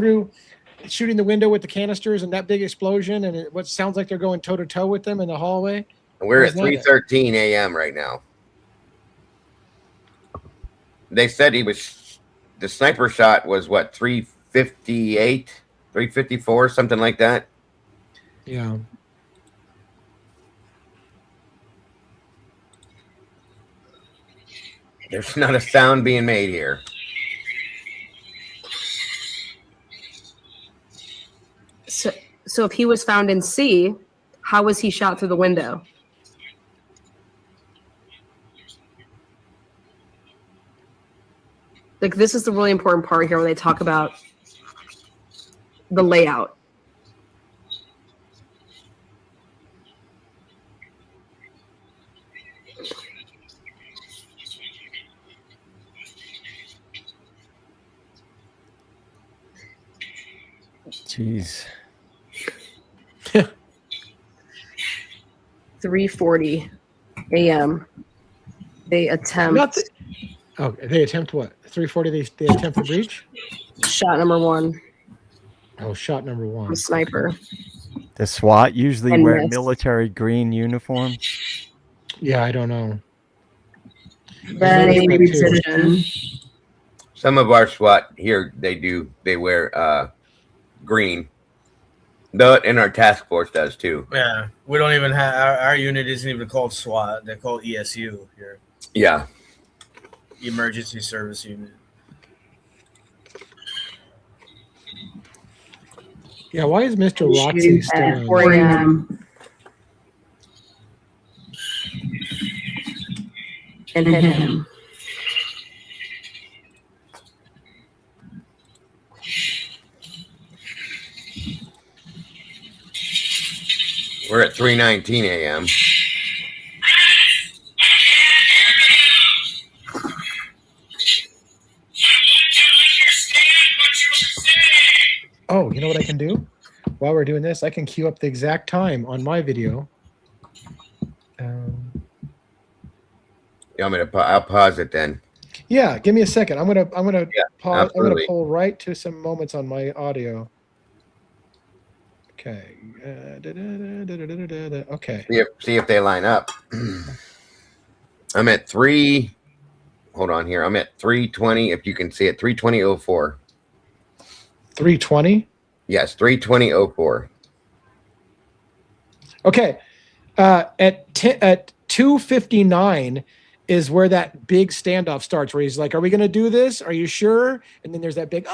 the window with the canisters and that big explosion, and what sounds like they're going toe-to-toe with them in the hallway. We're at 3:13 a.m. right now. They said the sniper shot was what, 358, 354, something like that. Yeah. There's not a sound being made here. So if he was found in C, how was he shot through the window? Like, this is the really important part here where they talk about the layout. Jeez. 3:40 a.m. They attempt. They attempt what? 3:40. They attempt the breach. Shot number one. Oh, shot number one. The sniper. The SWAT usually And wear missed. military green uniforms. Yeah, I don't know. Then a reposition. Some of our SWAT here, they wear green. And our task force does too. Yeah, we don't even have our unit isn't even called SWAT. They're called ESU here. Yeah. Emergency Service Unit. Yeah, why is Mr. Roxy still At on? 4 a.m. And hit him. We're at 3:19 a.m. Oh, you know what I can do? While we're doing this, I can queue up the exact time on my video. You want me to? I'll pause it then. Yeah, give me a second. I'm gonna pause. I'm gonna absolutely. pull right to some moments on my audio. Okay. Okay. See if they line up. I'm at 3. Hold on here. I'm at 3:20. If you can see it, 3:20:04. 3:20. Yes, 3:20:04. Okay. At 2:59 is where that big standoff starts, where he's like, "Are we going to do this? Are you sure?" And then there's that big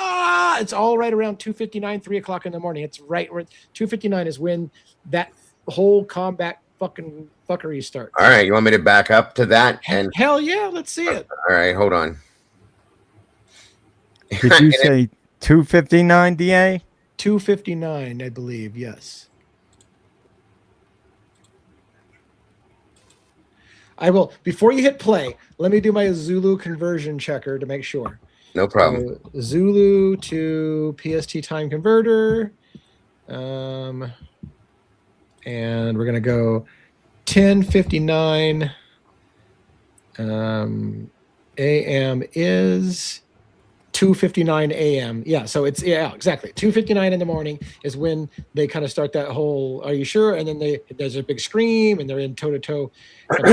It's all right around 2:59, 3 o'clock in the morning. It's right where 2:59 is when that whole combat fuckery starts. All right, you want me to back up to that? And hell yeah, let's see it. All right, hold on. Did you say 2:59, DA? 2:59, I believe. Yes. I will, before you hit play, let me do my Zulu conversion checker to make sure. No problem. So, Zulu to PST time converter. And we're going to go 10:59 a.m. is 2:59 a.m. Yeah, so it's exactly 2:59 in the morning is when they kind of start that whole "Are you sure?" And then there's a big scream and they're in toe-to-toe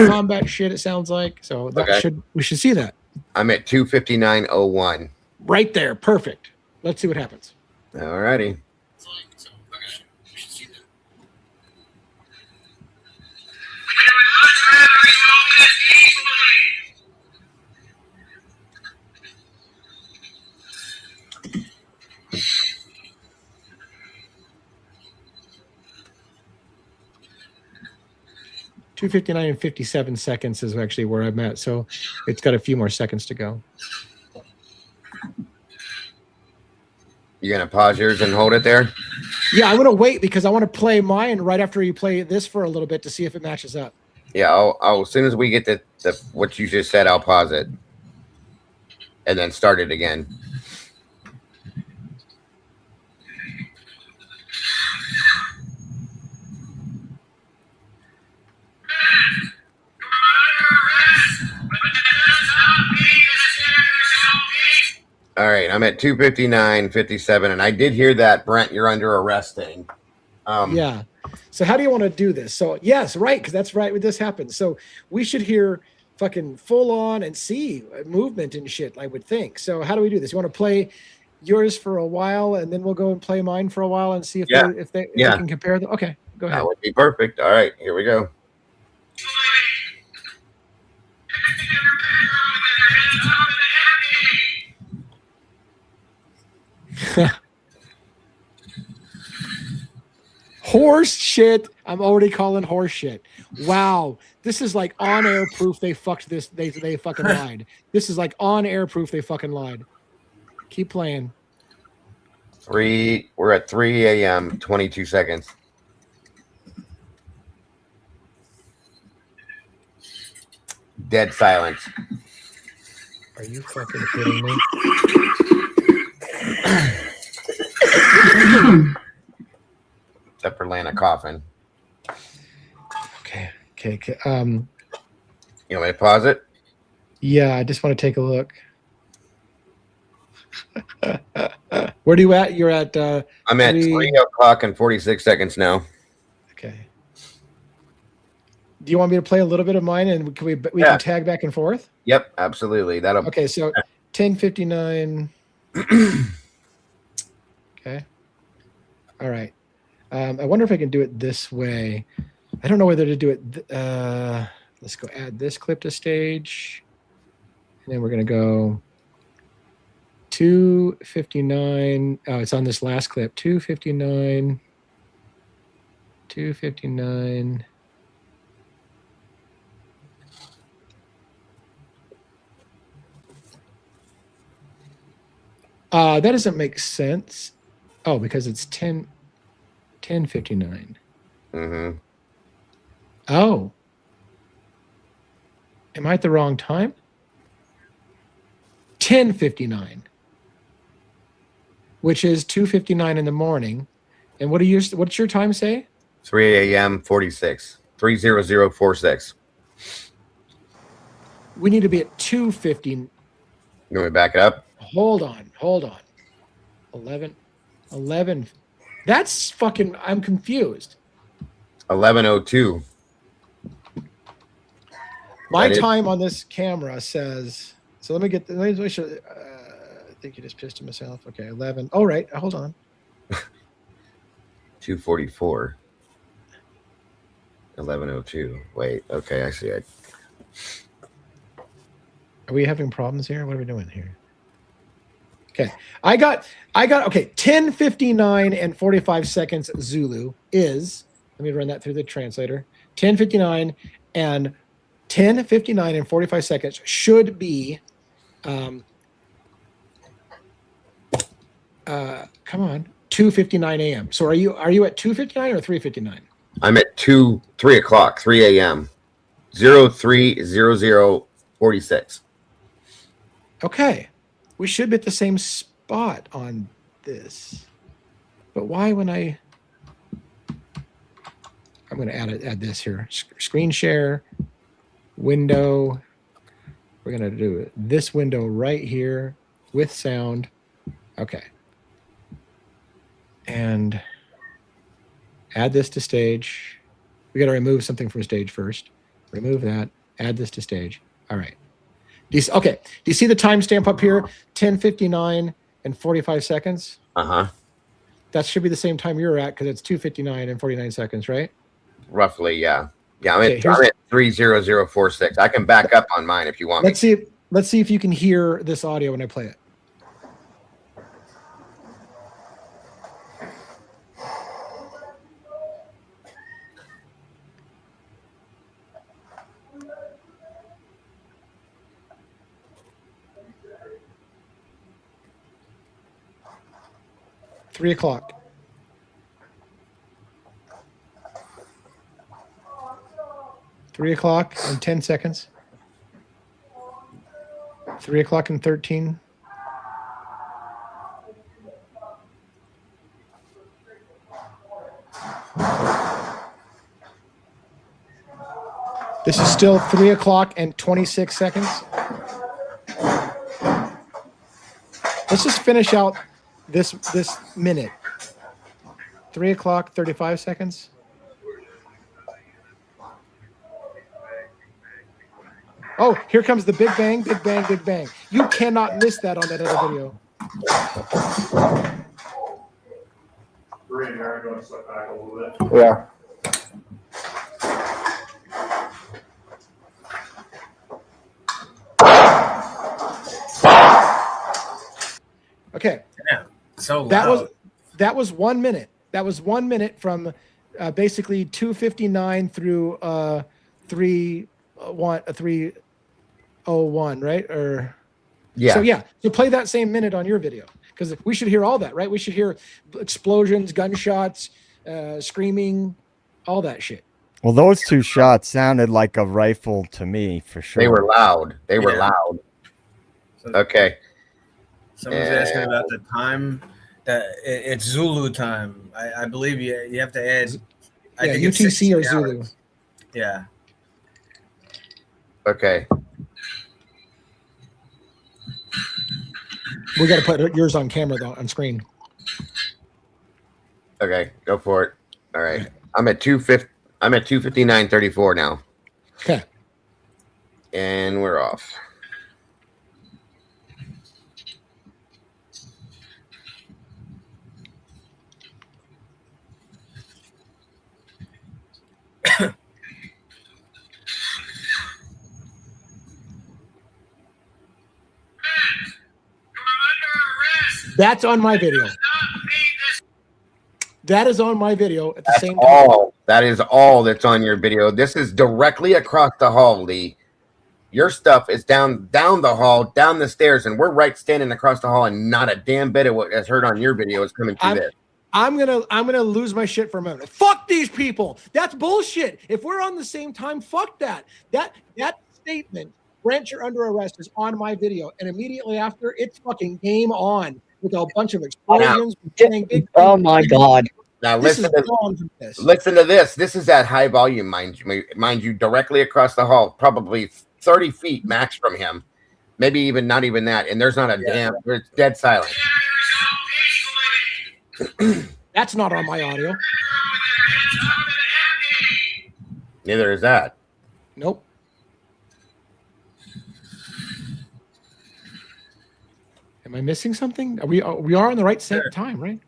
combat shit. It sounds like so that Okay. we should see that. I'm at 2:59:01. Right there. Perfect. Let's see what happens. All righty. 2:59 and 57 seconds is actually where I'm at. So it's got a few more seconds to go. You gonna pause yours and hold it there? Yeah, I'm gonna wait because I want to play mine right after you play this for a little bit to see if it matches up. Yeah, I'll as soon as we get the what you just said, I'll pause it and then start it again. All right, I'm at 2:59:57, and I did hear that, Brent, you're under arrest thing. Yeah. So how do you want to do this? So yes, right, because that's right where this happens. So we should hear fucking full on and see movement and shit, I would think. So how do we do this? You want to play yours for a while, and then we'll go and play mine for a while and see if they can compare them. Okay, go ahead. That would be perfect. All right, here we go. Horse shit. I'm already calling horse shit. Wow. This is like on air proof they fucked this. They fucking lied. This is like on air proof they fucking lied. Keep playing. We're at 3 a.m. 22 seconds. Dead silence. Are you fucking kidding me? Except for Lana coughing. Okay. You want me to pause it? Yeah, I just want to take a look. Where are you at? You're at I'm at 3 o'clock and 46 seconds now. Okay. Do you want me to play a little bit of mine and we can tag back and forth? Yep, absolutely. That'll okay, so 10:59. Okay. All right. I wonder if I can do it this way. I don't know whether to do it. Let's go add this clip to stage. And then we're going to go 2:59. Oh, it's on this last clip. 2:59. 2:59. That doesn't make sense. Oh, because it's 10:59. Mm-hmm. Oh. Am I at the wrong time? 10:59. Which is 2:59 in the morning. And what's your time say? 3 a.m. 46. 3:00:46. We need to be at 2:50. You want me to back up? Hold on. 11. That's fucking, I'm confused. 11:02. My time on this camera says, so let me show, I think you just pissed myself. Okay, 11. All right, hold on. 2:44. 11:02. Wait, okay, I see it. Are we having problems here? What are we doing here? Okay, I got okay, 10:59 and 45 seconds Zulu is, let me run that through the translator. 10:59 and 45 seconds should be come on, 2:59 a.m. So are you at 2:59 or 3:59? I'm at 3 o'clock, 3 a.m. 03:00:46. Okay. We should be at the same spot on this. But why when I'm going to add this here. Screen share, window. We're going to do this window right here with sound. Okay. And add this to stage. We got to remove something from stage first. Remove that. Add this to stage. All right. Okay. Do you see the timestamp up here? 10:59 and 45 seconds. That should be the same time you're at because it's 2:59 and 49 seconds, right? Roughly, yeah. Yeah, I'm at 30046. I can back up on mine if you want. Let's see if you can hear this audio when I play it. Three o'clock. $3 and 10 seconds. 3 and 13. This is still 3 and 26 seconds. Let's just finish out this minute. 3 35 seconds. Oh, here comes the big bang, big bang, big bang. You cannot miss that on that other video. Bree and Aaron going to step back a little bit. Yeah. Okay. Yeah. So that was 1 minute. That was 1 minute from basically 2:59 through 3:01, right? Or yeah. So yeah, so play that same minute on your video because we should hear all that, right? We should hear explosions, gunshots, screaming, all that shit. Well, those two shots sounded like a rifle to me for sure. They were loud. They were loud. Okay. Someone's asking about the time. That it's Zulu time. I believe you have to add. I think it's UTC or 16 Zulu. hours. Yeah. Okay. We got to put yours on camera though, on screen. Okay, go for it. All right. I'm at 2:59:34 now. Okay. And we're off. That's on my video. That is on my video at the same time. That is all that's on your video. This is directly across the hall, Lee. Your stuff is down the hall, down the stairs, and we're right standing across the hall, and not a damn bit of what is heard on your video is coming through this. I'm gonna lose my shit for a minute. Fuck these people. That's bullshit. If we're on the same time, fuck that. That statement, Brent, you're under arrest, is on my video, and immediately after, it's fucking game on with a bunch of explosions. Oh my god. Now listen to this. This is at high volume, mind you, directly across the hall, probably 30 feet max from him, maybe even not even that. And there's not a damn. It's dead silent. That's not on my audio. Neither is that. Nope. Am I missing something? We are on the right same time, right?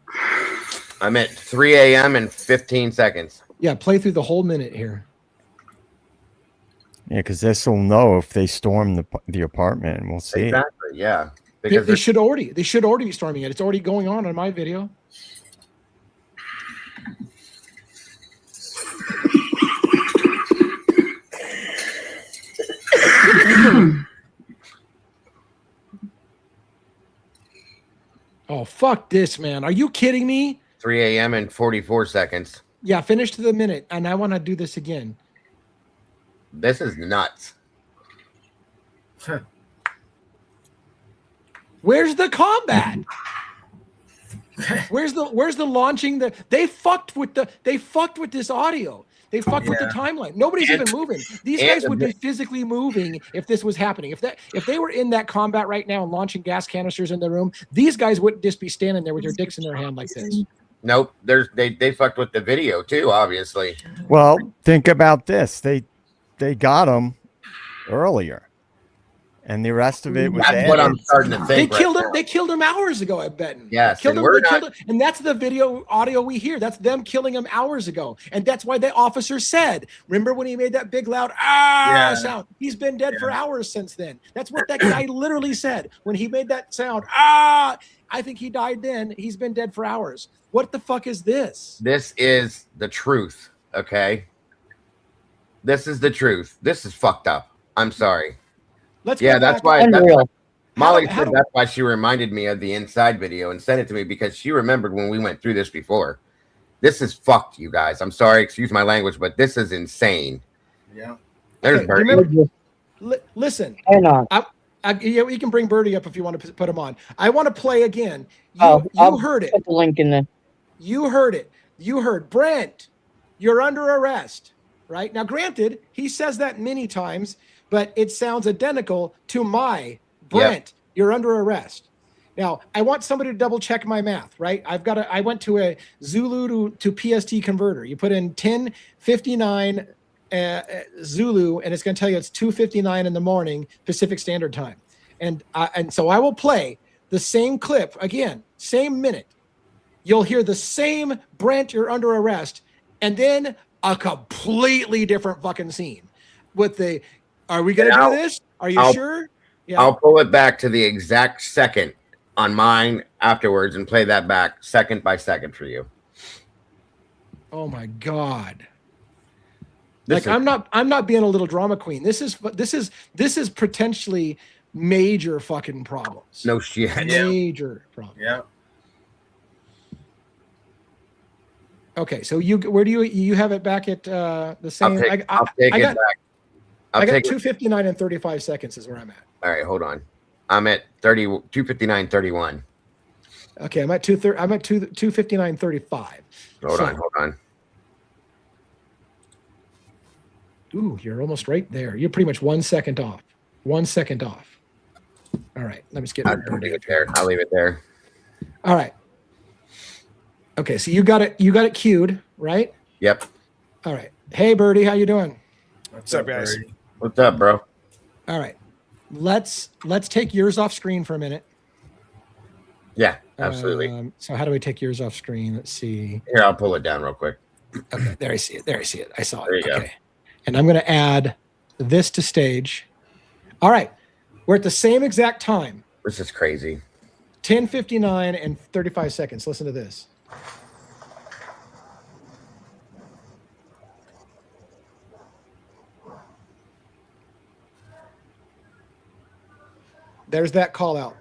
I'm at 3 a.m. and 15 seconds. Yeah, play through the whole minute here. Yeah, because this will know if they storm the apartment, and we'll see. Exactly. Yeah. Because they should already be storming it. It's already going on my video. Oh, fuck this, man. Are you kidding me? 3 a.m. and 44 seconds. Yeah, finish to the minute, and I want to do this again. This is nuts. Where's the combat? Where's the launching? They fucked with this audio. They fucked with the timeline. Nobody's even moving. These guys would be physically moving if this was happening. If they were in that combat right now and launching gas canisters in the room, these guys wouldn't just be standing there with their dicks in their hand like this. Nope. They fucked with the video too, obviously. Well, think about this. They got him earlier. and the rest of it was That's what I'm added. starting to They think. killed right him. They killed him hours ago. I bet. Yes, killed and him. we're They killed not- him, and that's the video audio we hear. That's them killing him hours ago, and that's why the officer said. Remember when he made that big loud sound? He's been dead for hours since then. That's what that guy literally said when he made that sound. I think he died then. He's been dead for hours. What the fuck is this? This is the truth. Okay. This is the truth. This is fucked up. I'm sorry. Let's yeah, go that's back. why. That's why Molly How said do- that's why she reminded me of the inside video and sent it to me because she remembered when we went through this before. This is fucked, you guys. I'm sorry, excuse my language, but this is insane. Yeah. There's Okay, Birdie. remember- listen. Hang on. Yeah, we can bring Birdie up if you want to put him on. I want to play again. I'll You heard it. put the link in the. You heard it. You heard Brent. You're under arrest. Right now, granted, he says that many times, but it sounds identical to my Brent. You're under arrest. Now, I want somebody to double check my math, right? I went to a Zulu to PST converter. You put in 1059 Zulu, and it's going to tell you it's 2:59 in the morning Pacific Standard Time. And so I will play the same clip again, same minute. You'll hear the same Brent, you're under arrest, and then a completely different fucking scene with the, are we going to do this? Are you sure? Yeah. I'll pull it back to the exact second on mine afterwards and play that back second by second for you. Oh my God. This I'm not being a little drama queen. This is potentially major fucking problems. No shit. Major problems. Yeah. Okay, so where do you have it back at the same? I'll take it back. I got 2:59 and 35 seconds is where I'm at. All right, hold on. I'm at 2:59:31. Okay, I'm at 2:59:35. Hold on. Ooh, you're almost right there. You're pretty much 1 second off. 1 second off. All right, let me just get I'll leave it there. I'll leave it there. All right. Okay, so you got it queued, right? Yep. All right. Hey Birdie, how you doing? What's up, guys? What's up, bro? All right. Let's take yours off screen for a minute. Yeah, absolutely. So how do we take yours off screen? Let's see. Here, I'll pull it down real quick. Okay, there I see it. I saw it. There you go. And I'm going to add this to stage. All right. We're at the same exact time. This is crazy. 10:59 and 35 seconds. Listen to this. There's that call out.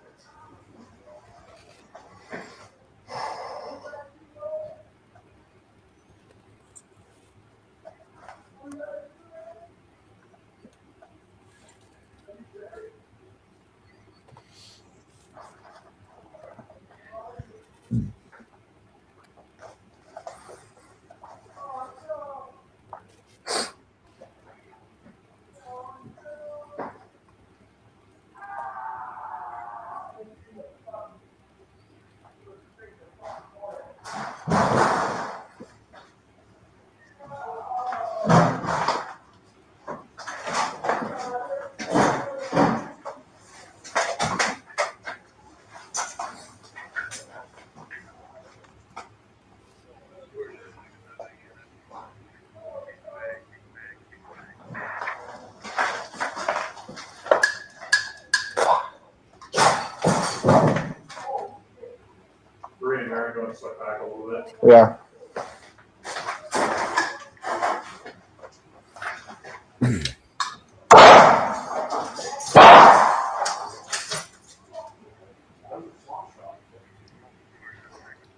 Brent, you're going to step back a little bit. Yeah.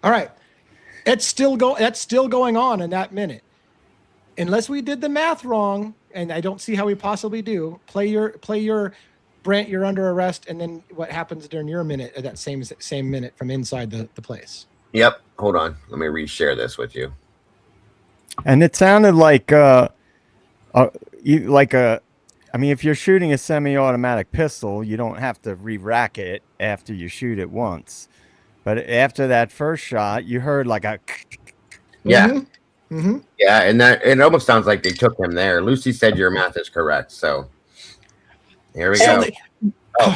All right. That's still going on in that minute. Unless we did the math wrong, and I don't see how we possibly do, play your Brent, you're under arrest, and then what happens during your minute at that same minute from inside the place. Yep. Hold on. Let me reshare this with you. And it sounded like I mean, if you're shooting a semi-automatic pistol, you don't have to re-rack it after you shoot it once. But after that first shot, you heard like a Yeah. Mm-hmm. Mm-hmm. Yeah, and that it almost sounds like they took him there. Lucy said your math is correct, so Here we So go.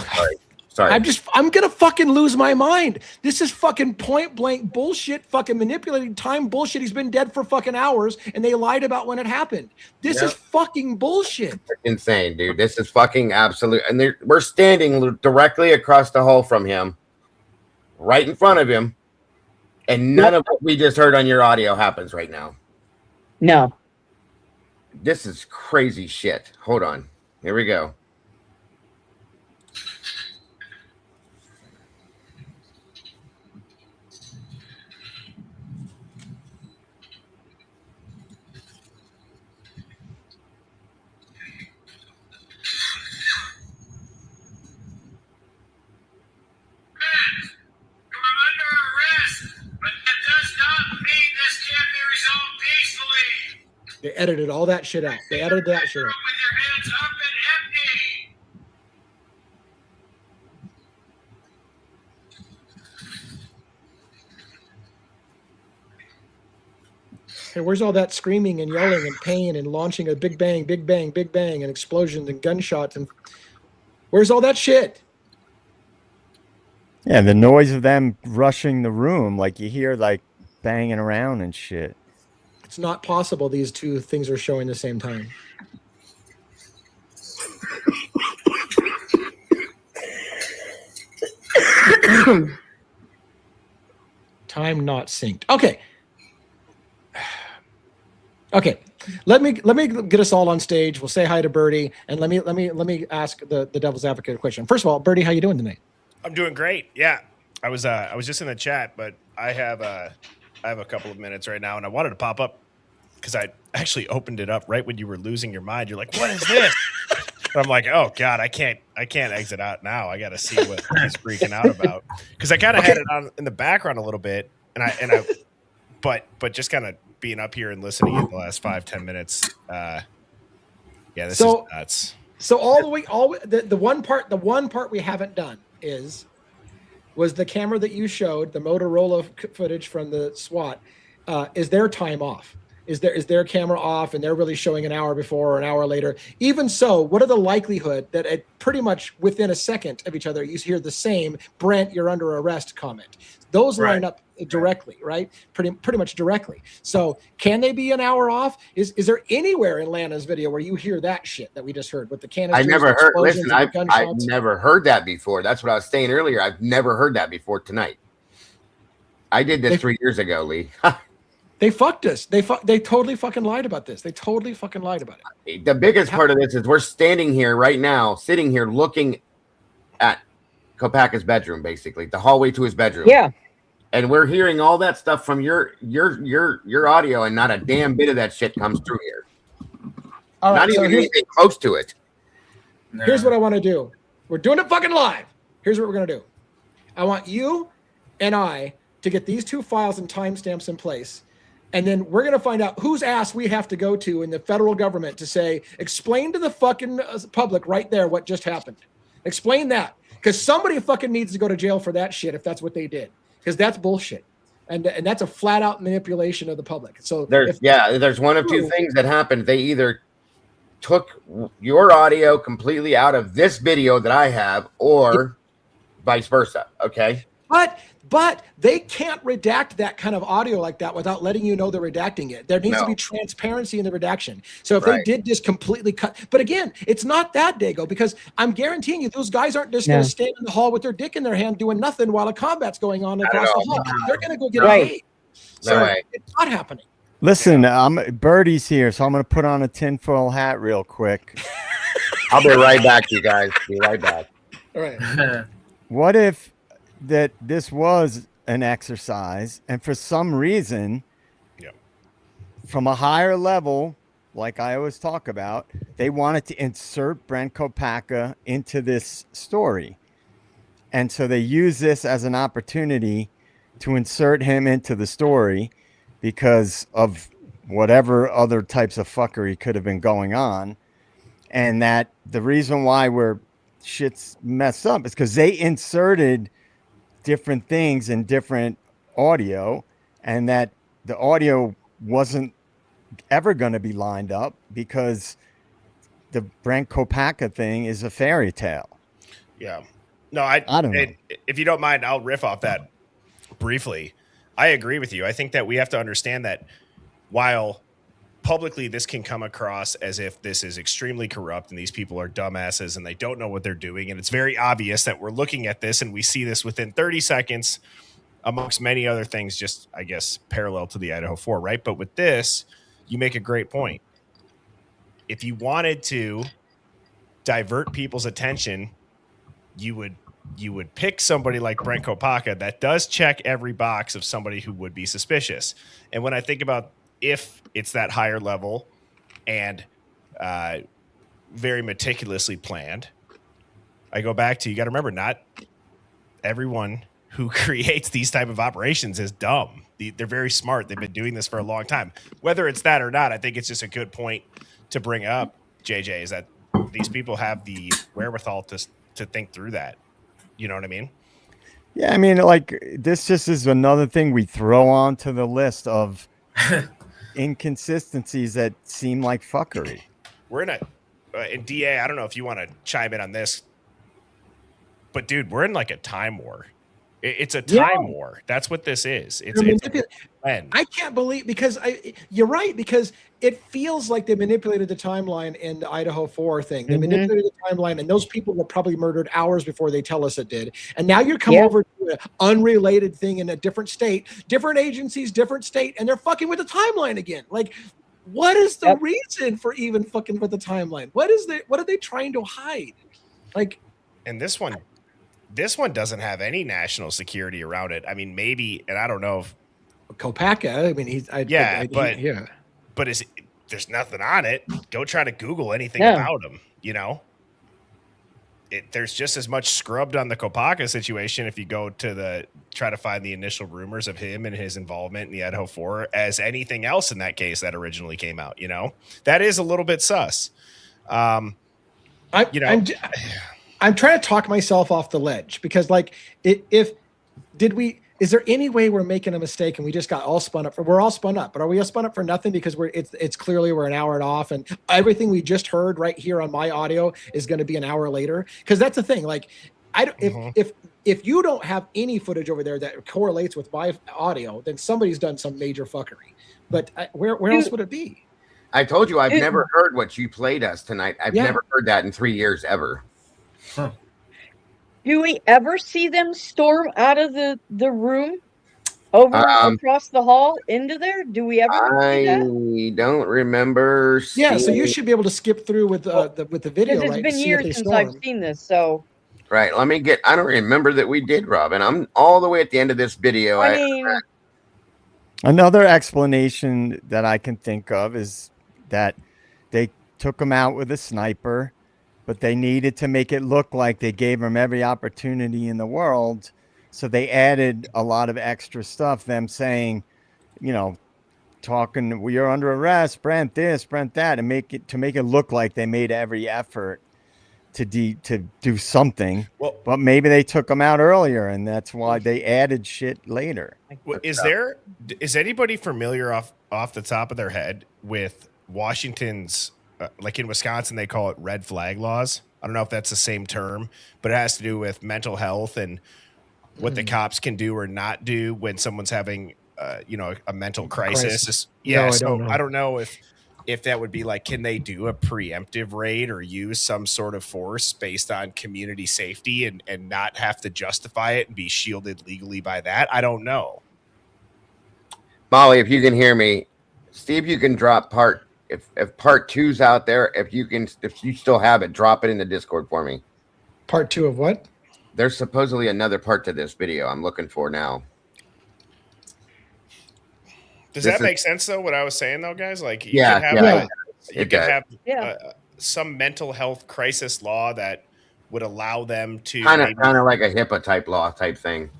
Sorry. I'm gonna fucking lose my mind. This is fucking point blank bullshit, fucking manipulating time bullshit. He's been dead for fucking hours and they lied about when it happened. This is fucking bullshit. Insane, dude. This is fucking absolute. And we're standing directly across the hall from him, right in front of him. And none of what we just heard on your audio happens right now. No. This is crazy shit. Hold on. Here we go. They edited all that shit out. They edited that shit out. Hey, where's all that screaming and yelling and pain and launching a big bang, and explosions and gunshots? And where's all that shit? Yeah, the noise of them rushing the room, like you hear like banging around and shit. It's not possible these two things are showing the same time. Time not synced. Okay. Okay. Let me get us all on stage. We'll say hi to Birdie, and let me ask the devil's advocate a question. First of all, Birdie, how you doing tonight? I'm doing great. Yeah, I was just in the chat, but I have a couple of minutes right now, and I wanted to pop up because I actually opened it up right when you were losing your mind. You're like, "What is this?" But I'm like, "Oh God, I can't exit out now. I got to see what he's freaking out about." Because I kind of had it on in the background a little bit, but just kind of being up here and listening in the last 5-10 minutes. This is nuts. So the one part we haven't done was the camera that you showed, the Motorola footage from the SWAT. Is their time off? Is their camera off and they're really showing an hour before or an hour later? Even so, what are the likelihood that at pretty much within a second of each other, you hear the same "Brent, you're under arrest" comment? Those line up directly, right? Pretty much directly. So can they be an hour off? Is there anywhere in Lana's video where you hear that shit that we just heard with the canisters? I never heard. Listen, I've gunshots? never heard that before. That's what I was saying earlier. I've never heard that before tonight. I did this 3 years ago, Lee. They fucked us. They totally fucking lied about this. They totally fucking lied about it. The biggest part of this is we're standing here right now, sitting here looking at Copaka's bedroom, basically the hallway to his bedroom. Yeah. And we're hearing all that stuff from your audio, and not a damn bit of that shit comes through here. All right, not even anything close to it. Here's what I want to do. We're doing it fucking live. Here's what we're gonna do. I want you and I to get these two files and timestamps in place. And then we're going to find out whose ass we have to go to in the federal government to say, explain to the fucking public right there what just happened. Explain that. Because somebody fucking needs to go to jail for that shit if that's what they did. Because that's bullshit. And that's a flat out manipulation of the public. So there's one of two things that happened. They either took your audio completely out of this video that I have, or vice versa. Okay. But they can't redact that kind of audio like that without letting you know they're redacting it. There needs to be transparency in the redaction. So if they did just completely cut, but again, it's not that, Dago, because I'm guaranteeing you those guys aren't just going to stand in the hall with their dick in their hand doing nothing while a combat's going on across the hall. They're going to go get paid. So it's not happening. Listen, Birdie's here, so I'm going to put on a tinfoil hat real quick. I'll be right back, you guys. Be right back. All right. What if that this was an exercise, and for some reason, from a higher level, like I always talk about, they wanted to insert Brent Copaka into this story, and so they use this as an opportunity to insert him into the story because of whatever other types of fuckery could have been going on, and that the reason why shit's messed up is because they inserted different things in different audio, and that the audio wasn't ever going to be lined up because the Brent Copaka thing is a fairy tale. Yeah. No, I don't know. If you don't mind, I'll riff off that briefly. I agree with you. I think that we have to understand that while publicly this can come across as if this is extremely corrupt and these people are dumbasses and they don't know what they're doing, and it's very obvious that we're looking at this and we see this within 30 seconds amongst many other things, just, I guess, parallel to the Idaho 4, right? But with this, you make a great point. If you wanted to divert people's attention, you would pick somebody like Brent Copaka that does check every box of somebody who would be suspicious. And when I think about if it's that higher level and very meticulously planned, I go back to, you got to remember, not everyone who creates these type of operations is dumb. They're very smart. They've been doing this for a long time. Whether it's that or not, I think it's just a good point to bring up, JJ, is that these people have the wherewithal to think through that. You know what I mean? Yeah, I mean, like, this just is another thing we throw onto the list of inconsistencies that seem like fuckery. We're in in DA, I don't know if you want to chime in on this, but dude, we're in like a time war. It's a time war. That's what this is. I can't believe, because you're right, because it feels like they manipulated the timeline in the Idaho 4 thing. They manipulated the timeline, and those people were probably murdered hours before they tell us it did. And now you're coming over to an unrelated thing in a different state, different agencies, different state, and they're fucking with the timeline again. Like, what is the reason for even fucking with the timeline? What are they trying to hide? Like, and this one doesn't have any national security around it. I mean, maybe, and I don't know if Copaka, I mean, but there's nothing on it. Go try to Google anything about him, you know? There's just as much scrubbed on the Copaka situation if you go to try to find the initial rumors of him and his involvement in the Idaho 4 as anything else in that case that originally came out, you know? That is a little bit sus. I'm trying to talk myself off the ledge, because, like, is there any way we're making a mistake and we just got all spun up? We're all spun up, but are we all spun up for nothing? Because it's clearly we're an hour off, and everything we just heard right here on my audio is going to be an hour later. Because that's the thing. Like, if you don't have any footage over there that correlates with my audio, then somebody's done some major fuckery. But where else would it be? I told you I've never heard what you played us tonight. I've never heard that in 3 years ever. Huh. Do we ever see them storm out of the room over across the hall into there? Do we ever see that? I don't remember. Yeah, so you should be able to skip through with the video. Because it's been years since I've seen this, so. Right, I don't remember that we did, Robin. I'm all the way at the end of this video. I mean, another explanation that I can think of is that they took him out with a sniper, but they needed to make it look like they gave him every opportunity in the world. So they added a lot of extra stuff, them saying, you know, talking, we are under arrest, Brent this, Brent that, and make it look like they made every effort to do something. Well, but maybe they took him out earlier, and that's why they added shit later. Is anybody familiar off the top of their head with Washington's, like in Wisconsin, they call it red flag laws. I don't know if that's the same term, but it has to do with mental health and what the cops can do or not do when someone's having, a mental crisis. Yeah. No, so I don't know if that would be like, can they do a preemptive raid or use some sort of force based on community safety and not have to justify it and be shielded legally by that? I don't know. Molly, if you can hear me, see if you can drop if part 2's out there, if you still have it, drop it in the Discord for me. Part 2 of what? There's supposedly another part to this video I'm looking for now. Does that make sense though? What I was saying though, guys, like you could have some mental health crisis law that would allow them to kind of like a HIPAA type law type thing.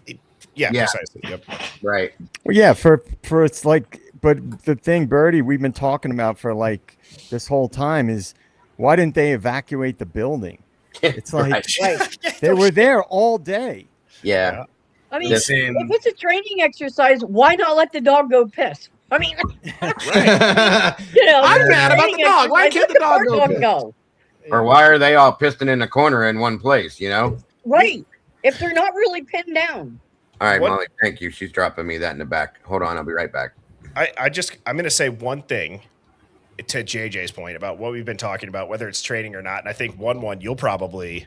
Yeah, precisely. Yep. Right. Well, yeah, for it's like, but the thing, Birdie, we've been talking about for like this whole time is why didn't they evacuate the building? It's like they were there all day. Yeah. I mean, if it's a training exercise, why not let the dog go piss? I mean, I'm mad about the dog. Why can't the dog go? Or why are they all piston in the corner in one place, you know? Right. If they're not really pinned down. All right, What- Molly, thank you. She's dropping me that in the back. Hold on, I'll be right back. I'm going to say one thing to JJ's point about what we've been talking about, whether it's training or not. And I think one, you'll probably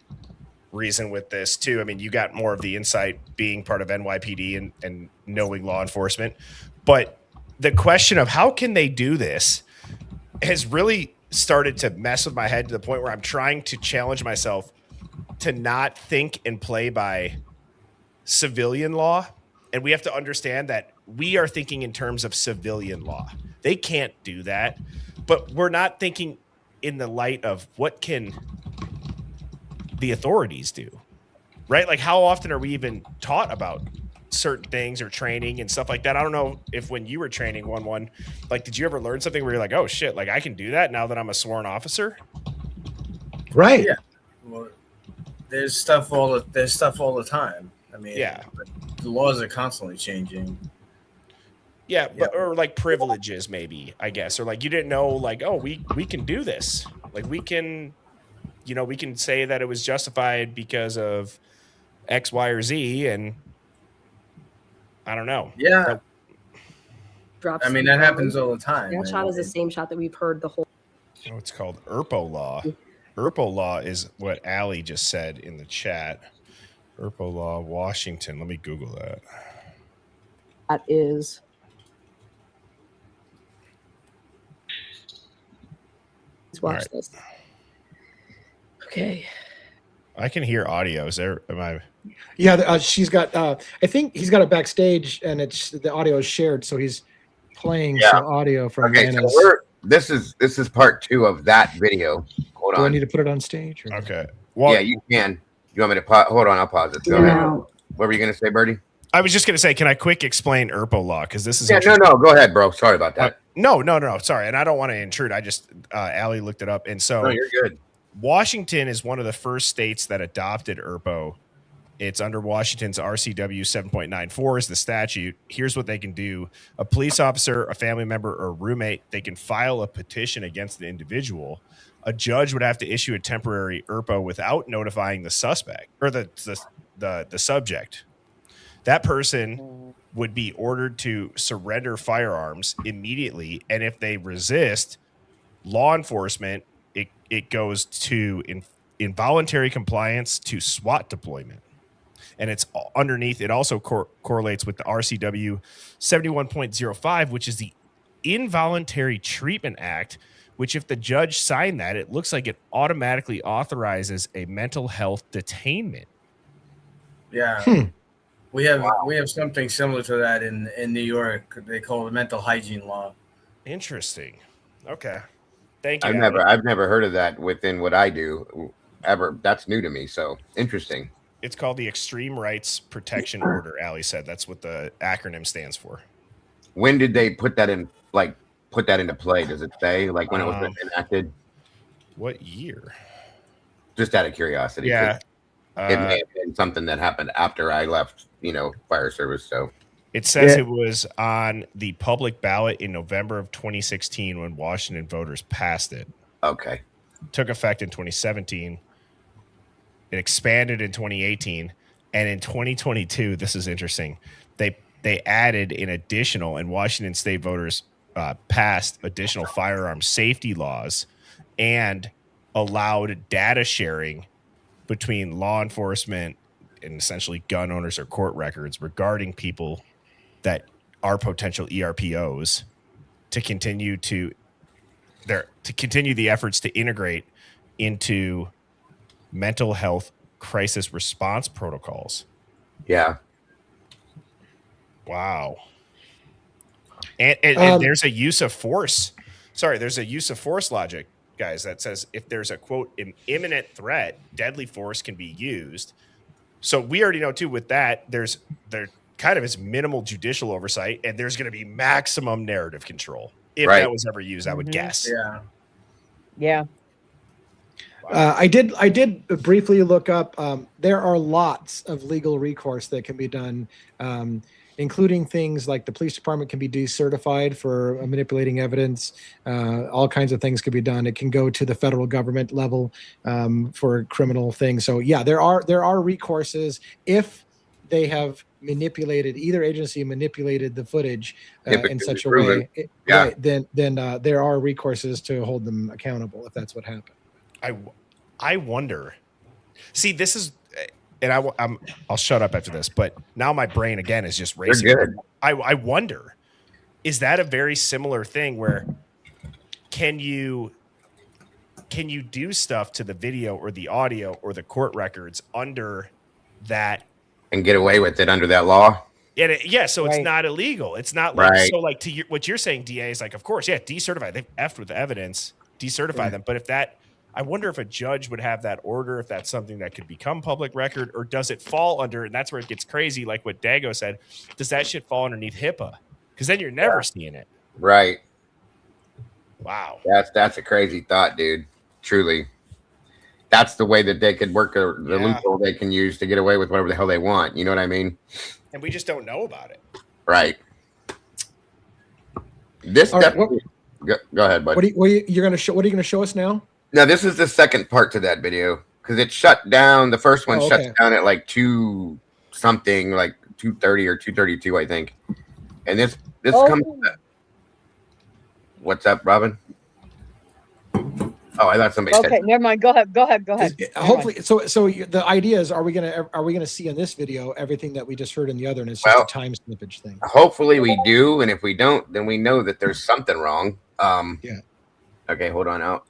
reason with this too. I mean, you got more of the insight being part of NYPD and knowing law enforcement, but the question of how can they do this has really started to mess with my head to the point where I'm trying to challenge myself to not think and play by civilian law. And we have to understand that we are thinking in terms of civilian law. They can't do that, but we're not thinking in the light of what can the authorities do, right? Like how often are we even taught about certain things or training and stuff like that? I don't know if when you were training one, like, did you ever learn something where you're like, oh shit, like I can do that now that I'm a sworn officer? Right. Yeah. Well, there's stuff all the time. I mean, yeah, the laws are constantly changing. Yeah, but or like privileges, maybe, I guess, or like you didn't know, like, oh, we can do this, like we can, you know, we can say that it was justified because of X, Y, or Z, and I don't know. Yeah, Drops I mean that happens all the time. That shot is the same shot that we've heard the whole. Oh, it's called ERPO law. ERPO law is what Allie just said in the chat. ERPO law, Washington. Let me Google that. That is. Let's watch this. Okay. I can hear audio. Is there? Am I? Yeah, she's got. I think he's got it backstage, and it's the audio is shared, so he's playing some audio from. Okay, Anna's. so this is part 2 of that video. Hold Do on. I need to put it on stage? Or? Okay. Well, yeah, you can. You want me to pause? Hold on, I'll pause it. Go ahead. No. What were you going to say, Birdie? I was just going to say, can I quick explain ERPO law? Because this is no. Go ahead, bro. Sorry about that. No. Sorry, and I don't want to intrude. I just Allie looked it up, and so No, you're good. Washington is one of the first states that adopted ERPO. It's under Washington's RCW 7.94 is the statute. Here's what they can do. A police officer, a family member, or a roommate, they can file a petition against the individual. A judge would have to issue a temporary ERPO without notifying the suspect or the subject. That person would be ordered to surrender firearms immediately. And if they resist, law enforcement, it goes to involuntary compliance to SWAT deployment. And it's underneath. It also correlates with the RCW 71.05, which is the Involuntary Treatment Act, which if the judge signed that, it looks like it automatically authorizes a mental health detainment. Yeah. We have something similar to that in New York. They call it mental hygiene law. Interesting. Okay. Thank you. I've never heard of that within what I do ever. That's new to me. So interesting. It's called the Extreme Rights Protection Order. Allie said that's what the acronym stands for. When did they put that in? Like put that into play? Does it say like when it was enacted? What year? Just out of curiosity. Yeah. It may have been something that happened after I left, fire service. So it says it was on the public ballot in November of 2016 when Washington voters passed it. Okay. Took effect in 2017. It expanded in 2018. And in 2022, this is interesting. They added an additional, and Washington state voters passed additional firearm safety laws and allowed data sharing between law enforcement and essentially gun owners or court records regarding people that are potential ERPOs to continue the efforts to integrate into mental health crisis response protocols. Yeah. Wow. And there's a use of force. Sorry, there's a use of force logic, guys, that says if there's a quote imminent threat, deadly force can be used. So we already know too with that there kind of is minimal judicial oversight, and there's going to be maximum narrative control if that was ever used. I would guess. Yeah. I did briefly look up. There are lots of legal recourse that can be done, including things like the police department can be decertified for manipulating evidence. All kinds of things can be done. It can go to the federal government level for criminal things. So yeah, there are recourses if they have manipulated, either agency manipulated the footage in such a way. Right? Then there are recourses to hold them accountable if that's what happened. I wonder. See, this is, and I'll shut up after this. But now my brain again is just racing. Good. I wonder, is that a very similar thing where can you do stuff to the video or the audio or the court records under that and get away with it under that law? Yeah, so Right. it's not illegal. It's not like Right. so. Like to what you're saying, DA is like, of course, yeah, decertify. They've effed with the evidence, decertify them. But if that, I wonder if a judge would have that order, if that's something that could become public record, or does it fall under? And that's where it gets crazy. Like what Dago said, does that shit fall underneath HIPAA? Because then you're never seeing it. Right. Wow. That's a crazy thought, dude. Truly. That's the way that they could work the loophole they can use to get away with whatever the hell they want. You know what I mean? And we just don't know about it. Right. This All right, definitely. Go ahead, bud. What are you going to show? What are you going to show us now? No, this is the second part to that video because it shut down. The first one shuts down at like 2 something, like 2:30 or 2:32, I think. And this comes. What's up, Robin? Oh, I thought somebody said. Okay, never mind. Go ahead. Hopefully, so the idea is, are we gonna see in this video everything that we just heard in the other, and it's just a time snippage thing? Hopefully we do, and if we don't, then we know that there's something wrong. Yeah. Okay, hold on out.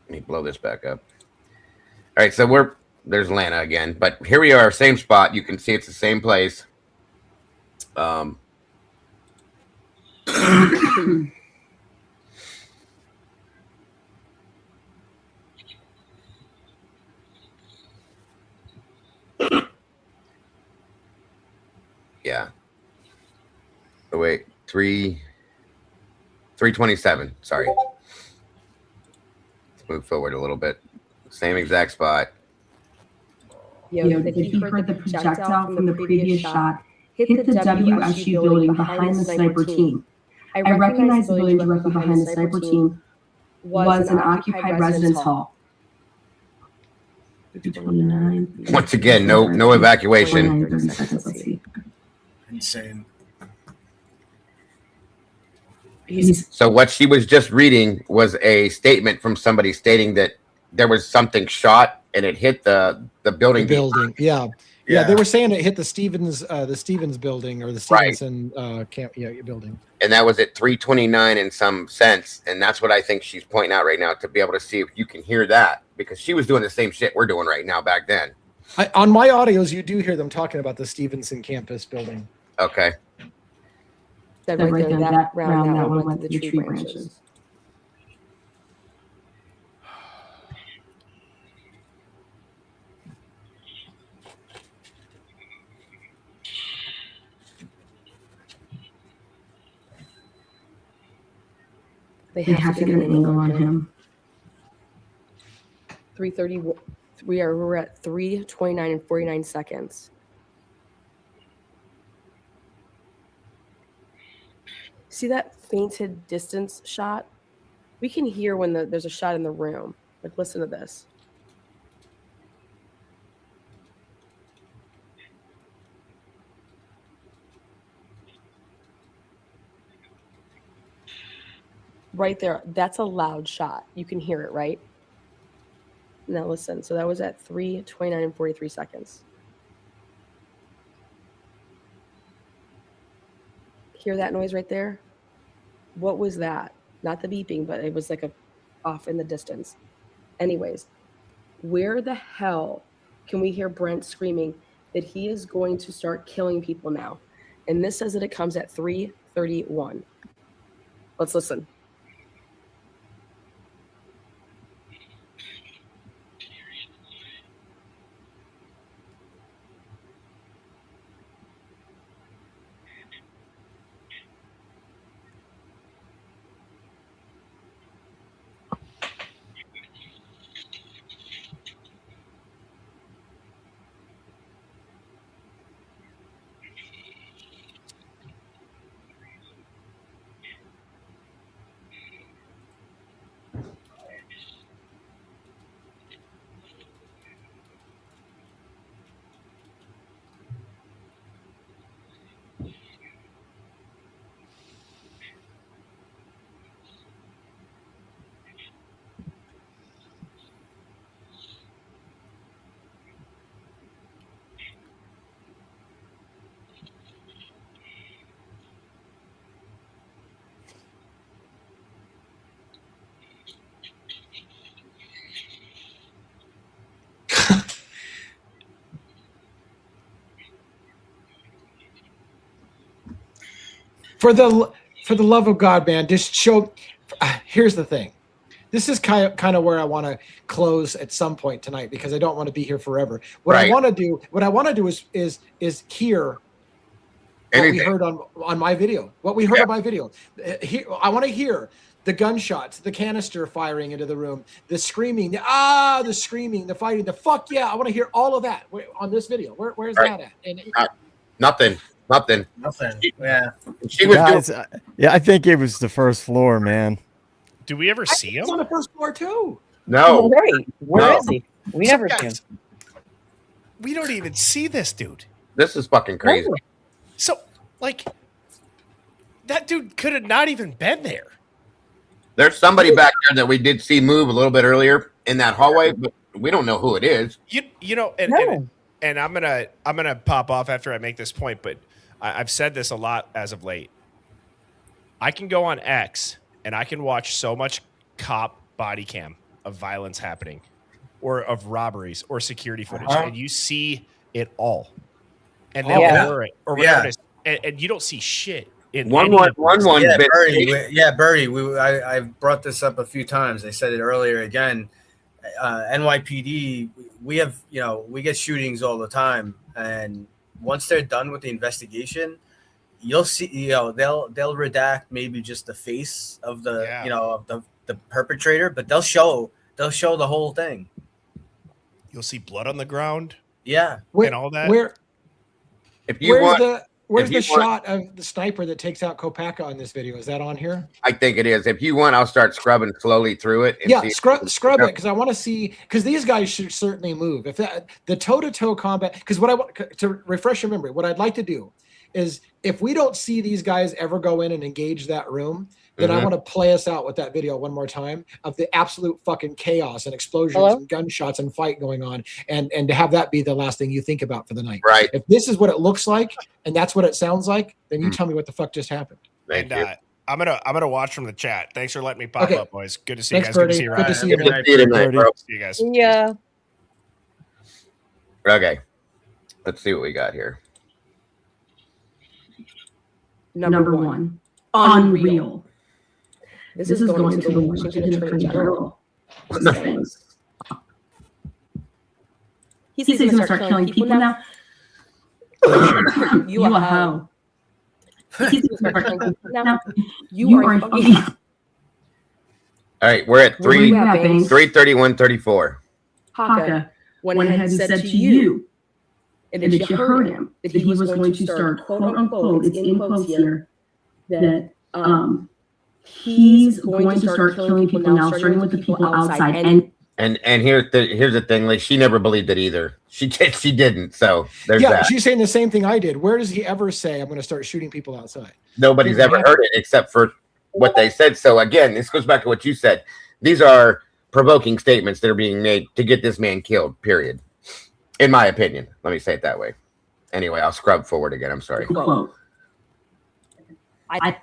Let me blow this back up. All right, so there's Lana again, but here we are, same spot. You can see it's the same place. Yeah. Oh, wait, 327. Sorry. Let's move forward a little bit. Same exact spot. Yo, did you heard the projectile from the previous shot hit the WSU building behind the sniper team? I recognize the building directly behind the sniper team was an occupied residence hall. 29. Once again, no evacuation. 30 seconds, let's see. Insane. So what she was just reading was a statement from somebody stating that there was something shot and it hit the building. Yeah. They were saying it hit the Stevens building or the Stevenson building. And that was at 329 in some sense. And that's what I think she's pointing out right now, to be able to see if you can hear that, because she was doing the same shit we're doing right now back then. On my audios, you do hear them talking about the Stevenson campus building. Okay. That right there, that round that one went to the tree branches. They have to get an angle on him. 3:30. We're at 3:29 and 49 seconds. See that fainted distance shot? We can hear when there's a shot in the room. Like, listen to this. Right there, that's a loud shot. You can hear it, right? Now listen, so that was at 3:29 and 43 seconds. Hear that noise right there? What was that? Not the beeping, but it was like a off in the distance. Anyways, where the hell can we hear Brent screaming that he is going to start killing people now? And this says that it comes at 3:31. Let's listen. For the love of God, man, just show. Here's the thing. This is kind of where I want to close at some point tonight because I don't want to be here forever. What I want to do is hear what we heard on my video. What we heard on my video. I want to hear the gunshots, the canister firing into the room, the screaming, the screaming, the fighting, the fuck yeah. I want to hear all of that on this video. Where's that at? And Nothing. Yeah. She was Guys, yeah, I think it was the first floor, man. Do we ever see him? He's on the first floor too. No. Right. Where is he? We never see him. We don't even see this dude. This is fucking crazy. So, like, that dude could have not even been there. There's somebody back there that we did see move a little bit earlier in that hallway, but we don't know who it is. You know, and I'm gonna pop off after I make this point, but I've said this a lot as of late. I can go on X and I can watch so much cop body cam of violence happening, or of robberies or security footage, and you see it all, and they'll blur it or whatever it is, and you don't see shit. One. Yeah, Birdie. I've brought this up a few times. I said it earlier again. NYPD, we have, we get shootings all the time, and once they're done with the investigation, you'll see, they'll redact maybe just the face of the, of the perpetrator, but they'll show the whole thing. You'll see blood on the ground. Yeah, and all that. Where's the shot of the sniper that takes out Copaka on this video? Is that on here? I think it is. If you want, I'll start scrubbing slowly through it. And scrub it, because I want to see, because these guys should certainly move. If the toe-to-toe combat, because what I want to refresh your memory, what I'd like to do is, if we don't see these guys ever go in and engage that room, then I want to play us out with that video one more time of the absolute fucking chaos and explosions and gunshots and fight going on, and to have that be the last thing you think about for the night. Right. If this is what it looks like and that's what it sounds like, then you tell me what the fuck just happened. Thank you. I'm gonna watch from the chat. Thanks for letting me pop up, boys. Good to see you guys. Birdie. Good to see you, Good Ryan. to see you, man. See you tonight, bro. See you guys. Yeah. Okay. Let's see what we got here. Number one. Unreal. This is going to the Washington Attorney General. He says he's going to start killing people now. You a hoe. He says he's going to start killing people now. You are a fucking... All right, we're at 3:31:34. Paka went ahead and said to you, and that you heard him, that he was going to start, quote unquote, it's in quotes here, that he's going to start killing people now, starting with the people outside. And here's the thing, like, she never believed it either. She didn't. So there's that. She's saying the same thing I did. Where does he ever say I'm going to start shooting people outside? Nobody's ever heard it except for what they said. So again, this goes back to what you said. These are provoking statements that are being made to get this man killed, period. In my opinion. Let me say it that way. Anyway, I'll scrub forward again. I'm sorry. Quote. I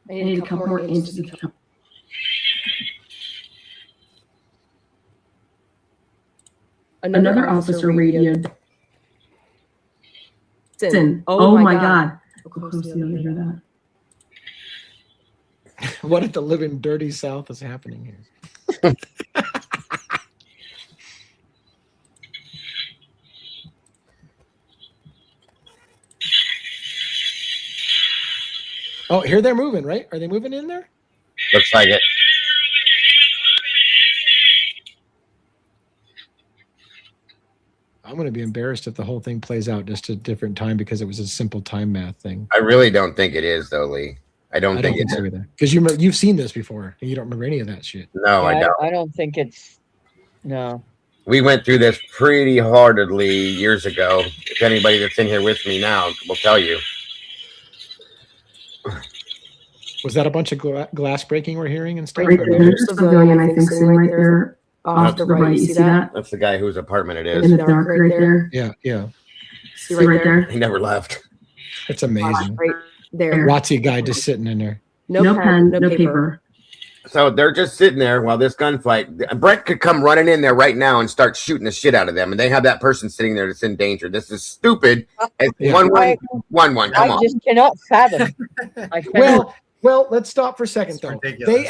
need to come more into the... Another officer radioed. Oh my God. Of course, you don't hear that. What at the living dirty South is happening here? Oh, here they're moving, right? Are they moving in there? Looks like it. I'm going to be embarrassed if the whole thing plays out just a different time because it was a simple time math thing. I really don't think it is, though, Lee. I don't think it's either. Because you've seen this before and you don't remember any of that shit. No, I don't. I don't think it's no. We went through this pretty heartedly years ago. If anybody that's in here with me now will tell you. Was that a bunch of glass breaking we're hearing and stuff? Right there's a civilian, I think, sitting right there off the right. You see that? That's the guy whose apartment it is. In the dark right there. Yeah. See right there? He never left. It's amazing. Right there. Watsy guy just sitting in there. No pen, no paper. So they're just sitting there while this gunfight. Brent could come running in there right now and start shooting the shit out of them, and they have that person sitting there that's in danger. This is stupid. It's Yeah. 1-1. Come I on. just cannot fathom. I cannot. Well, let's stop for a second though. ridiculous.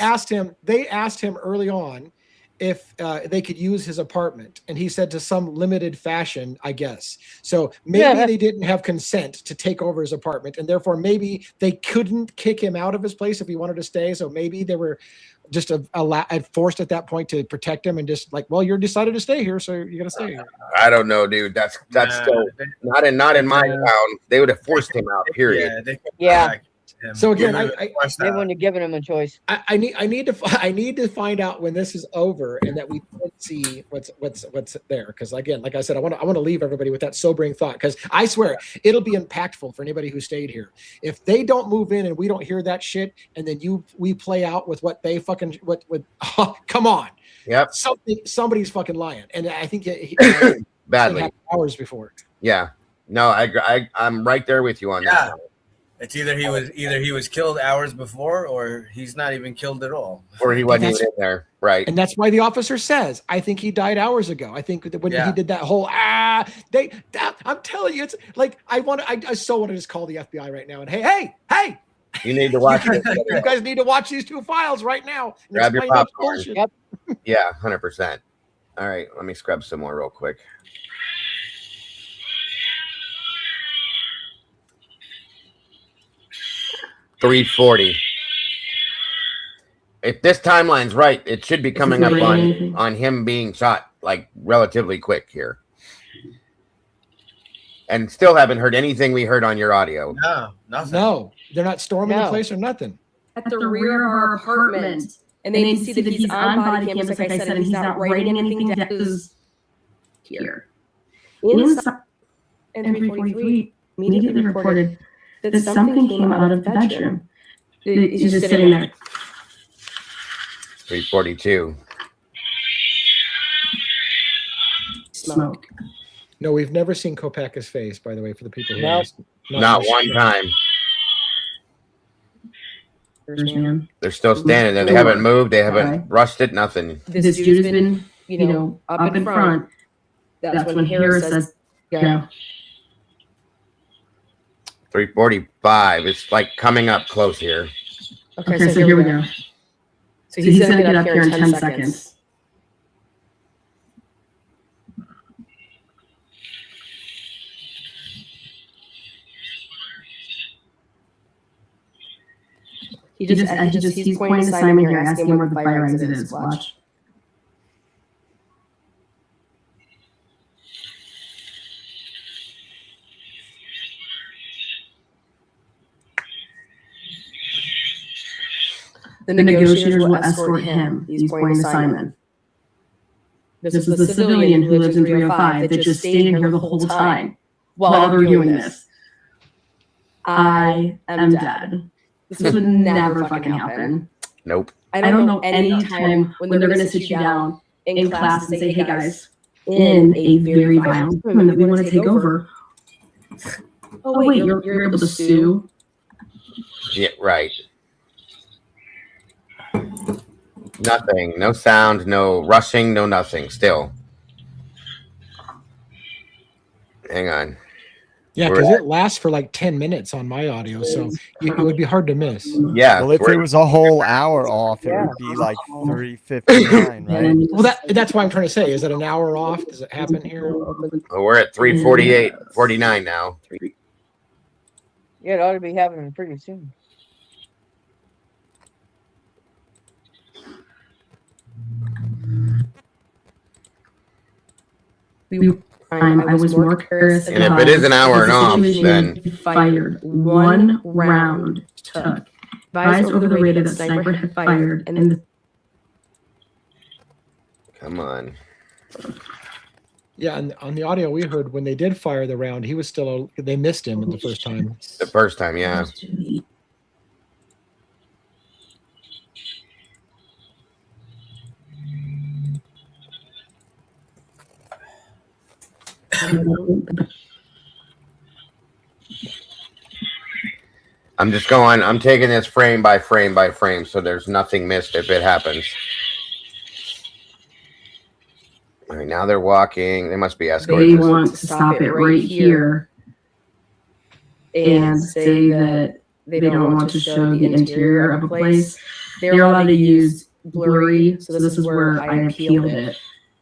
They asked him early on if they could use his apartment, and he said to some limited fashion, I guess. So maybe they didn't have consent to take over his apartment, and therefore maybe they couldn't kick him out of his place if he wanted to stay. So maybe they were just forced at that point to protect him, and just like, well, you're decided to stay here, so you're gonna stay here. I don't know, dude. That's still not in my town. They would have forced him out. Period. Yeah. So again, they wouldn't have given him a choice. I need to find out when this is over and that we can see what's there. Because again, like I said, I want to leave everybody with that sobering thought. Because I swear it'll be impactful for anybody who stayed here. If they don't move in and we don't hear that shit, and then we play out with what they fucking come on. Yep. Somebody's fucking lying, and I think badly hours before. Yeah. No, I'm right there with you on that. It's either he was killed hours before, or he's not even killed at all, or he wasn't even in there, right? And that's why the officer says, "I think he died hours ago." I think that when he did that whole I'm telling you, it's like I so want to just call the FBI right now and hey, you need to watch. You guys need to watch these two files right now. Grab your popcorn. Yep. Yeah, 100%. All right, let me scrub some more real quick. $340. If this timeline's right, it should be coming up on him being shot like relatively quick here. And still haven't heard anything we heard on your audio. No, nothing. No, they're not storming the place or nothing. At the rear of our apartment. And then you see that he's on body cams, like I said, and he's not writing anything down. Here. Inside, and 343 immediately reported that something came out of the bedroom. He's just sitting there. 342. Smoke. No, we've never seen Copaka's face, by the way, for the people who Not one time. They're still standing there. They haven't moved. They haven't rushed it. Nothing. This dude has been, up in front. That's when Harris says, go. 345. It's like coming up close here. Okay, so here we go. So he's going to get up here in 10 seconds. He's pointing to Simon here, asking him where the fire exit is. Watch. The negotiators will escort him. He's pointing to Simon. This is the civilian who lives in 305 that just stayed here the whole time while they're doing this. I am dead. This would never fucking happen. Nope. I don't know any time when they're going to sit you down in class and say, hey guys, in a very violent room that we want to take over. Oh wait, you're able to sue? Yeah, right. Nothing. No sound, no rushing, no nothing. Still. Hang on. Yeah, because it lasts for like 10 minutes on my audio, so it would be hard to miss. Yeah. Well, if it was a whole hour off, it would be like 3:59, right? Well, that's why I'm trying to say. Is it an hour off? Does it happen here? Well, we're at 3:48, 49 now. Yeah, it ought to be happening pretty soon. I was more curious. And if it is an hour and off, then fired one round took. Advised over the radio that sniper had fired, and come on. Yeah, and on the audio we heard when they did fire the round, he was still. They missed him the first time. The first time, yeah. I'm just going. I'm taking this frame by frame by frame, so there's nothing missed if it happens. All right, now they're walking. They must be escorting. They want to stop it right here and say that they don't want to show the interior of a place. They're allowed to use blurry, so this is where I appealed it.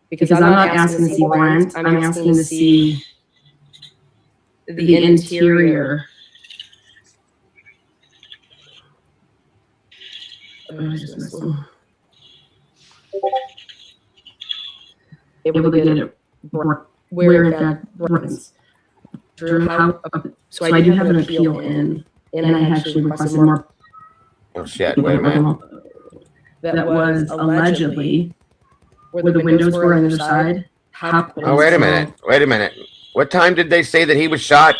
Because I'm not asking to see Brent, I'm asking to see the interior. Able to get it where in fact Brent's. So I do have an appeal in, and I actually requested more. Oh shit! Wait a minute. That was allegedly where the windows were on the other side. Oh, wait a minute. Wait a minute. What time did they say that he was shot?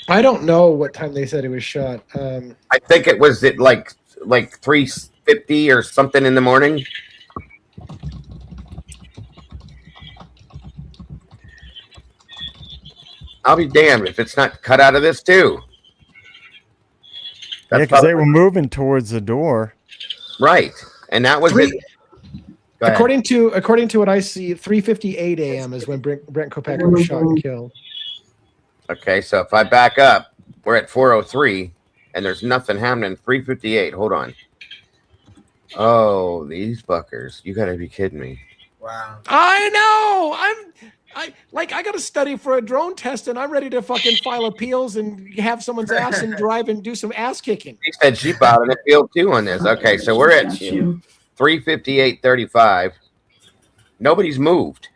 I don't know what time they said he was shot. I think it was at like 3:50 or something in the morning. I'll be damned if it's not cut out of this too. Yeah, because they were moving towards the door. Right, and that was it. According to what I see, 3:58 a.m. is when Brent Copaka was shot and killed. Okay, so if I back up, we're at 4:03, and there's nothing happening. 3:58. Hold on. Oh, these fuckers! You gotta be kidding me. Wow. I know. I got to study for a drone test, and I'm ready to fucking file appeals and have someone's ass and drive and do some ass kicking. He said she filed an appeal too on this. Okay, so we're at 3:58:35. Nobody's moved.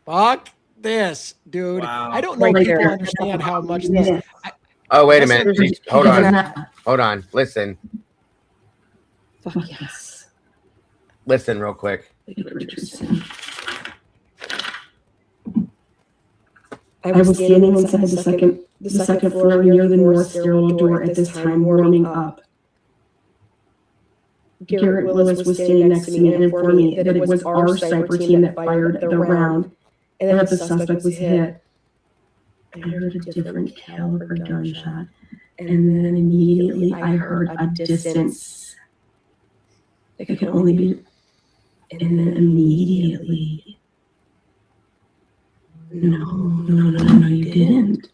Fuck this, dude. Wow. I don't know if people understand how much this. Oh, wait a minute. Hold on. Hold on. Listen. Fuck yes. Listen real quick. I was standing inside the second floor near the north stairwell door at this time, warming up. Garrett Willis was standing next to me and informed me that it was our sniper team that fired the round and that the suspect was hit. I heard a different caliber gunshot, and then immediately I heard a distance that could only be, and then immediately. No, you didn't.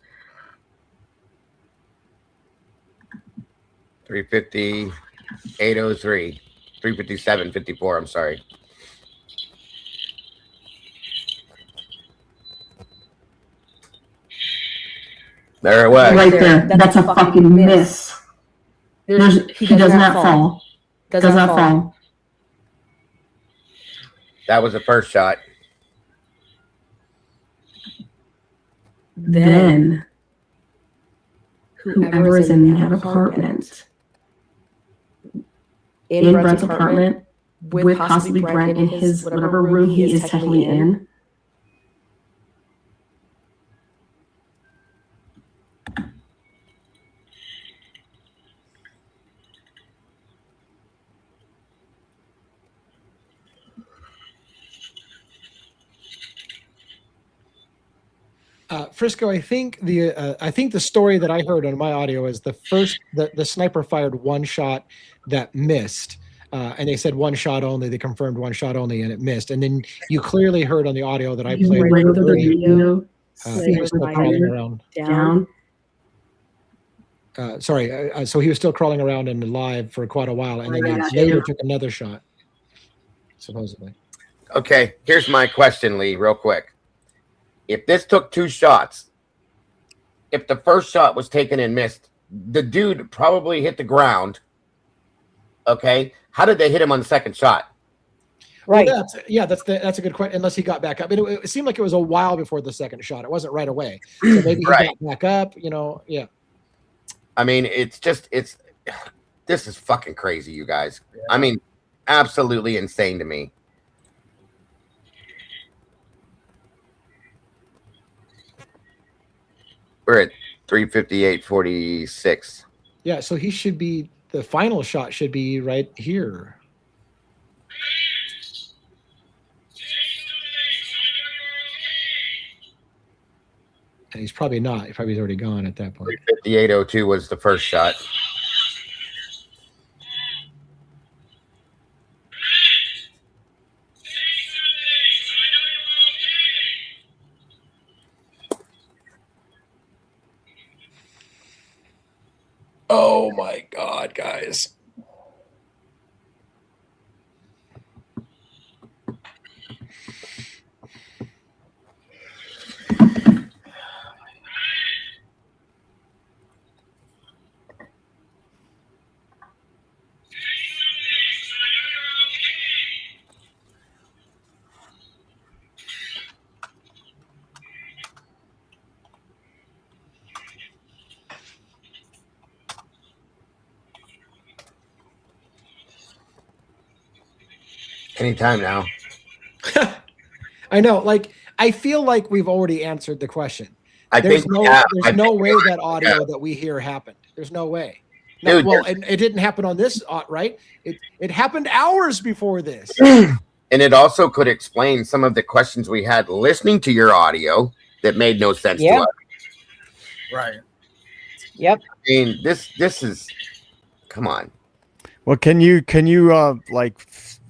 3:50, 8:03, 3:57:54. I'm sorry. There it was. Right there. That's a fucking miss. He does not fall. Does not fall. That was the first shot. Then, whoever is in that apartment, in Brent's apartment, with possibly Brent in his whatever room he is technically in, Frisco, I think the story that I heard on my audio is the sniper fired one shot that missed, and they said one shot only. They confirmed one shot only, and it missed. And then you clearly heard on the audio that I played. Right over the video, he was still crawling around. Down. So he was still crawling around and alive for quite a while, and then he later took another shot, supposedly. Okay, here's my question, Lee, real quick. If this took two shots, if the first shot was taken and missed, the dude probably hit the ground. Okay, how did they hit him on the second shot? Right. Well, that's a good question. Unless he got back up, it seemed like it was a while before the second shot. It wasn't right away. So maybe he got back up. Yeah. I mean, this is fucking crazy, you guys. Yeah. I mean, absolutely insane to me. We're at 3:58:46. Yeah, so he should be, the final shot should be right here. And he's probably not. He probably is already gone at that point. 5802 was the first shot. Oh my God, guys. Anytime now. I know. Like, I feel like we've already answered the question. I There's think no, we have. there's no way that audio that we hear happened. There's no way. No, Dude, well, it didn't happen on this, right? It happened hours before this. And it also could explain some of the questions we had listening to your audio that made no sense to us. Right. Yep. I mean, this is, come on. Well, can you like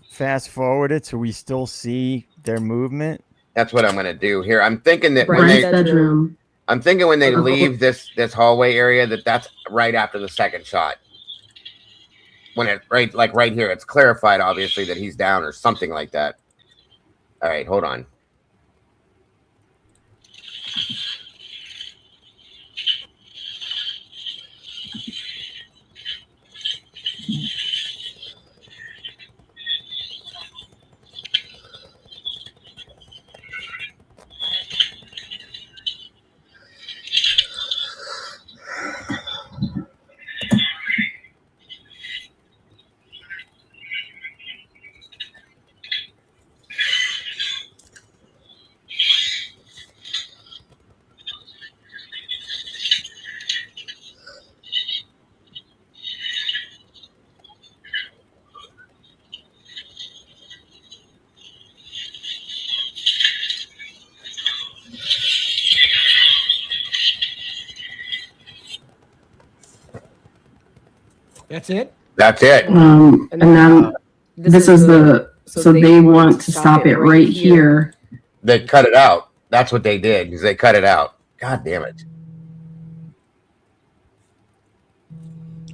fast forward it so we still see their movement? That's what I'm gonna do here. I'm thinking that Brent's bedroom. I'm thinking when they leave this hallway area that's right after the second shot. When it right here, it's clarified obviously that he's down or something like that. All right, hold on. That's it? That's it. And then this is so they want to stop it right here. They cut it out. That's what they did, because they cut it out. God damn it.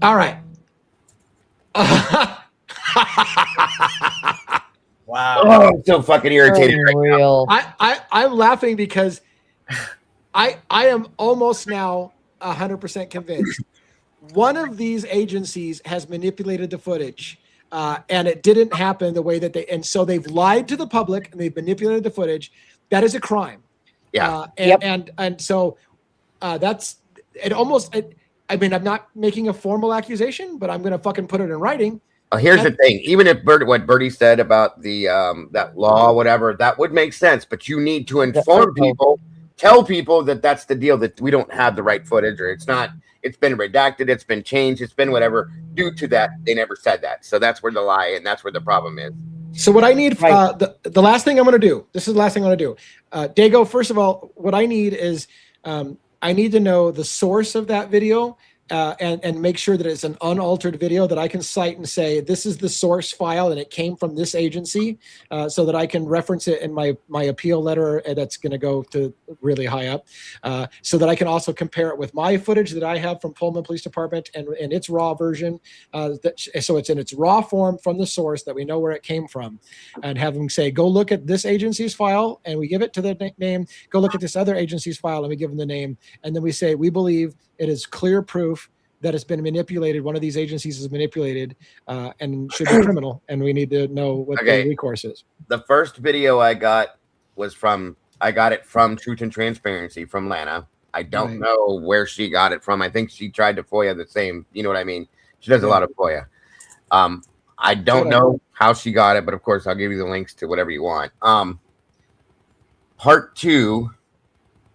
All right. Wow. Oh, I'm so fucking irritated right now. I'm laughing because I am almost now 100% convinced one of these agencies has manipulated the footage, and it didn't happen the way that and so they've lied to the public and they've manipulated the footage. That is a crime. Yeah. And so that's it. Almost. I mean, I'm not making a formal accusation, but I'm going to fucking put it in writing. Here's the thing. Even if what Bertie said about the that law, whatever, that would make sense. But you need to inform people, tell people that that's the deal, that we don't have the right footage, or it's not. It's been redacted. It's been changed. It's been whatever. Due to that, they never said that. So that's where the lie, and that's where the problem is. So what I need, the last thing I'm going to do. This is the last thing I'm going to do. Dago, first of all, what I need is I need to know the source of that video. And make sure that it's an unaltered video that I can cite and say, this is the source file and it came from this agency, so that I can reference it in my appeal letter that's going to go to really high up, so that I can also compare it with my footage that I have from Pullman Police Department and its raw version, so it's in its raw form from the source that we know where it came from, and have them say, go look at this agency's file, and we give it to the name, go look at this other agency's file, and we give them the name, and then we say, we believe it is clear proof that it's been manipulated. One of these agencies is manipulated and should be criminal. And we need to know what the recourse is. The first video I got was I got it from Truth and Transparency from Lana. I don't know where she got it from. I think she tried to FOIA the same. You know what I mean? She does a lot of FOIA. I don't know how she got it, but of course I'll give you the links to whatever you want. Part 2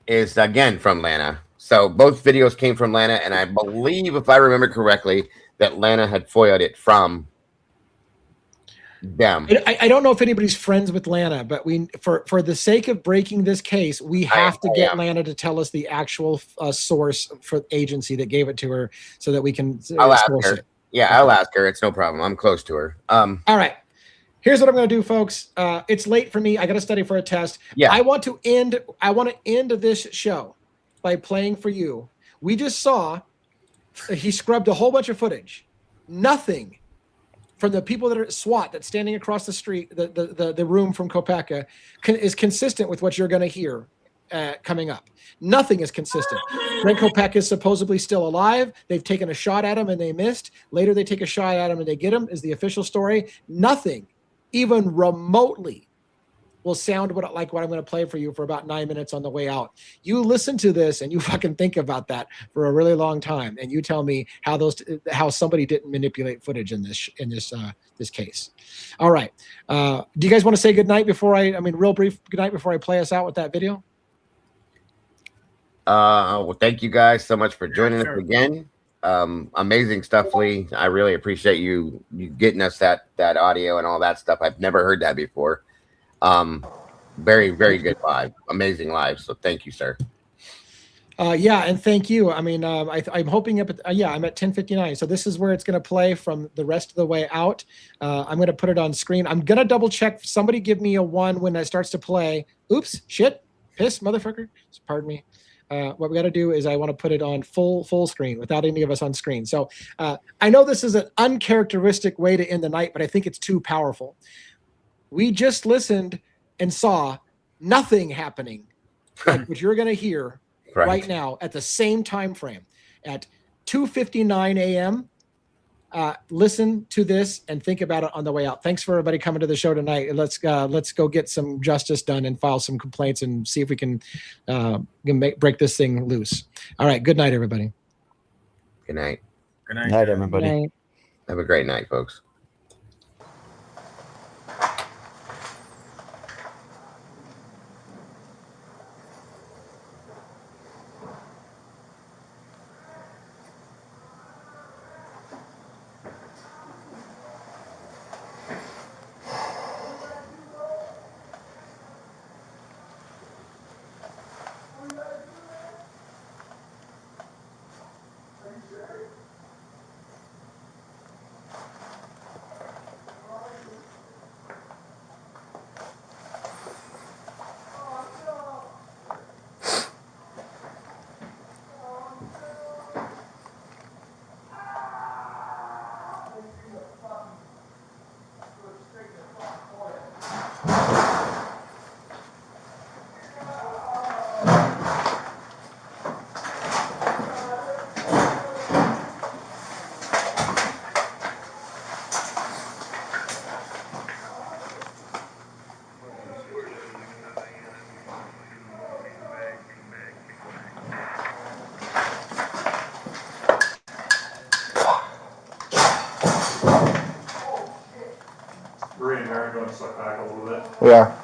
is again from Lana. So both videos came from Lana, and I believe, if I remember correctly, that Lana had FOIA'd it from Them. I don't know if anybody's friends with Lana, but we for the sake of breaking this case, we have to get Lana to tell us the actual source for agency that gave it to her, so that we can I'll ask source her. it. Yeah, Okay. I'll ask her. It's no problem. I'm close to her. All right. Here's what I'm going to do, folks. It's late for me. I got to study for a test. Yeah. I want to end this show by playing for you. We just saw he scrubbed a whole bunch of footage. Nothing from the people that are SWAT that's standing across the street, the room from Copaka, is consistent with what you're going to hear coming up. Nothing is consistent. Brent Copaka is supposedly still alive. They've taken a shot at him and they missed. Later, they take a shot at him and they get him, is the official story. Nothing, even remotely, will sound like what I'm going to play for you for about 9 minutes on the way out. You listen to this and you fucking think about that for a really long time, and you tell me how somebody didn't manipulate footage in this case. All right. Do you guys want to say goodnight before real brief goodnight before I play us out with that video? Well, thank you guys so much for joining us again. Amazing stuff, Lee. I really appreciate you getting us that audio and all that stuff. I've never heard that before. Very, very good live. Amazing live. So thank you, sir. Yeah, and thank you. I'm hoping I'm at 10:59. So this is where it's going to play from the rest of the way out. I'm going to put it on screen. I'm going to double check. Somebody give me a 1 when that starts to play. Oops, shit, piss, motherfucker. Pardon me. What we got to do is I want to put it on full screen without any of us on screen. So I know this is an uncharacteristic way to end the night, but I think it's too powerful. We just listened and saw nothing happening, like what you're going to hear right now at the same time frame at 2:59 a.m. Listen to this and think about it on the way out. Thanks for everybody coming to the show tonight. Let's go get some justice done and file some complaints and see if we can break this thing loose. All right. Good night, everybody. Good night. Good night. Good night, everybody. Right. Have a great night, folks. Bree and Aaron going to suck back a little bit. We are.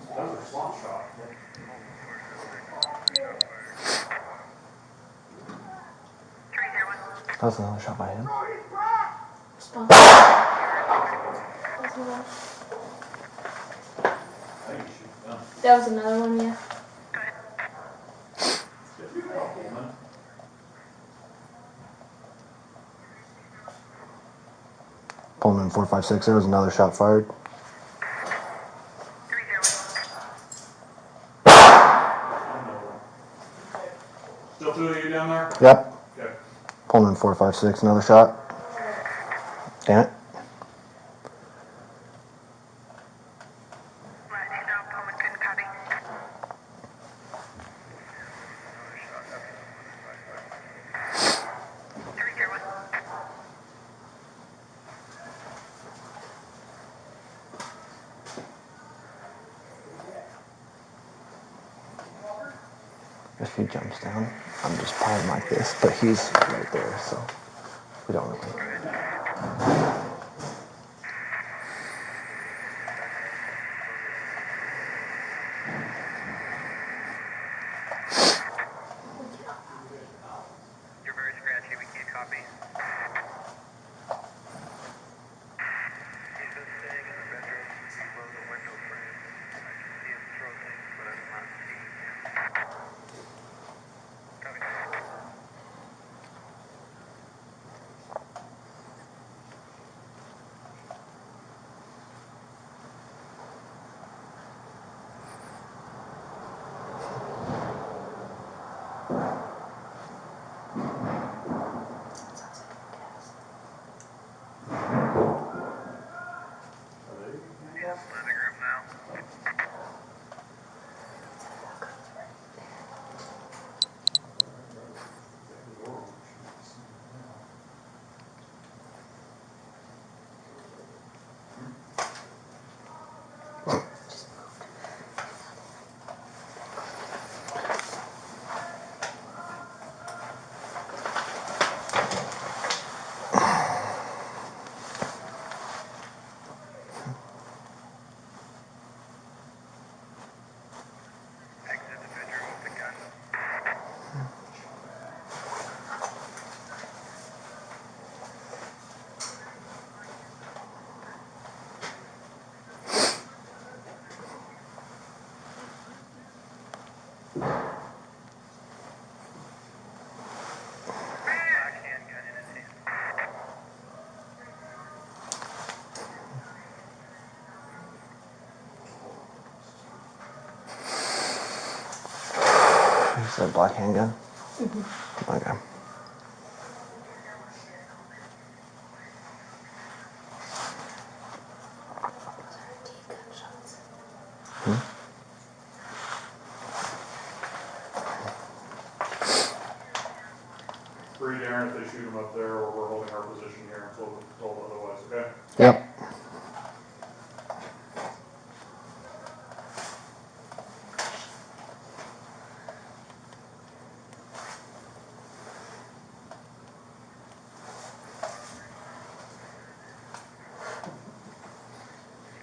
That was a slot shot. That was another shot by him. That was another one, yeah. Pullman 456. There was another shot fired. Still two of you down there? Yep. Okay. Pullman 456. Another shot. Damn it. If he jumps down, I'm just piling like this, but he's right there, so we don't really. Is that a black handgun? Okay. Free Darren if they shoot him up there, or we're holding our position here until told otherwise, okay? Yep.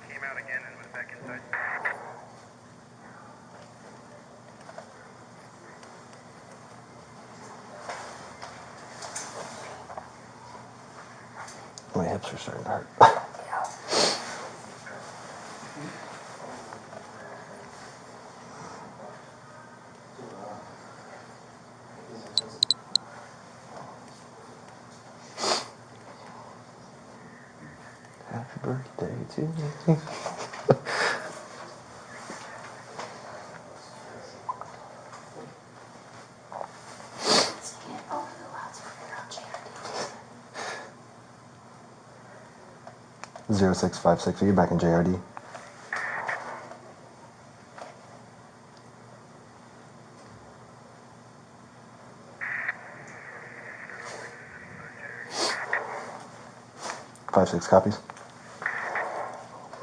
He came out again and went back inside. My hips are starting to hurt. Happy birthday to me. Zero 0656. Are you back in JRD? Five, 6 copies.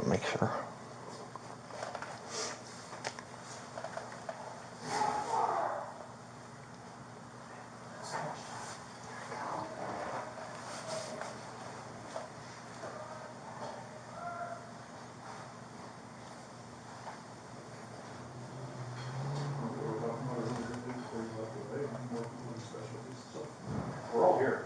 Make sure. We're all here.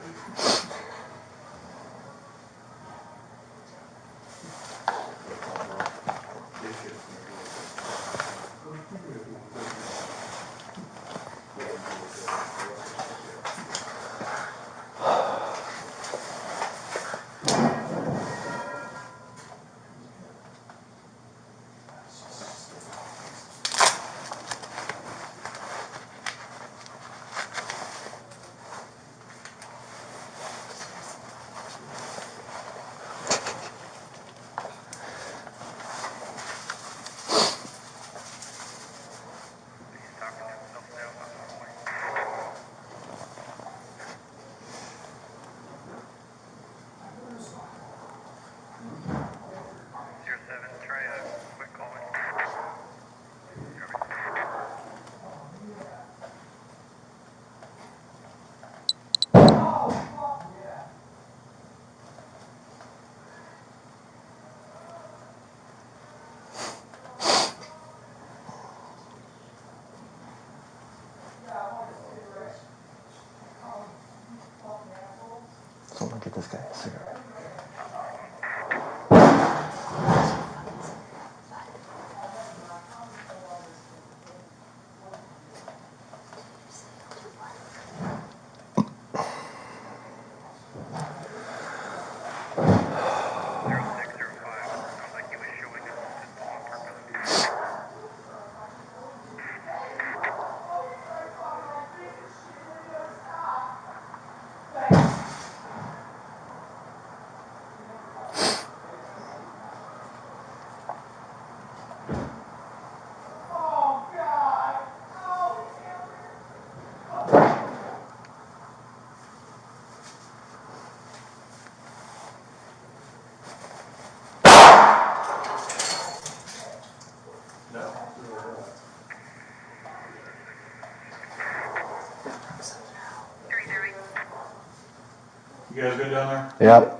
Someone get this guy a cigarette. You guys good down there? Yep.